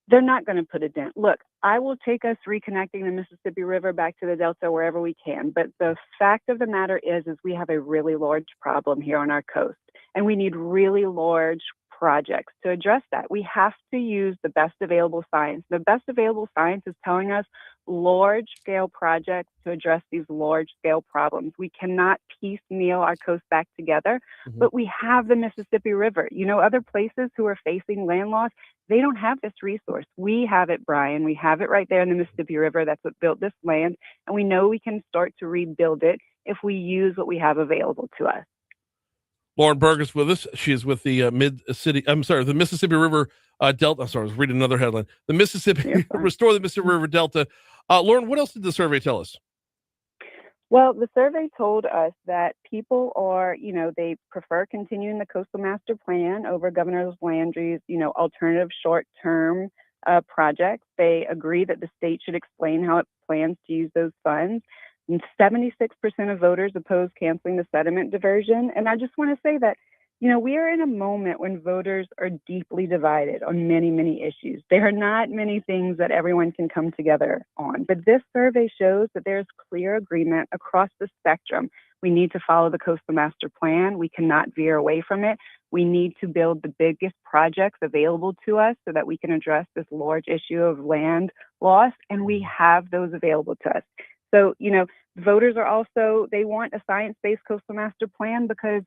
They're not going to put a dent. Look, I will take us reconnecting the Mississippi River back to the Delta wherever we can. But the fact of the matter is we have a really large problem here on our coast, and we need really large projects to address that. We have to use the best available science. The best available science is telling us large-scale projects to address these large-scale problems. We cannot piecemeal our coast back together, but we have the Mississippi River. Other places who are facing land loss, they don't have this resource. We have it, Brian. We have it right there in the Mississippi River. That's what built this land, and we know we can start to rebuild it if we use what we have available to us. Lauren Bourg is with us. She is with the the Mississippi River Delta. I'm sorry, I was reading another headline. The Mississippi Restore the Mississippi River Delta. Lauren, what else did the survey tell us? Well, the survey told us that people are, they prefer continuing the Coastal Master Plan over Governor Landry's, alternative short-term projects. They agree that the state should explain how it plans to use those funds. And 76% of voters oppose canceling the sediment diversion. And I just want to say that We are in a moment when voters are deeply divided on many, many issues. There are not many things that everyone can come together on, but this survey shows that there's clear agreement across the spectrum. We need to follow the Coastal Master Plan. We cannot veer away from it. We need to build the biggest projects available to us so that we can address this large issue of land loss, and we have those available to us. So, voters are also, they want a science-based Coastal Master Plan because,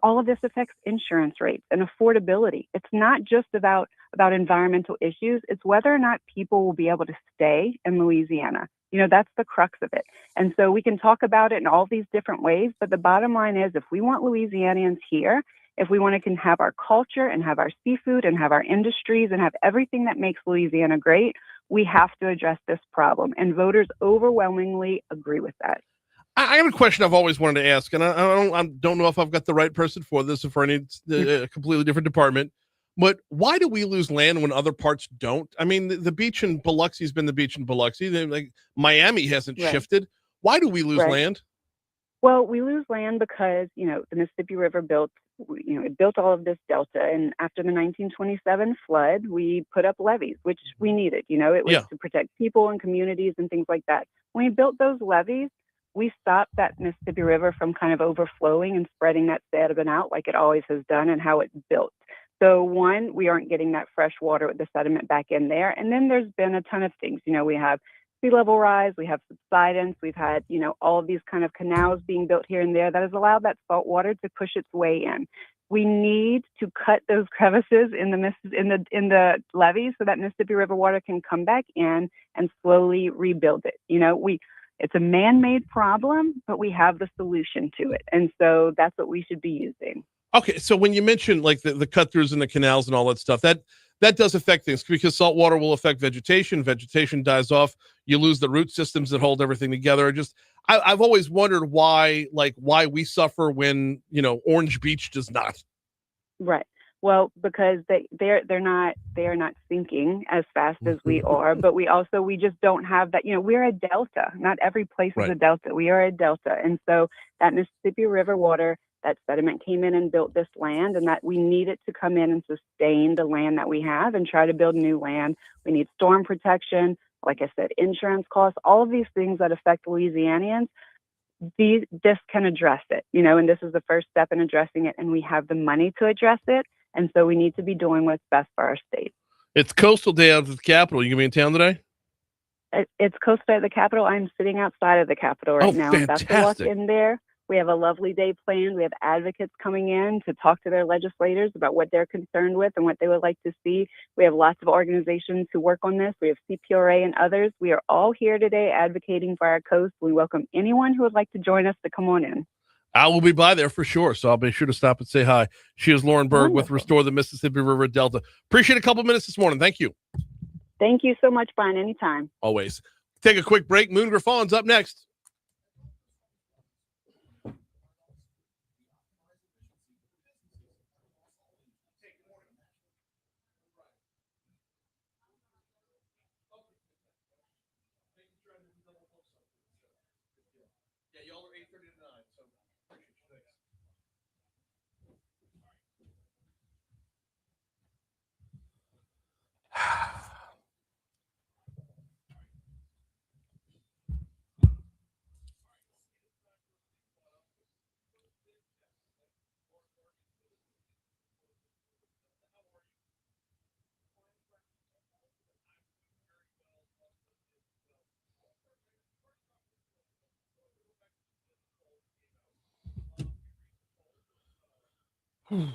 all of this affects insurance rates and affordability. It's not just about environmental issues. It's whether or not people will be able to stay in Louisiana. That's the crux of it. And so we can talk about it in all these different ways, but the bottom line is if we want Louisianians here, if we want to have our culture and have our seafood and have our industries and have everything that makes Louisiana great, we have to address this problem. And voters overwhelmingly agree with that. I have a question I've always wanted to ask, and I don't know if I've got the right person for this, or for any completely different department. But why do we lose land when other parts don't? I mean, the beach in Biloxi has been the beach in Biloxi. Like Miami hasn't shifted. Why do we lose land? Well, we lose land because, the Mississippi River built all of this delta. And after the 1927 flood, we put up levees, which we needed. It was to protect people and communities and things like that. When we built those levees, we stopped that Mississippi River from kind of overflowing and spreading that sediment out like it always has done and how it built. So one, we aren't getting that fresh water with the sediment back in there. And then there's been a ton of things. We have sea level rise, we have subsidence, we've had, all of these kind of canals being built here and there that has allowed that salt water to push its way in. We need to cut those crevices in the levees so that Mississippi River water can come back in and slowly rebuild it. It's a man-made problem, but we have the solution to it. And so that's what we should be using. Okay, so when you mentioned like the cut-throughs and the canals and all that stuff, that does affect things because salt water will affect vegetation. Vegetation dies off. You lose the root systems that hold everything together. I've always wondered why we suffer when, Orange Beach does not. Right. Well, because they are not sinking as fast as we are, but we just don't have that. We're a delta. Not every place is a delta. We are a delta, and so that Mississippi River water, that sediment came in and built this land, and that we need it to come in and sustain the land that we have and try to build new land. We need storm protection, like I said, insurance costs, all of these things that affect Louisianians. This can address it, and this is the first step in addressing it, and we have the money to address it. And so we need to be doing what's best for our state. It's Coastal Day out at the Capitol. You gonna be in town today? It's Coastal Day at the Capitol. I'm sitting outside of the Capitol right now. Fantastic. I'm about to walk in there. We have a lovely day planned. We have advocates coming in to talk to their legislators about what they're concerned with and what they would like to see. We have lots of organizations who work on this. We have CPRA and others. We are all here today advocating for our coast. We welcome anyone who would like to join us to come on in. I will be by there for sure, so I'll be sure to stop and say hi. She is Lauren Bourg with Restore the Mississippi River Delta. Appreciate a couple minutes this morning. Thank you. Thank you so much, Brian. Anytime. Always. Take a quick break. Moon Griffon's up next. Yeah, y'all are 8:30 to 9, so appreciate you. Thanks.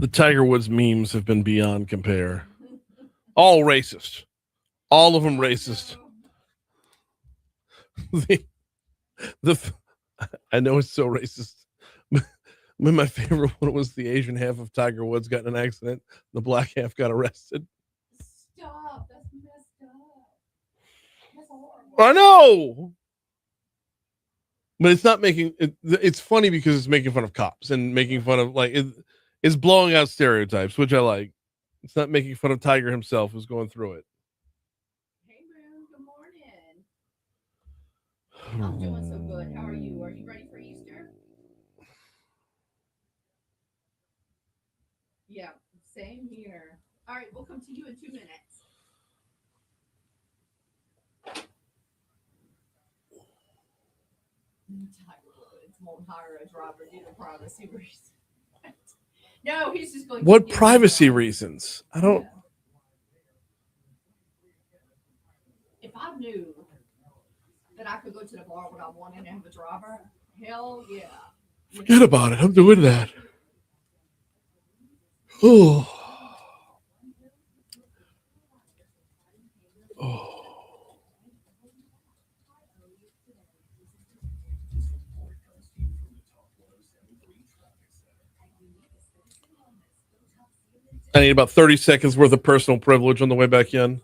The Tiger Woods memes have been beyond compare. All racist. All of them racist. I know it's so racist. My favorite one was the Asian half of Tiger Woods got in an accident. The black half got arrested. Stop. That's messed up. That's horrible. I know. But it's not making it. It's funny because it's making fun of cops and making fun of it's blowing out stereotypes, which I like. It's not making fun of Tiger himself who's going through it. Hey, Moon. Good morning. I'm doing so good. How are you? Are you ready for Easter? Yeah, same here. All right, we'll come to you in 2 minutes. Tiger Woods won't hire a driver due to privacy reasons. No, he's just going. What privacy reasons? I don't. If I knew that I could go to the bar when I wanted and have a driver, hell yeah. Forget about it. I'm doing that. Oh. Oh. I need about 30 seconds worth of personal privilege on the way back in.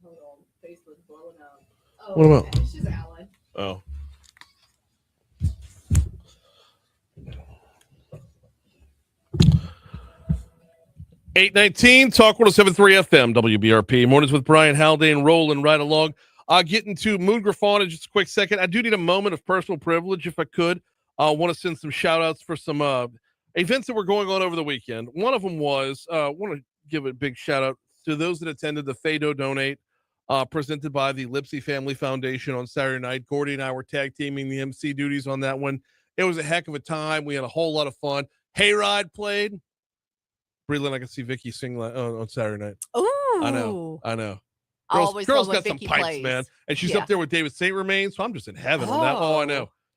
Hold on. Facebook's blowing up. What about? It's just Alan. Oh. $8:19, Talk 107.3 FM, WBRP. Mornings with Brian Haldane, rolling right along. Getting to Moon Griffon in just a quick second. I do need a moment of personal privilege, if I could. I want to send some shout-outs for some events that were going on over the weekend. One of them was, I want to give a big shout-out to those that attended the Fado Donate presented by the Lipsy Family Foundation on Saturday night. Gordy and I were tag teaming the MC duties on that one. It was a heck of a time. We had a whole lot of fun. Hayride played. Breland, I can see Vicky sing on Saturday night. Ooh. I know. Always Girls love when got some Vicky pipes, plays. man. And she's up there with David St. Remain, so I'm just in heaven on that. Oh,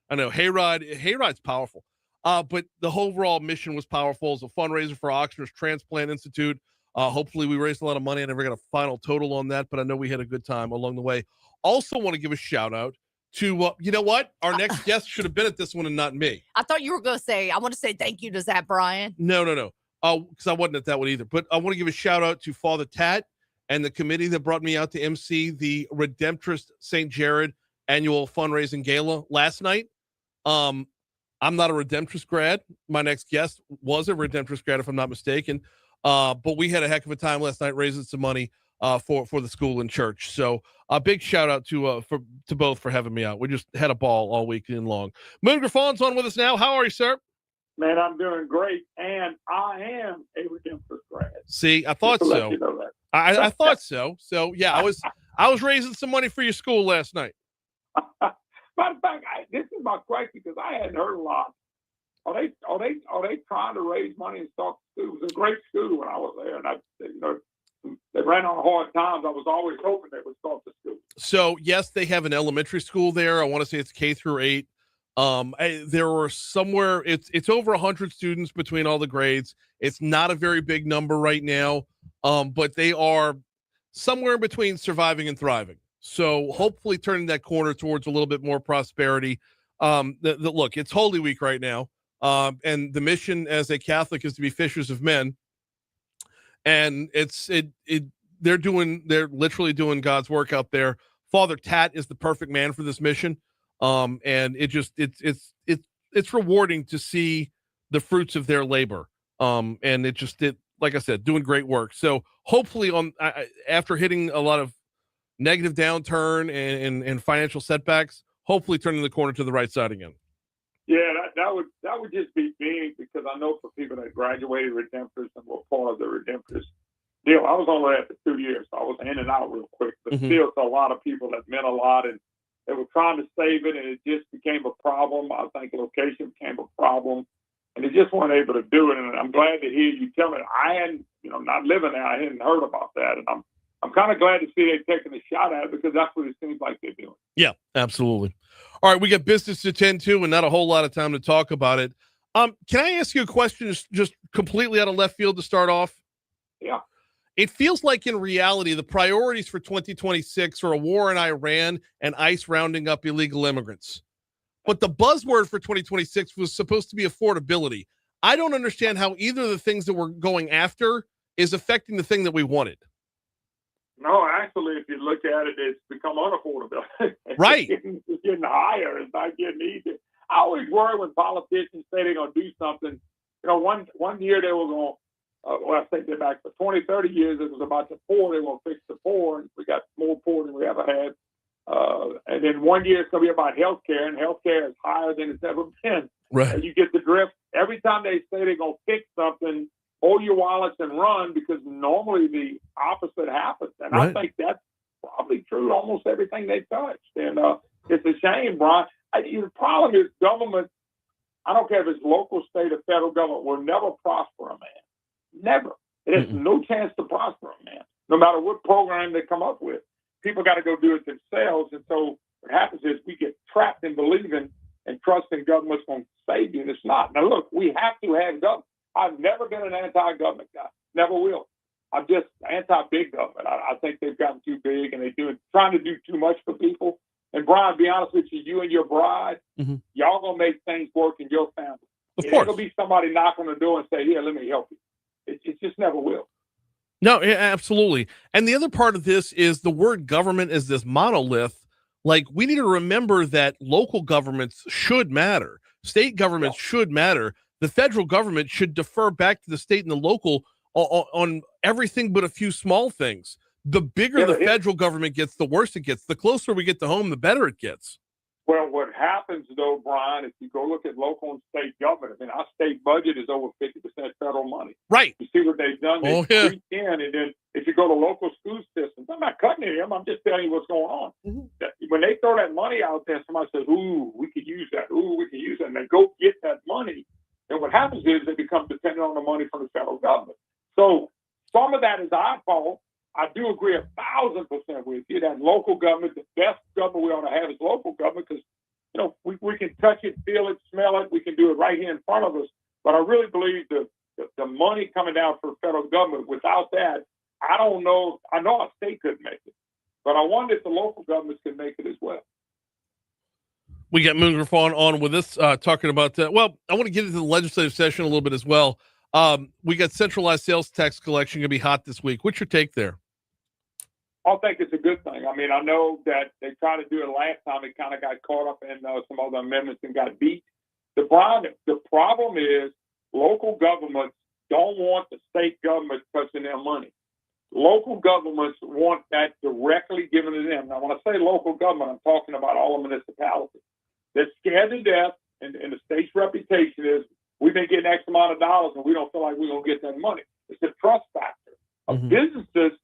I know. Hayride's powerful. But the overall mission was powerful. It's a fundraiser for Oxford's Transplant Institute. Hopefully we raised a lot of money. I never got a final total on that, but I know we had a good time along the way. Also want to give a shout out to, you know what? Our next guest should have been at this one and not me. I thought you were going to say, I want to say thank you to Zach Bryan. No. Because I wasn't at that one either. But I want to give a shout out to Father Tat and the committee that brought me out to MC the Redemptorist St. Jared annual fundraising gala last night. I'm not a Redemptorist grad. My next guest was a Redemptorist grad, if I'm not mistaken. But we had a heck of a time last night raising some money for the school and church. So a big shout out to both for having me out. We just had a ball all weekend long. Moon Griffon's on with us now. How are you, sir? Man, I'm doing great, and I am a Redemptorist grad. See, I thought so. You know that. I thought so. So yeah, I was raising some money for your school last night. Matter of fact, this is my question because I hadn't heard a lot. Are they trying to raise money and start the school? It was a great school when I was there, and they ran on hard times. I was always hoping they would start the school. So yes, they have an elementary school there. I want to say it's K-8. There were somewhere it's over 100 students between all the grades. It's not a very big number right now, but they are somewhere in between surviving and thriving. So hopefully turning that corner towards a little bit more prosperity. Look, it's Holy Week right now, and the mission as a Catholic is to be fishers of men, and they're literally doing God's work out there. Father Tat is the perfect man for this mission. And it's rewarding to see the fruits of their labor. And like I said, doing great work. So hopefully after hitting a lot of negative downturn and financial setbacks, hopefully turning the corner to the right side again. Yeah, that would just be big because I know for people that graduated Redemptorist and were part of the Redemptorist deal, I was only there for 2 years, so I was in and out real quick. But still, to a lot of people that meant a lot, and they were trying to save it, and it just became a problem. I think location became a problem, and they just weren't able to do it. And I'm glad to hear you tell me. I hadn't, not living there, I hadn't heard about that, and I'm kind of glad to see they've taken a shot at it because that's what it seems like they're doing. Yeah, absolutely. All right, we got business to tend to and not a whole lot of time to talk about it. Can I ask you a question just completely out of left field to start off? Yeah. It feels like in reality, the priorities for 2026 are a war in Iran and ICE rounding up illegal immigrants. But the buzzword for 2026 was supposed to be affordability. I don't understand how either of the things that we're going after is affecting the thing that we wanted. No, actually, if you look at it, it's become unaffordable. Right. It's getting higher. It's not getting easier. I always worry when politicians say they're going to do something. You know, one year they were going well, I think they're back for 20, 30 years. It was about the poor. They want to fix the poor, and we got more poor than we ever had. And then one year it's going to be about health care, and health care is higher than it's ever been. Right. And you get the drift. Every time they say they're going to fix something, hold your wallets and run, because normally the opposite happens. And Right. I think that's probably true to almost everything they touched. And it's a shame, Brian. The problem is government, I don't care if it's local, state, or federal government, will never prosper a man. Never. It has no chance to prosper a man, no matter what program they come up with. People got to go do it themselves. And so what happens is we get trapped in believing and trusting government's going to save you, and it's not. Now, look, we have to have government. I've never been an anti-government guy. Never will. I'm just anti-big government. I think they've gotten too big, and they're trying to do too much for people. And, Brian, to be honest with you, you and your bride, y'all going to make things work in your family. Of It course. ain't going to be somebody knocking on the door and say, here, let me help you. It just never will. No, yeah, absolutely. And the other part of this is the word government is this monolith. Like, we need to remember that local governments should matter. State governments should matter. The federal government should defer back to the state and the local on everything but a few small things. The bigger the federal government gets, the worse it gets. The closer we get to home, the better it gets. Well, what happens, though, Brian, if you go look at local and state government, I mean, our state budget is over 50% federal money. Right. You see what they've done? They creep in, and then if you go to local school systems, I'm not cutting them. I'm just telling you what's going on. When they throw that money out there, somebody says, ooh, we could use that. Ooh, we could use that. And they go get that money. And what happens is they become dependent on the money from the federal government. So some of that is our fault. I do agree 1,000% with you that local government, the best government we ought to have is local government, because, you know, we can touch it, feel it, smell it. We can do it right here in front of us. But I really believe the money coming down for federal government, without that, I don't know. I know our state couldn't make it, but I wonder if the local governments can make it as well. We got Moon Griffon on with us talking about that. Well, I want to get into the legislative session a little bit as well. We got centralized sales tax collection going to be hot this week. What's your take there? I think it's a good thing. I mean, I know that they tried to do it last time. It kind of got caught up in some other amendments and got beat. The problem is local governments don't want the state government touching their money. Local governments want that directly given to them. Now, when I say local government, I'm talking about all the municipalities. They're scared to death, and the state's reputation is we've been getting X amount of dollars and we don't feel like we're going to get that money. It's a trust factor. Businesses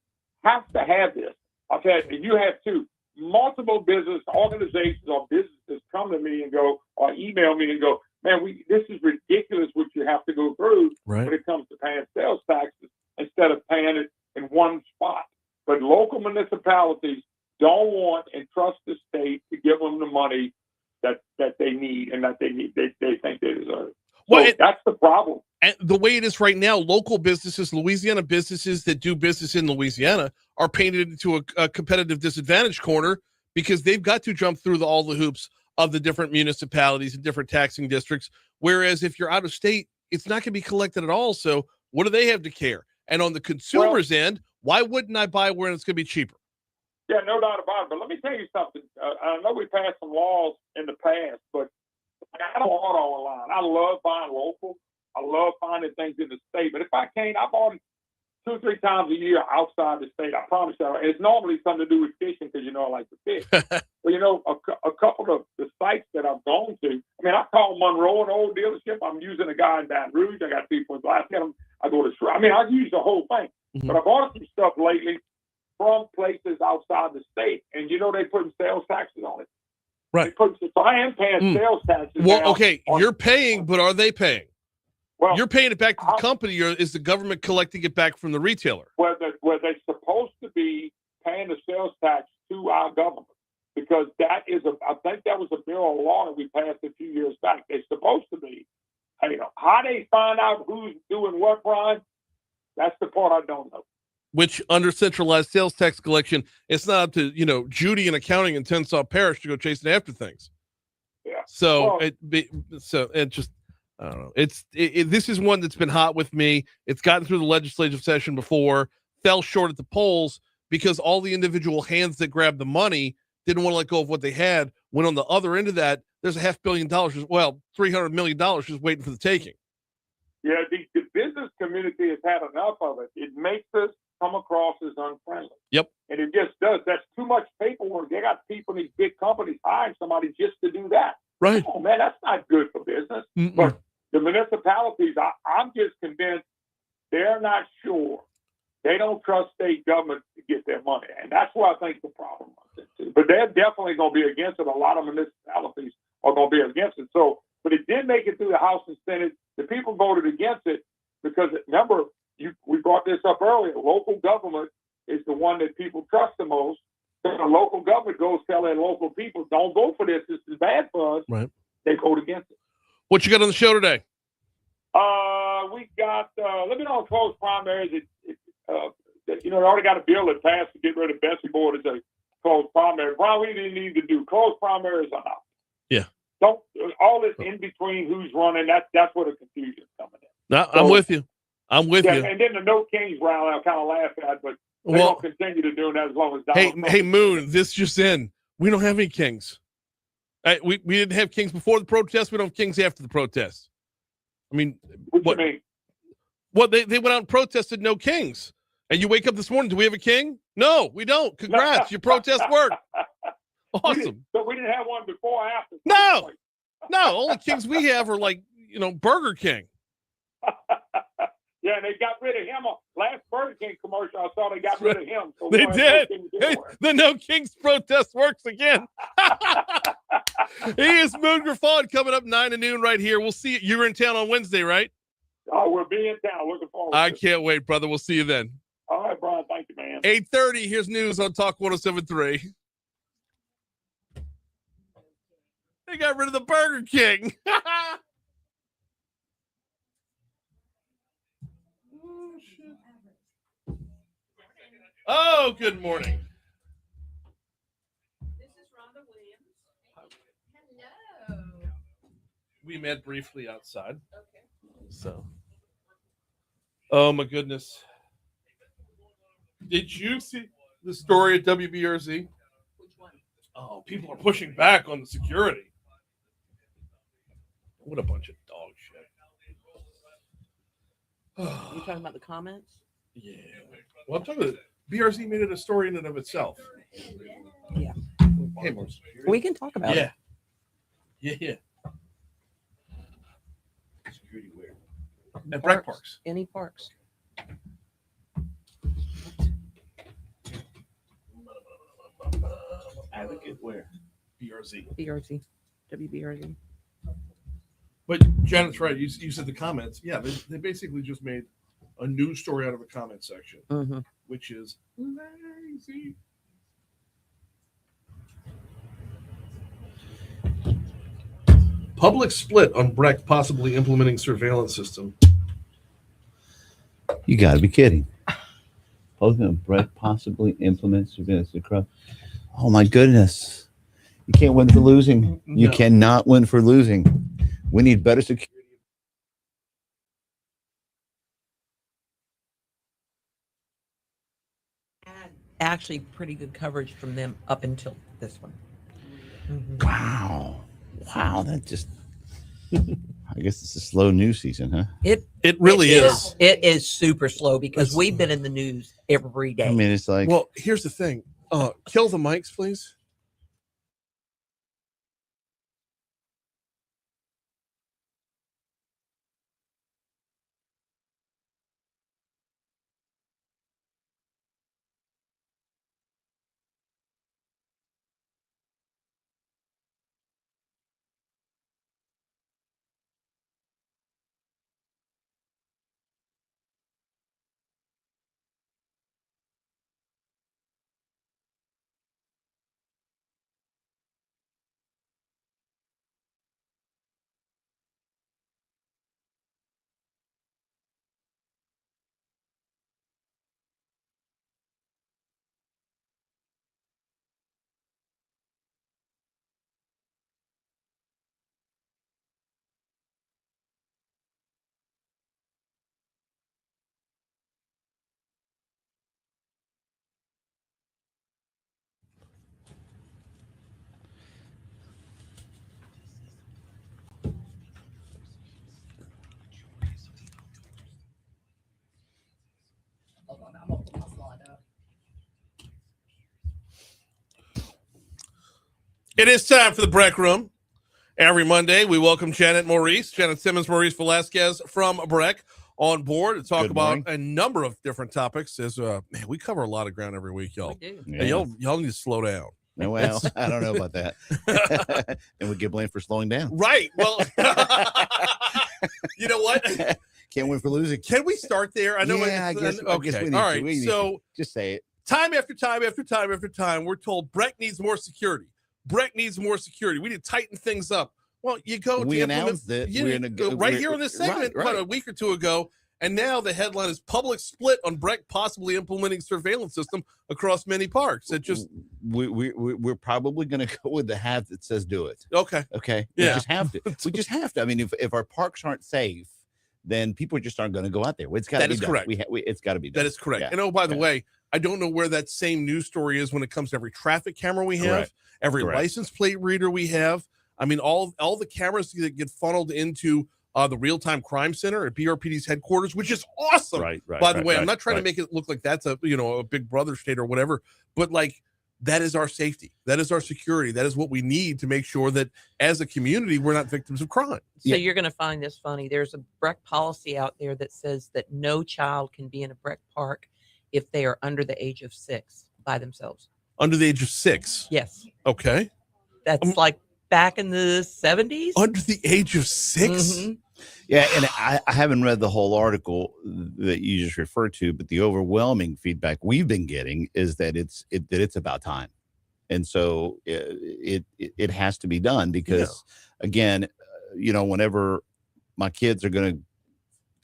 have to have this. I've had, and you have too, multiple business organizations or businesses come to me and go, or email me and go, man, this is ridiculous what you have to go through when it comes to paying sales taxes instead of paying it in one spot. But local municipalities don't want and trust the state to give them the money that they need and that they think they deserve. Well, so that's the problem. And the way it is right now, local businesses, Louisiana businesses that do business in Louisiana are painted into a competitive disadvantage corner because they've got to jump through all the hoops of the different municipalities and different taxing districts. Whereas if you're out of state, it's not going to be collected at all. So what do they have to care? And on the consumer's end, why wouldn't I buy where it's going to be cheaper? Yeah, no doubt about it. But let me tell you something. I know we passed some laws in the past, but I don't order online. I love buying local. I love finding things in the state. But if I can't, I bought it 2 or 3 times a year outside the state. I promise you. And it's normally something to do with fishing because, you know, I like to fish. But, you know, a couple of the sites that I've gone to, I mean, I call Monroe an old dealership. I'm using a guy in Baton Rouge. I got people in Glasgow. I go to I mean, I use the whole thing. But I've ordered some stuff lately from places outside the state. And, you know, they putting sales taxes on it. Right. So I am paying sales taxes. Well, now okay, you're paying, but are they paying? Well, you're paying it back to the company, or is the government collecting it back from the retailer? Where they're supposed to be paying the sales tax to our government, because I think that was a bill of law that we passed a few years back. They're supposed to be. How they find out who's doing what, Brian, that's the part I don't know. Which, under centralized sales tax collection, it's not up to, Judy in accounting in Tensaw Parish to go chasing after things. Yeah. So I don't know. This is one that's been hot with me. It's gotten through the legislative session before, fell short at the polls because all the individual hands that grabbed the money didn't want to let go of what they had. When on the other end of that, there's $500 million, $300 million just waiting for the taking. Yeah, the business community has had enough of it. It makes us come across as unfriendly. Yep. And it just does. That's too much paperwork. They got people in these big companies hiring somebody just to do that. Right. Oh, man, that's not good for business. Mm-mm. But the municipalities, I'm just convinced they're not sure. They don't trust state government to get their money. And that's where I think the problem is. But they're definitely going to be against it. A lot of municipalities are going to be against it. So, but it did make it through the House and Senate. The people voted against it because, remember, we brought this up earlier. Local government is the one that people trust the most. So the local government goes tell their local people, don't vote for this. This is bad for us. Right. They vote against it. What you got on the show today? We got living on closed primaries. They already got a bill that passed to get rid of Bessie Board as a closed primary. Brian, we didn't need to do closed primaries or not. Yeah. Don't all this in between who's running. That's where the confusion is coming in. No, I'm with you. I'm with you. And then the No Kings rally, I kind of laugh at, but they don't continue to do that as long as Donald Trump. Hey, Moon, this just in. We don't have any kings. We didn't have kings before the protest. We don't have kings after the protest. I mean, what you mean? Well, they went out and protested no kings. And you wake up this morning, do we have a king? No, we don't. Congrats. Your protest worked. Awesome. But we didn't have one before or after. No. Only kings we have are like, Burger King. Yeah, and they got rid of him. Last Burger King commercial, I saw they got rid of him. So they did. The No Kings protest works again. He is Moon Griffon coming up 9 to noon right here. We'll see you. You're in town on Wednesday, right? Oh, we'll be in town. Looking forward I can't wait, brother. We'll see you then. All right, Brian. Thank you, man. 8:30. Here's news on Talk 107.3. They got rid of the Burger King. Oh, good morning. This is Rhonda Williams. Hello. We met briefly outside. Okay. So. Oh, my goodness. Did you see the story at WBRZ? Which one? Oh, people are pushing back on the security. What a bunch of dog shit. You talking about the comments? Yeah. Well, I'm talking about BRZ made it a story in and of itself. Yeah. Hey, We can talk about it. Yeah. Security where? At BREC Parks. Any parks. Advocate where? BRZ. BRZ. WBRZ. But Janet's right. You said the comments. Yeah, they basically just made a news story out of a comment section, which is lazy. Public split on BREC possibly implementing surveillance system. You got to be kidding. BREC possibly implement surveillance across. Oh my goodness! You can't win for losing. You cannot win for losing. We need better security. Actually, pretty good coverage from them up until this one. Wow, that just. I guess it's a slow news season, huh? It really is. It is super slow because we've been in the news every day. I mean, it's like. Well, here's the thing. Kill the mics, please. It is time for the BREC Room. Every Monday, we welcome Janet Simmons, Maurice Velasquez from BREC on board to talk about a number of different topics. Man, we cover a lot of ground every week, y'all. We do. Yeah. Hey, y'all need to slow down. No, well, I don't know about that. And we get blamed for slowing down. Right. Well, you know what? Can't win for losing. Can we start there? I know. Yeah, I guess we need All to. right. So just say it. Time after time after time after time, we're told BREC needs more security. BREC needs more security. We need to tighten things up. Well, you go. We announced that we're here in this segment about a week or two ago, and now the headline is public split on BREC possibly implementing surveillance system across many parks. It just we're probably going to go with the hat that says do it. Okay. We just have to. We just have to. I mean, if our parks aren't safe, then people just aren't going to go out there. It's got to be done. Correct. It's got to be done. That is correct. Yeah. And oh, by the way, I don't know where that same news story is when it comes to every traffic camera we have, every license plate reader we have. I mean, all the cameras that get funneled into the real-time crime center at BRPD's headquarters, which is awesome. By the way, I'm not trying to make it look like that's a big brother state or whatever, but like that is our safety, that is our security, that is what we need to make sure that as a community we're not victims of crime. So you're going to find this funny. There's a BREC policy out there that says that no child can be in a BREC park if they are under the age of 6 by themselves. Under the age of 6? Yes. Okay. That's like back in the 70s. Under the age of 6? Mm-hmm. Yeah, and I haven't read the whole article that you just referred to, but the overwhelming feedback we've been getting is that it's about time, and so it has to be done because, again, whenever my kids are going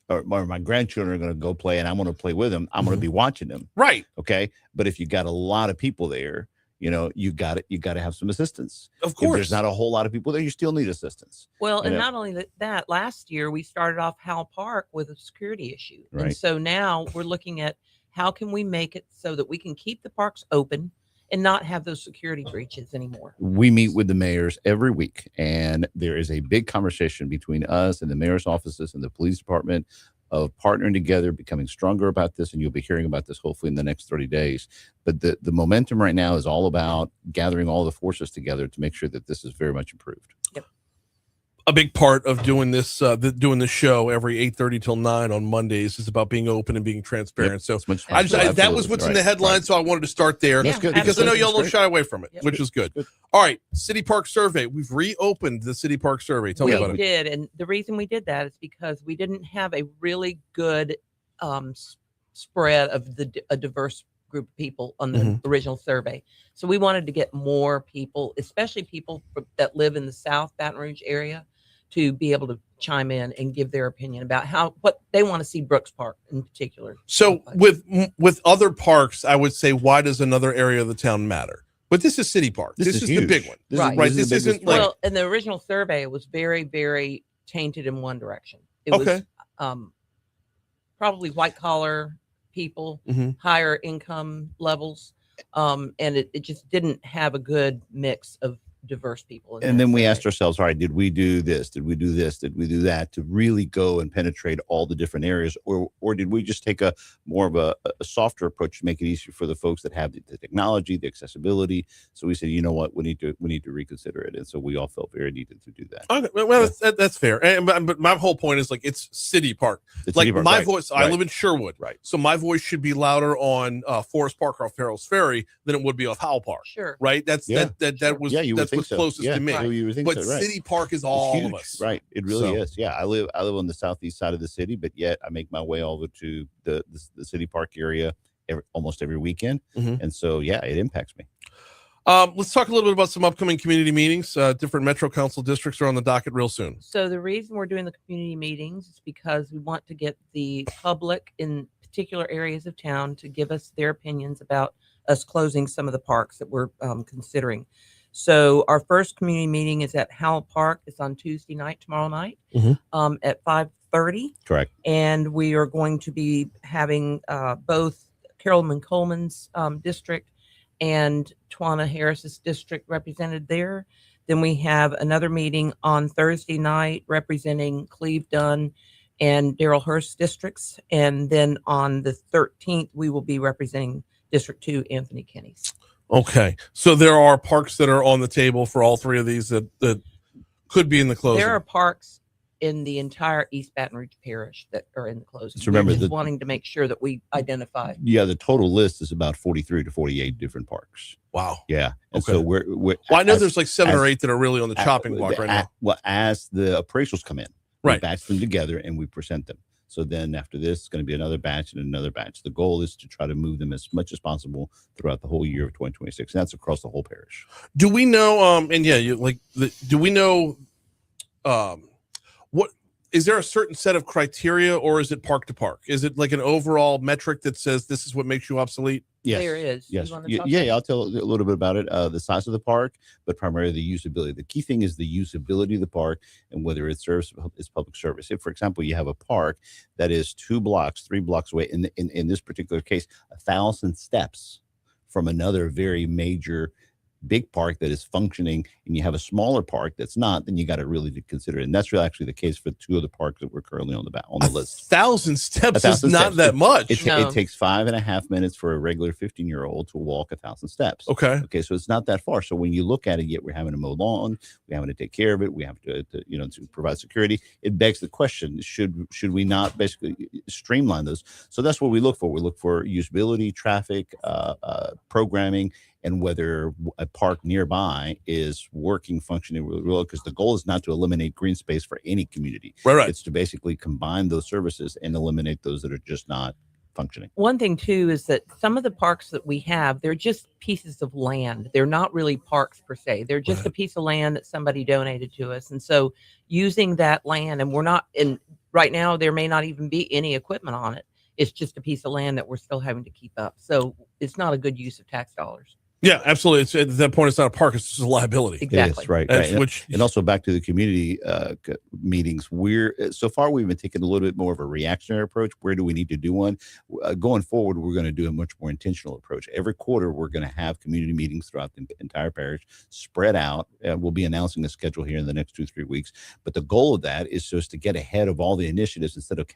to, or my grandchildren are going to go play, and I want to play with them, I'm going to be watching them. Right. Okay. But if you got a lot of people there, you got to have some assistance. Of course. If there's not a whole lot of people there, you still need assistance. Well, and not only that, last year we started off Howell Park with a security issue. Right. And so now we're looking at how can we make it so that we can keep the parks open and not have those security breaches anymore. We meet with the mayors every week, and there is a big conversation between us and the mayor's offices and the police department of partnering together, becoming stronger about this, and you'll be hearing about this hopefully in the next 30 days. But the momentum right now is all about gathering all the forces together to make sure that this is very much improved. Yep. A big part of doing this show every 8:30 till 9 on Mondays is about being open and being transparent. So that was what's in the headline, so I wanted to start there because I know y'all don't shy away from it, which is good. All right, City Park Survey. We've reopened the City Park Survey. Tell me about it. We did, and the reason we did that is because we didn't have a really good spread of a diverse group of people on the original survey. So we wanted to get more people, especially people that live in the South Baton Rouge area, to be able to chime in and give their opinion about what they want to see Brooks Park in particular. So with other parks, I would say, why does another area of the town matter? But this is City Park. This is the big one. This isn't like, well, in the original survey, it was very, very tainted in one direction. It was probably white collar people, higher income levels, and it just didn't have a good mix of diverse people. And then we asked ourselves, all right, did we do this? Did we do this? Did we do that to really go and penetrate all the different areas? Or did we just take a more of a softer approach to make it easier for the folks that have the technology, the accessibility? So we said, you know what, we need to reconsider it. And so we all felt very needed to do that. Okay, well, that's fair. But my whole point is, like, it's City Park. My voice, I live in Sherwood. Right. So my voice should be louder on Forest Park or Farrell's Ferry than it would be off Howell Park. Sure. Right. That's what's closest to me. But City Park is all of us. Right. It really is. Yeah. I live on the southeast side of the city, but yet I make my way all over to the City Park area almost every weekend. And so, yeah, it impacts me. Let's talk a little bit about some upcoming community meetings. Different Metro Council districts are on the docket real soon. So the reason we're doing the community meetings is because we want to get the public in particular areas of town to give us their opinions about us closing some of the parks that we're considering. So our first community meeting is at Howell Park. It's on Tuesday night, tomorrow night, at 5:30. Correct. And we are going to be having both Carolyn Coleman's district and Twana Harris's district represented there. Then we have another meeting on Thursday night representing Cleve Dunn and Darrell Hurst districts. And then on the 13th, we will be representing District 2, Anthony Kenny's. Okay, so there are parks that are on the table for all three of these that could be in the closing. There are parks in the entire East Baton Rouge Parish that are in the closing. So remember We're just wanting to make sure that we identify. Yeah, the total list is about 43 to 48 different parks. Wow. Yeah. And Okay. so we're well, I know there's like 7 or 8 that are really on the chopping block right now. Well, as the appraisals come in, right, we batch them together and we present them. So then after this, it's going to be another batch and another batch. The goal is to try to move them as much as possible throughout the whole year of 2026. And that's across the whole parish. Do we know, and yeah, do we know, what, is there a certain set of criteria or is it park to park? Is it like an overall metric that says this is what makes you obsolete? Yes. There is. Yes. You wanna Yeah, talk yeah, about I'll tell a little bit about it. The size of the park, but primarily the usability. The key thing is the usability of the park and whether it serves its public service. If, for example, you have a park that is 2 blocks, 3 blocks away, in this particular case, 1,000 steps from another very major big park that is functioning, and you have a smaller park that's not, then you got to really consider it. And that's really actually the case for 2 of the parks that we're currently on the list. 1,000 steps is not that much. It takes 5.5 minutes for a regular 15-year-old to walk 1,000 steps. Okay. So it's not that far. So when you look at it, yet we're having to mow lawn, we're having to take care of it, we have to provide security. It begs the question: should we not basically streamline those? So that's what we look for. We look for usability, traffic, programming, and whether a park nearby is working, functioning really well, because the goal is not to eliminate green space for any community. Right. It's to basically combine those services and eliminate those that are just not functioning. One thing too is that some of the parks that we have, they're just pieces of land. They're not really parks per se. They're just a piece of land that somebody donated to us. And so using that land, and we're not in right now, there may not even be any equipment on it. It's just a piece of land that we're still having to keep up. So it's not a good use of tax dollars. Yeah, absolutely. It's at that point, it's not a park; it's just a liability. Exactly. It is, right. And also back to the community meetings. So far we've been taking a little bit more of a reactionary approach. Where do we need to do one? Going forward, we're going to do a much more intentional approach. Every quarter, we're going to have community meetings throughout the entire parish, spread out. We'll be announcing a schedule here in the next 2-3 weeks. But the goal of that is just to get ahead of all the initiatives instead of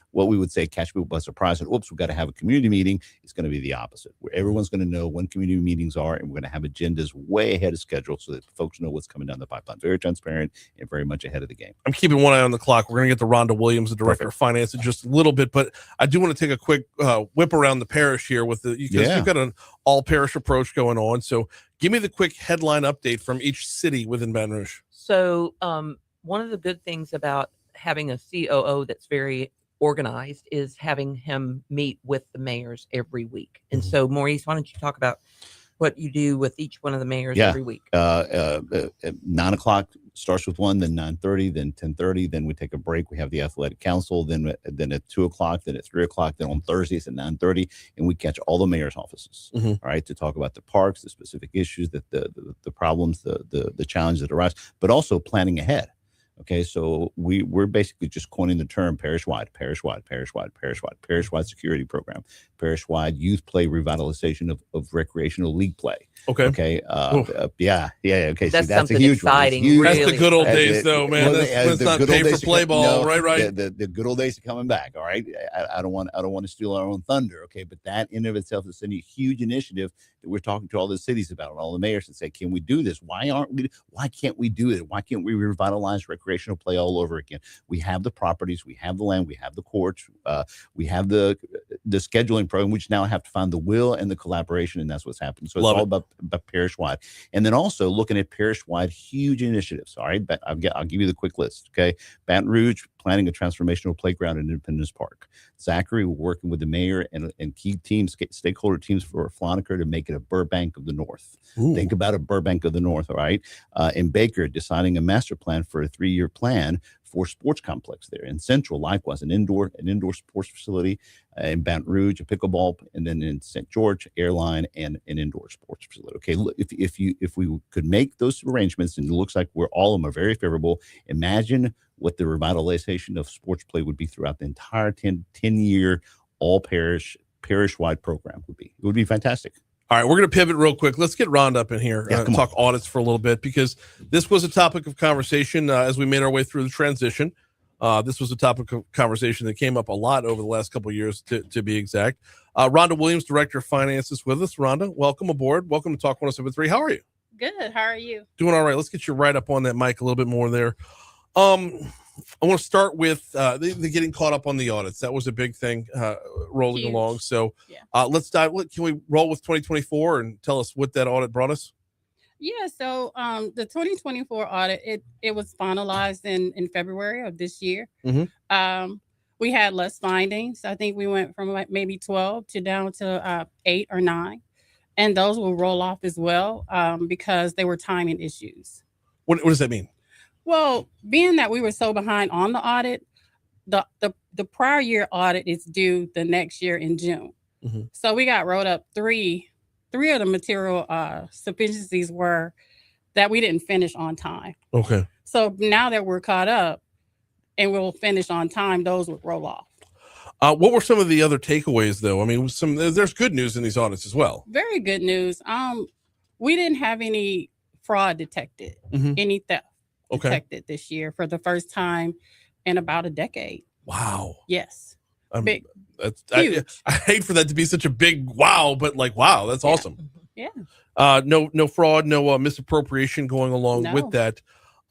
what we would say catch people by surprise. And oops, we've got to have a community meeting. It's going to be the opposite, where everyone's going to know when community meetings are, and we're going to have agendas way ahead of schedule so that folks know what's coming down the pipeline. Very transparent and very much ahead of the game. I'm keeping one eye on the clock. We're going to get to Rhonda Williams, the director of finance, in just a little bit, but I do want to take a quick whip around the parish here because you've got an all parish approach going on. So give me the quick headline update from each city within Baton Rouge. So one of the good things about having a COO that's very organized is having him meet with the mayors every week. And so Maurice, why don't you talk about what you do with each one of the mayors every week? 9 o'clock starts with one, then 9:30, then 10:30, then we take a break. We have the athletic council, then at 2 o'clock, then at 3 o'clock, then on Thursdays at 9:30, and we catch all the mayor's offices, all right, to talk about the parks, the specific issues, that the problems, the challenges that arise, but also planning ahead. Okay, so we're basically just coining the term parish-wide security program, parish-wide youth play revitalization of recreational league play. Okay. Okay. Yeah. Okay. That's that's a something huge exciting. One. That's the good old days, though, man. That's not pay for play ball, right? The good old days are coming back. All right. I don't want to steal our own thunder. Okay, but that in of itself is a huge initiative that we're talking to all the cities about, and all the mayors, and say, can we do this? Why can't we do it? Why can't we revitalize recreational play all over again? We have the properties, we have the land, we have the courts, we have the scheduling program. We just now have to find the will and the collaboration, and that's what's happening. So it's all about parish-wide. And then also looking at parish-wide huge initiatives. All right, but I'll give you the quick list. Okay, Baton Rouge planning a transformational playground in Independence Park. Zachary working with the mayor and key teams, stakeholder teams for Floniker to make it a Burbank of the North. Ooh. Think about a Burbank of the North. All right, in Baker designing a master plan for a 3-year plan for sports complex there. In Central, likewise, an indoor sports facility. In Baton Rouge, a pickleball, and then in St. George, airline and an indoor sports facility. Okay, if we could make those arrangements, and it looks like all of them are very favorable, imagine what the revitalization of sports play would be throughout the entire 10-year all parish-wide program would be. It would be fantastic. All right, we're going to pivot real quick. Let's get Rhonda up in here and talk audits for a little bit, because this was a topic of conversation as we made our way through the transition. This was a topic of conversation that came up a lot over the last couple of years, to be exact. Rhonda Williams, Director of Finance, is with us. Rhonda, welcome aboard. Welcome to Talk 107.3. How are you? Good. How are you? Doing all right. Let's get you right up on that mic a little bit more there. I want to start with the getting caught up on the audits. That was a big thing rolling Huge. along. So let's dive. Can we roll with 2024 and tell us what that audit brought us? Yeah. So the 2024 audit, it was finalized in February of this year. We had less findings. I think we went from like maybe 12 to down to 8 or 9. And those will roll off as well because they were timing issues. What does that mean? Well, being that we were so behind on the audit, the prior year audit is due the next year in June. So we got wrote up three of the material sufficiencies were that we didn't finish on time. Okay. So now that we're caught up and we'll finish on time, those would roll off. What were some of the other takeaways, though? I mean, there's good news in these audits as well. Very good news. We didn't have any fraud detected, any theft detected this year for the first time in about a decade. Wow. Yes. Big. I hate for that to be such a big wow, but like, wow, that's awesome. Yeah. No fraud, no misappropriation going along with that.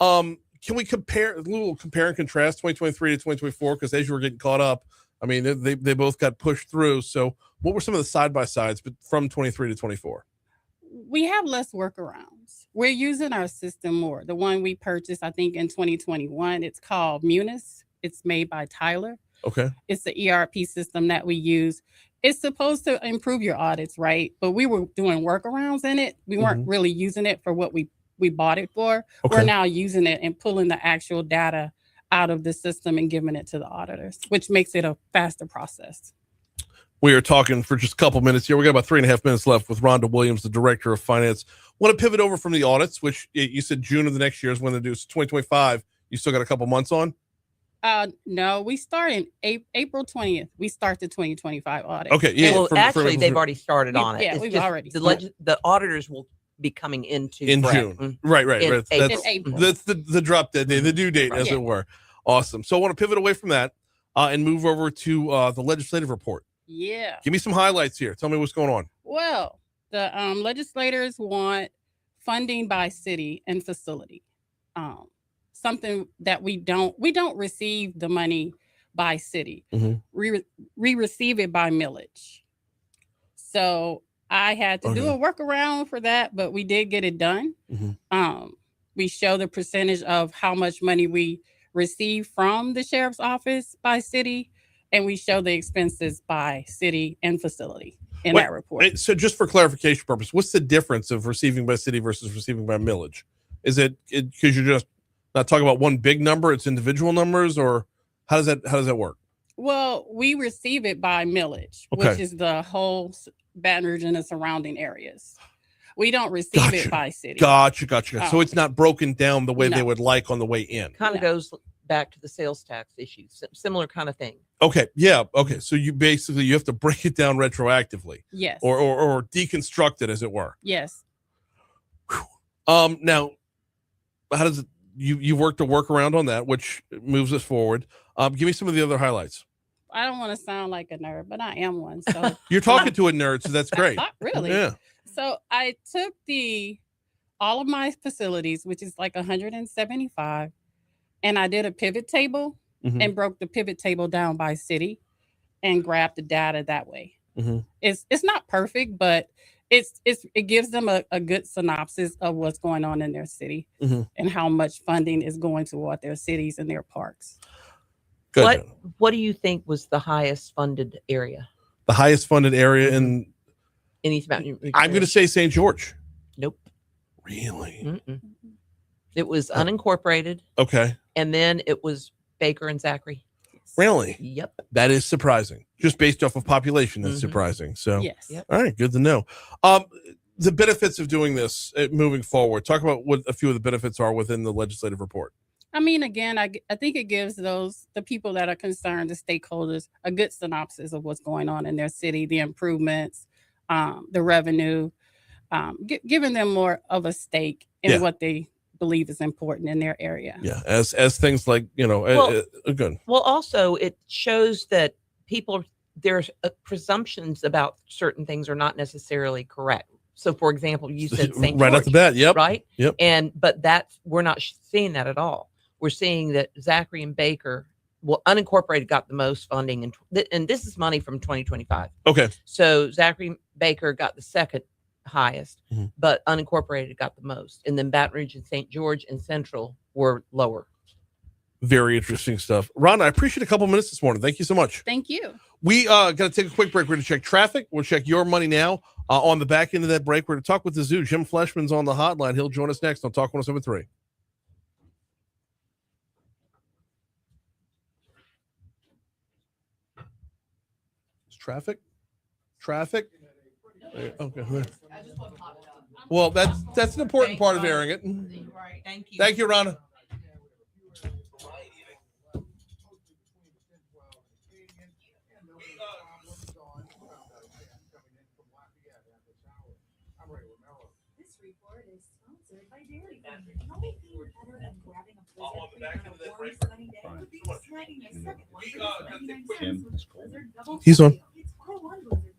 Can we compare and contrast 2023 to 2024? Because as you were getting caught up, I mean, they both got pushed through. So what were some of the side-by-sides from 23 to 24? We have less workarounds. We're using our system more. The one we purchased, I think, in 2021, it's called Munis. It's made by Tyler. Okay. It's the ERP system that we use. It's supposed to improve your audits, right? But we were doing workarounds in it. We weren't really using it for what we bought it for. Okay. We're now using it and pulling the actual data out of the system and giving it to the auditors, which makes it a faster process. We are talking for just a couple minutes here. We got about 3.5 minutes left with Rhonda Williams, the Director of Finance. Want to pivot over from the audits, which you said June of the next year is when they do. So 2025, you still got a couple months on? No, we start in April 20th. We start the 2025 audit. Okay, yeah. Well, actually, they've already started on it. Yeah, It's we've just already the auditors will be coming into in BREC. June. Right. In That's April. that's the drop dead day, the due date, as it were. Awesome. So I want to pivot away from that and move over to the legislative report. Yeah. Give me some highlights here. Tell me what's going on. Well, the legislators want funding by city and facility. Something that we don't receive the money by city. We receive it by millage. So I had to do a workaround for that, but we did get it done. We show the percentage of how much money we receive from the sheriff's office by city, and we show the expenses by city and facility in that report. So just for clarification purpose, what's the difference of receiving by city versus receiving by millage? Is it because you're just not talking about one big number, it's individual numbers, or how does that work? Well, we receive it by millage, which is the whole Baton Rouge and the surrounding areas. We don't receive it by city. Gotcha. So it's not broken down the way they would like on the way in. Kind of goes back to the sales tax issue, similar kind of thing. Okay. Yeah. Okay. So you have to break it down retroactively. Yes. Or deconstruct it, as it were. Yes. Now, how does it? You worked a workaround on that, which moves us forward. Give me some of the other highlights. I don't want to sound like a nerd, but I am one. So you're talking to a nerd, so that's great. Really? Yeah. So I took all of my facilities, which is like 175, and I did a pivot table and broke the pivot table down by city and grabbed the data that way. It's not perfect, but it gives them a good synopsis of what's going on in their city and how much funding is going toward their cities and their parks. Good. What do you think was the highest funded area? The highest funded area in East Baton Rouge? I'm going to say St. George. Nope. Really? It was unincorporated. Okay. And then it was Baker and Zachary. Really? Yep. That is surprising. Just based off of population, that's surprising. So, yes. Yep. All right, good to know. The benefits of doing this moving forward. Talk about what a few of the benefits are within the legislative report. I mean, again, I think it gives the people that are concerned, the stakeholders, a good synopsis of what's going on in their city, the improvements, the revenue, giving them more of a stake in what they believe is important in their area. Yeah, as things like, Well, good. Well, also it shows that there's presumptions about certain things are not necessarily correct. So, for example, you said St. Right George, off the bat, yep. right? Yep. But we're not seeing that at all. We're seeing that Zachary and Baker, unincorporated got the most funding, and this is money from 2025. Okay. So Zachary Baker got the second highest, Mm-hmm. but unincorporated got the most, and then Baton Rouge and St. George and Central were lower. Very interesting stuff. Ron, I appreciate a couple minutes this morning. Thank you so much. Thank you. We got to take a quick break. We're going to check traffic. We'll check your money now. On the back end of that break, we're going to talk with the zoo. Jim Fleshman's on the hotline. He'll join us next on Talk 107.3. Traffic? Okay. Well, that's an important part of airing it. Thank you. Thank you, Ronna. This report is sponsored by Dairy Queen. Nothing better than grabbing a blizzard on a warm sunny day would be snagging a second one for just 99 cents with Blizzard Double He's on. It's 401 Blizzard.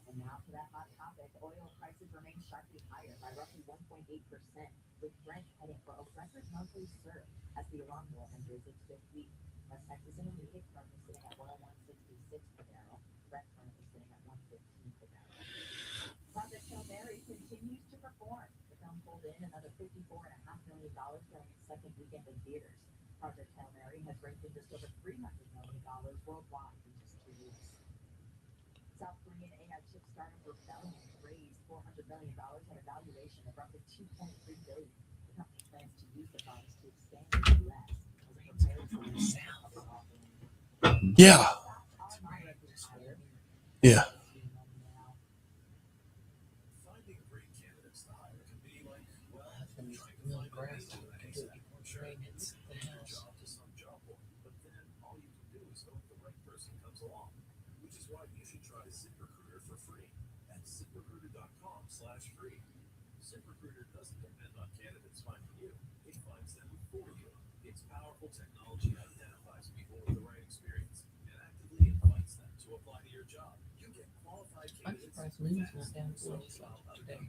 And now to that hot topic, oil prices remain sharply higher by roughly 1.8%, with Brent heading for a record monthly surge as the Iran war enters its fifth week. West Texas Intermediate currently sitting at $101.66 per barrel, Brent currently sitting at $115 per barrel. Project Hail Mary continues to perform. The film pulled in another $54.5 million during its second weekend in theaters. Project Hail Mary has raked in just over $300 million worldwide in just 2 weeks. South Korean AI chip startup Griffon raised $400 million at a valuation of roughly $2.3 billion. The company plans to use the funds to expand in the U.S. as it prepares for the other offering. Yeah. Yeah. Finding great candidates to hire can be like, well, trying to find grass to your job to some job board. But then all you can do is hope the right person comes along, which is why you should try ZipRecruiter for free at ZipRecruiter.com/free. ZipRecruiter doesn't depend on candidates finding you. It finds them for you. Its powerful technology identifies people with the right experience and actively invites them to apply to your job. You get qualified candidates. I'm surprised Lynn's not down for today.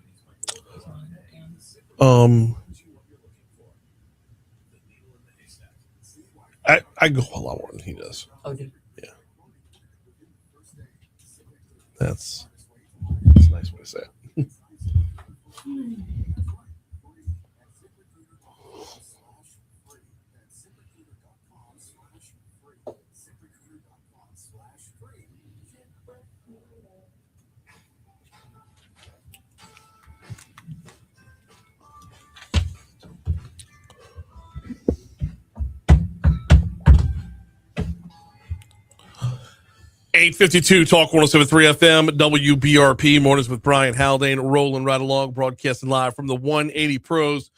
I go a lot more than he does. Oh, dude. Yeah. That's a nice way to say it. .852 Talk 107.3 FM WBRP mornings with Brian Haldane rolling right along, broadcasting live from the 180 Pros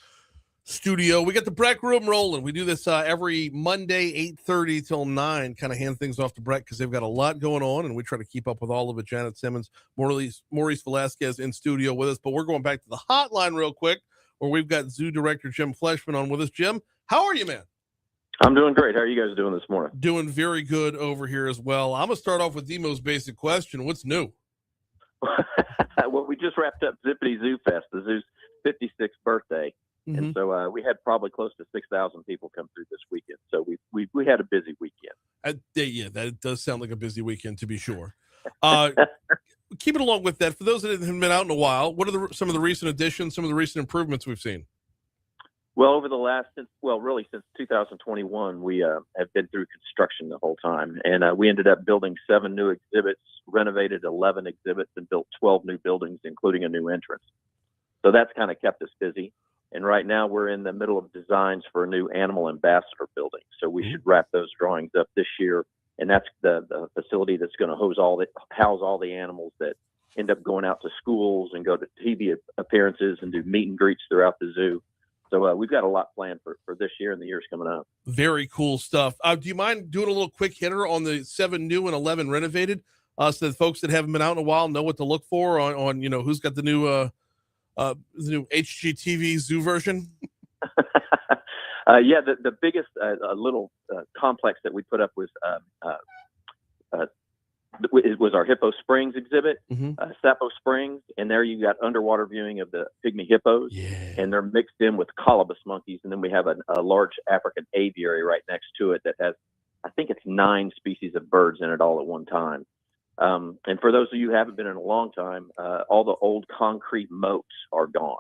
studio. We got the BREC Room rolling. We do this every Monday 8:30 till 9. Kind of hand things off to BREC because they've got a lot going on, and we try to keep up with all of it. Janet Simmons, Maurice Velasquez in studio with us, but we're going back to the hotline real quick, where we've got Zoo Director Jim Fleshman on with us. Jim, how are you, man? I'm doing great. How are you guys doing this morning? Doing very good over here as well. I'm going to start off with the most basic question. What's new? Well, we just wrapped up Zippity Zoo Fest, the zoo's 56th birthday. Mm-hmm. And so we had probably close to 6,000 people come through this weekend. So we had a busy weekend. Yeah, that does sound like a busy weekend, to be sure. Keep it along with that. For those that haven't been out in a while, what are some of the recent additions, some of the recent improvements we've seen? Well, over the since 2021, we have been through construction the whole time. And we ended up building 7 new exhibits, renovated 11 exhibits, and built 12 new buildings, including a new entrance. So that's kind of kept us busy. And right now we're in the middle of designs for a new animal ambassador building. So we should wrap those drawings up this year and that's the facility that's going to house all the animals that end up going out to schools and go to TV appearances and do meet and greets throughout the zoo. So we've got a lot planned for this year and the years coming up. Very cool stuff. Do you mind doing a little quick hitter on the 7 new and 11 renovated, so that folks that haven't been out in a while know what to look for on who's got the new HGTV zoo version? Yeah, the biggest little complex that we put up was our Hippo Springs exhibit, Sapo Springs, and there you got underwater viewing of the pygmy hippos, and they're mixed in with colobus monkeys, and then we have a large African aviary right next to it that has, I think it's 9 species of birds in it all at one time. And for those of you who haven't been in a long time, all the old concrete moats are gone.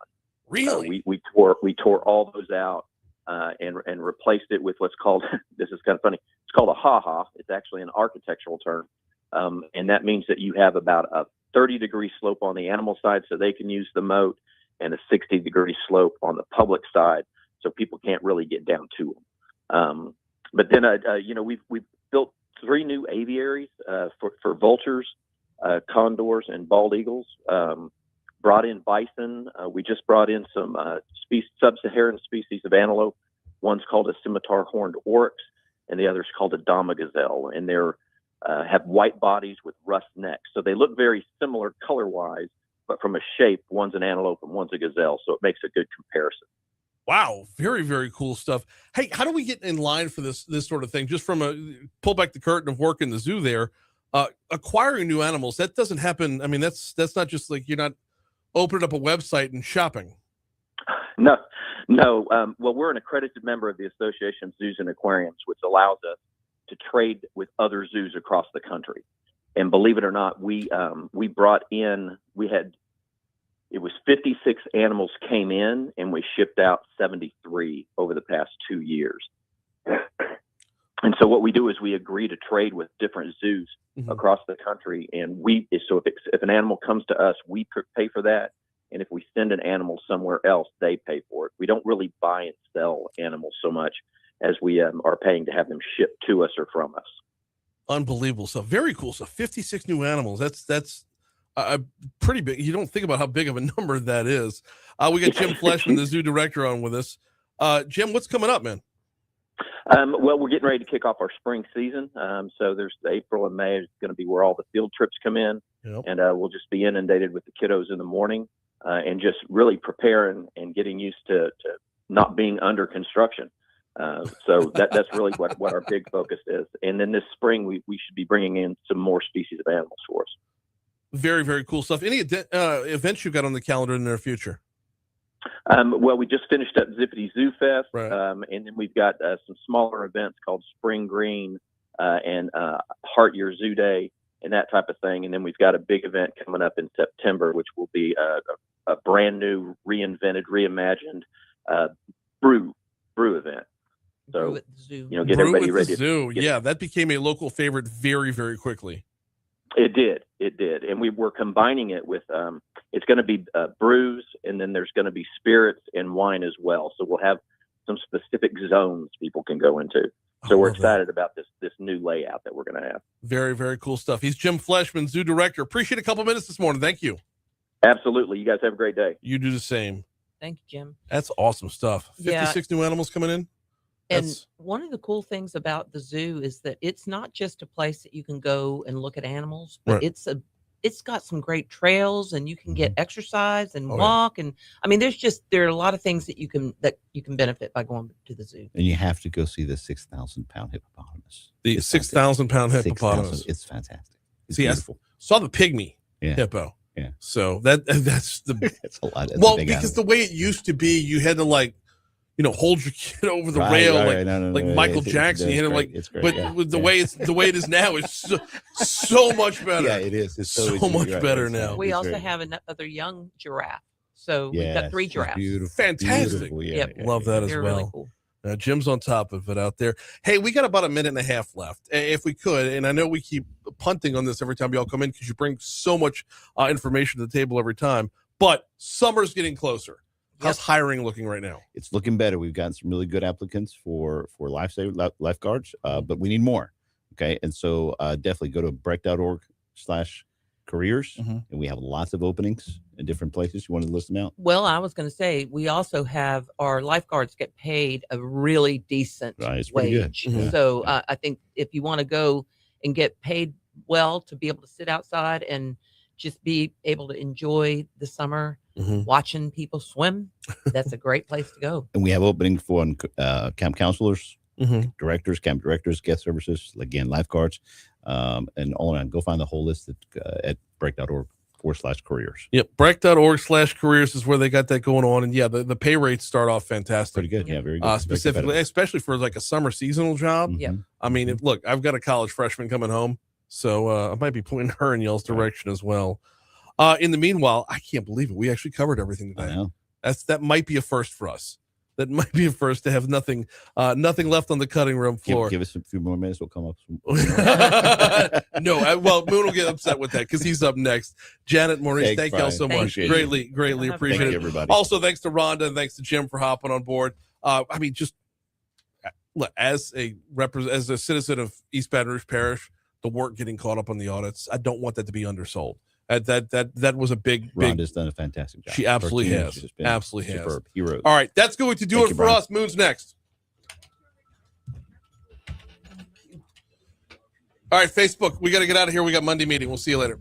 Really? We tore all those out and replaced it with what's called, this is kind of funny, it's called a ha-ha. It's actually an architectural term. And that means that you have about a 30-degree slope on the animal side so they can use the moat, and a 60-degree slope on the public side so people can't really get down to them. But then, we've built 3 new aviaries for vultures, condors, and bald eagles. Brought in bison. We just brought in some sub-Saharan species of antelope. One's called a scimitar horned oryx, and the other's called a dama gazelle. And they're have white bodies with rust necks. So they look very similar color-wise, but from a shape, one's an antelope and one's a gazelle. So it makes a good comparison. Wow, very, very cool stuff. Hey, how do we get in line for this sort of thing? Just from pull back the curtain of work in the zoo there, acquiring new animals, that doesn't happen. I mean, that's not just like you're not opening up a website and shopping. No. Well, we're an accredited member of the Association of Zoos and Aquariums, which allows us to trade with other zoos across the country. And believe it or not, we brought in, it was 56 animals came in, and we shipped out 73 over the past 2 years. And so what we do is we agree to trade with different zoos across the country. And if an animal comes to us, we pay for that. And if we send an animal somewhere else, they pay for it. We don't really buy and sell animals so much as we are paying to have them shipped to us or from us. Unbelievable stuff. Very cool stuff. 56 new animals. That's pretty big. You don't think about how big of a number that is. We got Jim Fleshman, the zoo director, on with us. Jim, what's coming up, man? Well, we're getting ready to kick off our spring season. So there's April and May is going to be where all the field trips come in. Yep. And we'll just be inundated with the kiddos in the morning and just really preparing and getting used to not being under construction. So that's really what our big focus is. And then this spring, we should be bringing in some more species of animals for us. Very, very cool stuff. Any events you got on the calendar in the near future? Well, we just finished up Zippity Zoo Fest, right. And then we've got some smaller events called Spring Green and Heart Your Zoo Day and that type of thing. And then we've got a big event coming up in September, which will be a brand new, reinvented, reimagined brew event. So, get everybody ready. Zoo. Yeah, that became a local favorite very, very quickly. It did. And we were combining it with, it's going to be brews, and then there's going to be spirits and wine as well. So we'll have some specific zones people can go into. So we're excited about this new layout that we're going to have. Very, very cool stuff. He's Jim Fleshman, zoo director. Appreciate a couple minutes this morning. Thank you. Absolutely. You guys have a great day. You do the same. Thank you, Jim. That's awesome stuff. 56 new animals coming in. And one of the cool things about the zoo is that it's not just a place that you can go and look at animals, but right. it's got some great trails, and you can get exercise and walk. And I mean, there are a lot of things that you can benefit by going to the zoo. And you have to go see the 6,000-pound hippopotamus. The 6,000-pound hippopotamus. It's fantastic. It's See, beautiful. I saw the pygmy hippo. Yeah. So that's it's a lot. Well, because the way it used to be, you had to hold your kid over the rail like Michael Jackson. You had to but the way it is now is so much better. Yeah, it is. It's so much better now. We also have another young giraffe. So we've got 3 giraffes. Beautiful. Fantastic. Beautiful. Yeah, yep. Love that as well. Really cool. Jim's on top of it out there. Hey, we got about a minute and a half left, if we could. And I know we keep punting on this every time y'all come in because you bring so much information to the table every time. But summer's getting closer. How's hiring looking right now? It's looking better. We've gotten some really good applicants for lifeguards, but we need more. Okay. And so definitely go to brec.org/careers. And we have lots of openings in different places. You want to list them out? Well, I was going to say, we also have our lifeguards get paid a really decent It's pretty good. wage. Yeah. So I think if you want to go and get paid well to be able to sit outside and just be able to enjoy the summer, watching people swim, that's a great place to go. And we have openings for camp counselors, directors, camp directors, guest services, again, lifeguards, and all on. Go find the whole list at brec.org/careers. Yep. Brec.org/careers is where they got that going on. And yeah, the pay rates start off fantastic. Pretty good. Yeah, very good. Specifically, especially for like a summer seasonal job. Yeah. I mean, look, I've got a college freshman coming home, so I might be pointing her in y'all's direction as well. In the meanwhile, I can't believe it. We actually covered everything today. I know. That might be a first for us. That might be a first to have nothing left on the cutting room floor. Give us a few more minutes. We'll come up. No, well, Moon will get upset with that because he's up next. Janet, Maurice, thank y'all so much. Greatly appreciate it. Everybody. Also, thanks to Rhonda and thanks to Jim for hopping on board. I mean, just look, as a citizen of East Baton Rouge Parish, the work getting caught up on the audits, I don't want that to be undersold. That was a big. Rhonda's done a fantastic job. She absolutely has. Absolutely has. Superb. Heroes. All right, that's going to do it for us. Moon's next. All right, Facebook, we got to get out of here. We got Monday meeting. We'll see you later.